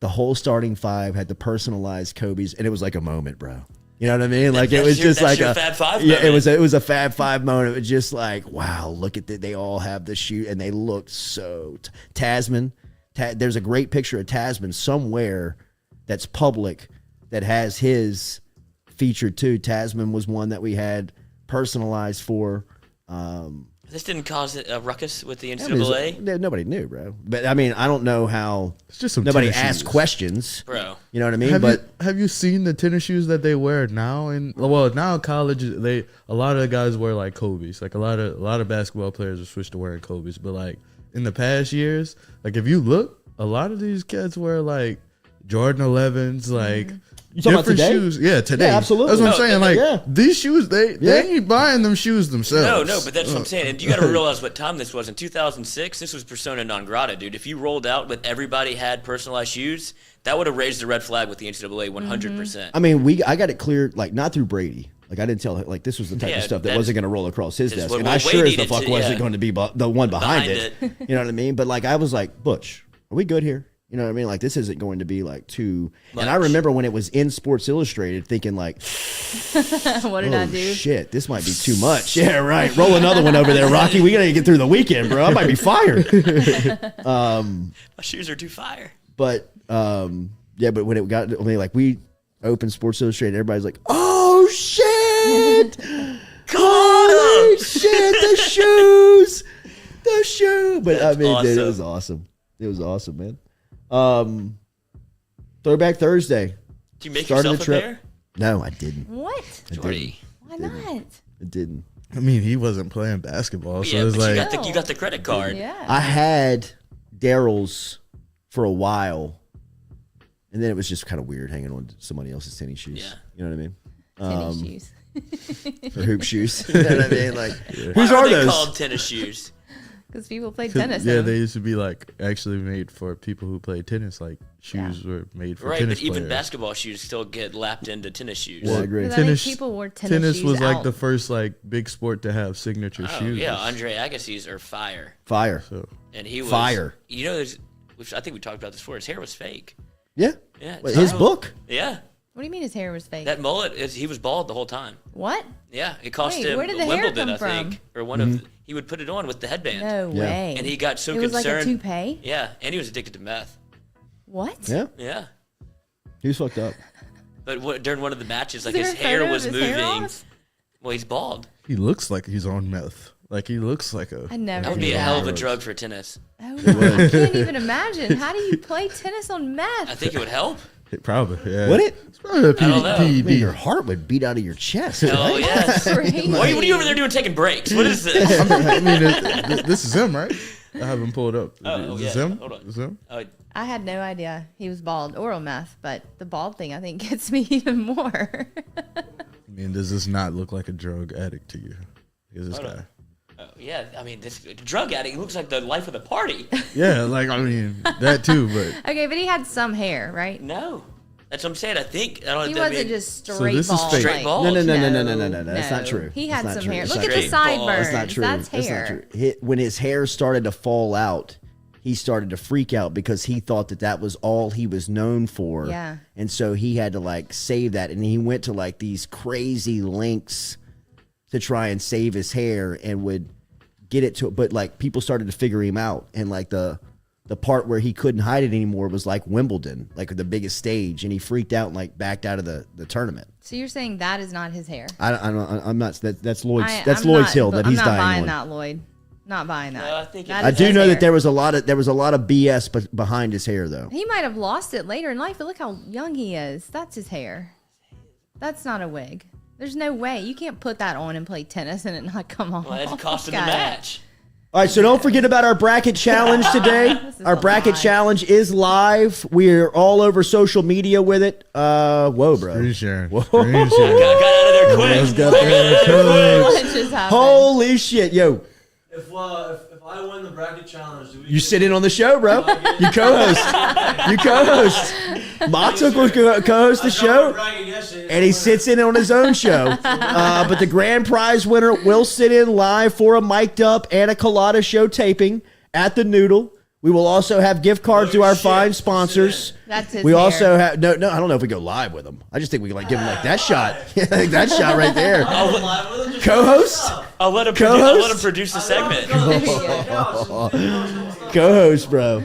The whole starting five had the personalized Kobe's, and it was like a moment, bro. You know what I mean? Like it was just like a Fab Five moment. It was a Fab Five moment. It was just like, wow, look at that. They all have the shoe, and they looked so. Tasman, there's a great picture of Tasman somewhere that's public. That has his featured too. Tasman was one that we had personalized for. This didn't cause a ruckus with the NCAA? Nobody knew, bro. But I mean, I don't know how. It's just some nobody tennis asked shoes. Questions, bro. You know what I mean? Have you seen the tennis shoes that they wear now? Now in college, a lot of the guys wear like Kobe's. Like a lot of basketball players have switched to wearing Kobe's. But like in the past years, like if you look, a lot of these kids wear like Jordan 11s, like. You talking different about today? Shoes. Yeah, today. Yeah, absolutely. That's what I'm saying. Like these shoes, they ain't buying them shoes themselves. No, but that's what I'm saying. And you got to realize what time this was. In 2006, this was persona non grata, dude. If you rolled out with everybody had personalized shoes, that would have raised the red flag with the NCAA 100%. I mean, I got it cleared, like not through Brady. Like I didn't tell him, like this was the type of stuff that wasn't going to roll across his desk, and I sure as the fuck wasn't going to be the one behind it. You know what I mean? But like I was like, Butch, are we good here? You know what I mean? Like, this isn't going to be, like, too... Much. And I remember when it was in Sports Illustrated thinking, like... what did I do? Shit, this might be too much. Yeah, right. Roll another one over there, Rocky. We got to get through the weekend, bro. I might be fired. My shoes are too fire. But, but when it got... I mean, like, we opened Sports Illustrated, everybody's like, oh, shit! Holy shit, the shoes! The shoe! But, That's I mean, awesome. Dude, it was awesome. It was awesome, man. Throwback Thursday. Did you make yourself a pair? No, I didn't. What? Jordy. Why not? I didn't. I mean, he wasn't playing basketball, so Yeah, it's but like you got the credit card. Yeah. I had Daryl's for a while, and then it was just kind of weird hanging on to somebody else's tennis shoes. Yeah. You know what I mean? Tennis shoes. For hoop shoes. You know what I mean? Like, Why whose are are they those? called tennis shoes? Because people play tennis. Yeah, in they them. used to be like actually made for people who play tennis. Like shoes were made for Right, tennis but even players. basketball shoes still get lapped into tennis shoes. Yeah, I agree. 'Cause I think Tennis, people wore tennis shoes was like out. the first like big sport to have signature Oh, shoes. yeah, Andre Agassi's are fire. Fire. So And he was Fire. You know, which I think we talked about this before. His hair was fake. Yeah. Yeah, Well, his book. Yeah, What do you mean his hair was fake? that mullet he was bald the whole time. What? Yeah, it cost Wait, him where did the hair Wimbledon, come I think, from? or one of. He would put it on with the headband. No Yeah. way. And he got so it was concerned. like a toupee? Yeah, and he was addicted to meth. What? Yeah. Yeah, He was fucked up. but during one of the matches, like Is his there a hair photo was of his hair moving. off? Well, he's bald. he looks like he's on meth. Like he looks like a. I never That would be knew a hell of a that. drug for tennis. Oh, I can't even imagine. How do you play tennis on meth? I think it would help. Probably. Yeah. Would it? It's probably a I don't know. I mean, PED. your heart would beat out of your chest. Oh yes. Crazy. What are you over there doing taking breaks? What is this? I mean, this is him, right? I have him pulled up. Oh, is this yeah. him? Hold on. Is this him? I had no idea he was bald or on meth, but the bald thing I think gets me even more. I mean, does this not look like a drug addict to you? Is this Hold on. guy? Oh, yeah, I mean, this drug addict looks like the life of the party. Yeah, like I mean that too, but Okay, but he had some hair, right? No, that's what I'm saying. I think I don't. He know if that wasn't means- just straight this is bald. fake. Straight like- bald? No. That's not true. He That's had not some true. hair. That's Look not at the true. Straight bald. sideburns. That's not true. That's That's hair. not true. When his hair started to fall out, he started to freak out because he thought that was all he was known for. Yeah. And so he had to like save that, and he went to like these crazy lengths to try and save his hair and would get it to. But like people started to figure him out, and like the part where he couldn't hide it anymore was like Wimbledon, like the biggest stage, and he freaked out and like backed out of the tournament. So you're saying that is not his hair? I'm not. That's Lloyd's. I'm That's Lloyd's not- hill that he's I'm not dying buying on. that, Lloyd. Not buying that. No, I think That I is do his know hair. that there was a lot of BS behind his hair though. He might have lost it later in life, but look how young he is. That's his hair. That's not a wig. There's no way. You can't put that on and play tennis and it not come off. Well, it cost him the Got it. match. All right, so don't forget about our bracket challenge today. This is Our a bracket lie. challenge is live. We're all over social media with it. Whoa, bro. screen sharing. Whoa. Screen sharing. Got out of there quick. Let's get there. What just happened? Holy shit, yo. If I win the bracket challenge, do we You sit in on the show, bro. You co-host. You co-host. Matuk will co-host the show, and he sits in on his own show. But the grand prize winner will sit in live for a mic'd up Anna Culotta show taping at the Noodle. We will also have gift cards to our fine sponsors. That's his We hair. also have no. I don't know if we go live with them. I just think we can like give them like that shot. That shot right there. Co-host, I'll let him. Co-host? Produce the segment. co-host, bro.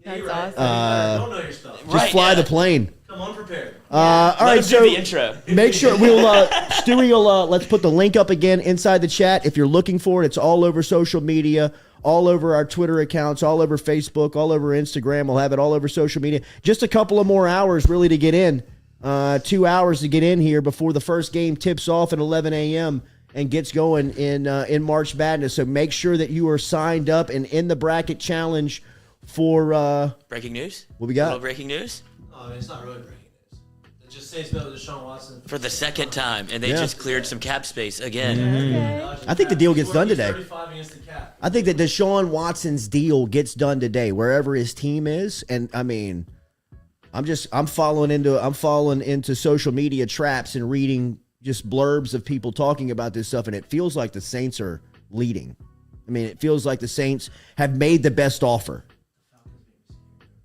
That's awesome. don't know your stuff. Just Right, fly yeah. the plane. Come unprepared. All Let right, him so do the intro. make sure Stewie will let's put the link up again inside the chat if you're looking for it. It's all over social media, all over our Twitter accounts, all over Facebook, all over Instagram. We'll have it all over social media. Just a couple of more hours really to get in. 2 hours to get in here before the first game tips off at 11 a.m. and gets going in March Madness. So make sure that you are signed up and in the bracket challenge for Breaking news. What we got? Little breaking news I mean, it's not really breaking news. It just says about Deshaun Watson. for the second time, and they Yeah. just cleared some cap space again. Okay. I think the deal gets done today. 35 against the cap. I think that Deshaun Watson's deal gets done today, wherever his team is. And I mean, I'm falling into social media traps and reading just blurbs of people talking about this stuff, and it feels like the Saints are leading. I mean, it feels like the Saints have made the best offer.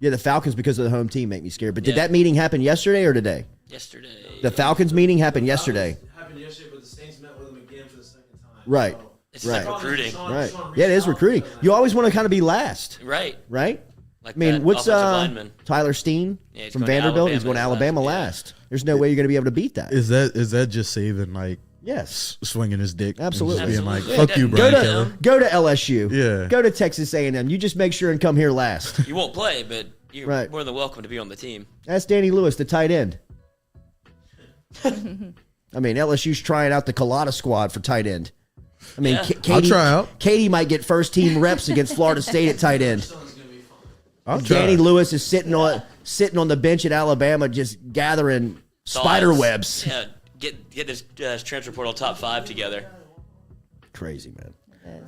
Yeah, the Falcons, because of the home team, make me scared. But did Yeah. that meeting happen yesterday or today? Yesterday. The Falcons meeting happened yesterday. Happened yesterday, but the Saints met with him again for the second time. Right. So, It's Right. like recruiting. Right. Yeah, it is recruiting. You always want to kind of be last, Right. right? Like I mean, that what's offensive lineman. Tyler Steen Yeah, he's from going to Vanderbilt? He's Alabama going to Alabama last. last. There's no way you're going to be able to beat that. Is that just saving like Yes. swinging his dick? and Absolutely. just being like, Absolutely. fuck you, Go Brian Go Kelly. to go to LSU. Yeah. Go to Texas A&M. You just make sure and come here last. You won't play, but you're Right. more than welcome to be on the team. That's Danny Lewis, the tight end. I mean, LSU's trying out the Culotta squad for tight end. I mean, Yeah. Katie, I'll try out. Katie might get first team reps against Florida State at tight end. I'll try. Danny Lewis is sitting on the bench at Alabama, just gathering spider Thoughts. webs. Yeah. Get his transfer portal top 5 together. Crazy, man.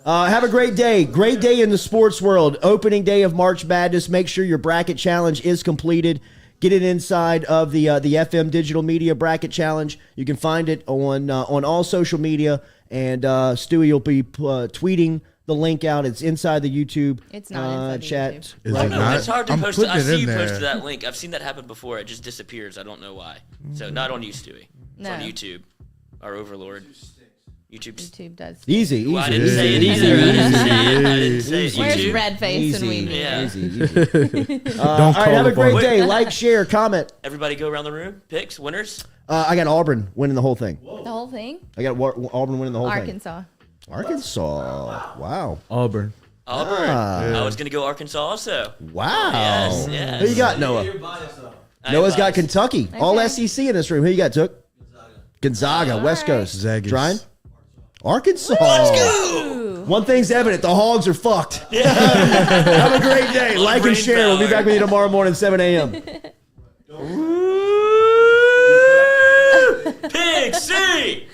Have a great day. Great day in the sports world. Opening day of March Madness. Make sure your bracket challenge is completed. Get it inside of the FM Digital Media Bracket Challenge. You can find it on all social media. And Stewie will be tweeting the link out. It's inside the YouTube chat. I don't know. It's hard to post. I see you posted that link. I've seen that happen before. It just disappears. I don't know why. So not on you, Stewie. It's on YouTube. Our overlord. YouTube does. Easy. Well, I didn't say it either. I didn't say it. Where's red face and we Yeah. Easy. All right, have a great day. Like, share, comment. Everybody go around the room. Picks, winners. I got Auburn winning the whole thing. The whole thing? I got Auburn winning the whole Arkansas. thing. Arkansas. Wow. Auburn. I was going to go Arkansas also. Wow. Yes. Who you got, Noah? Noah's got Kentucky. All SEC in this room. Who you got, Took? Gonzaga. West Coast. Zaggers. Ryan? Arkansas. Let's go. One thing's evident. The Hogs are fucked. Have a great day. Like and share. We'll be back with you tomorrow morning, 7 a.m. Pig C.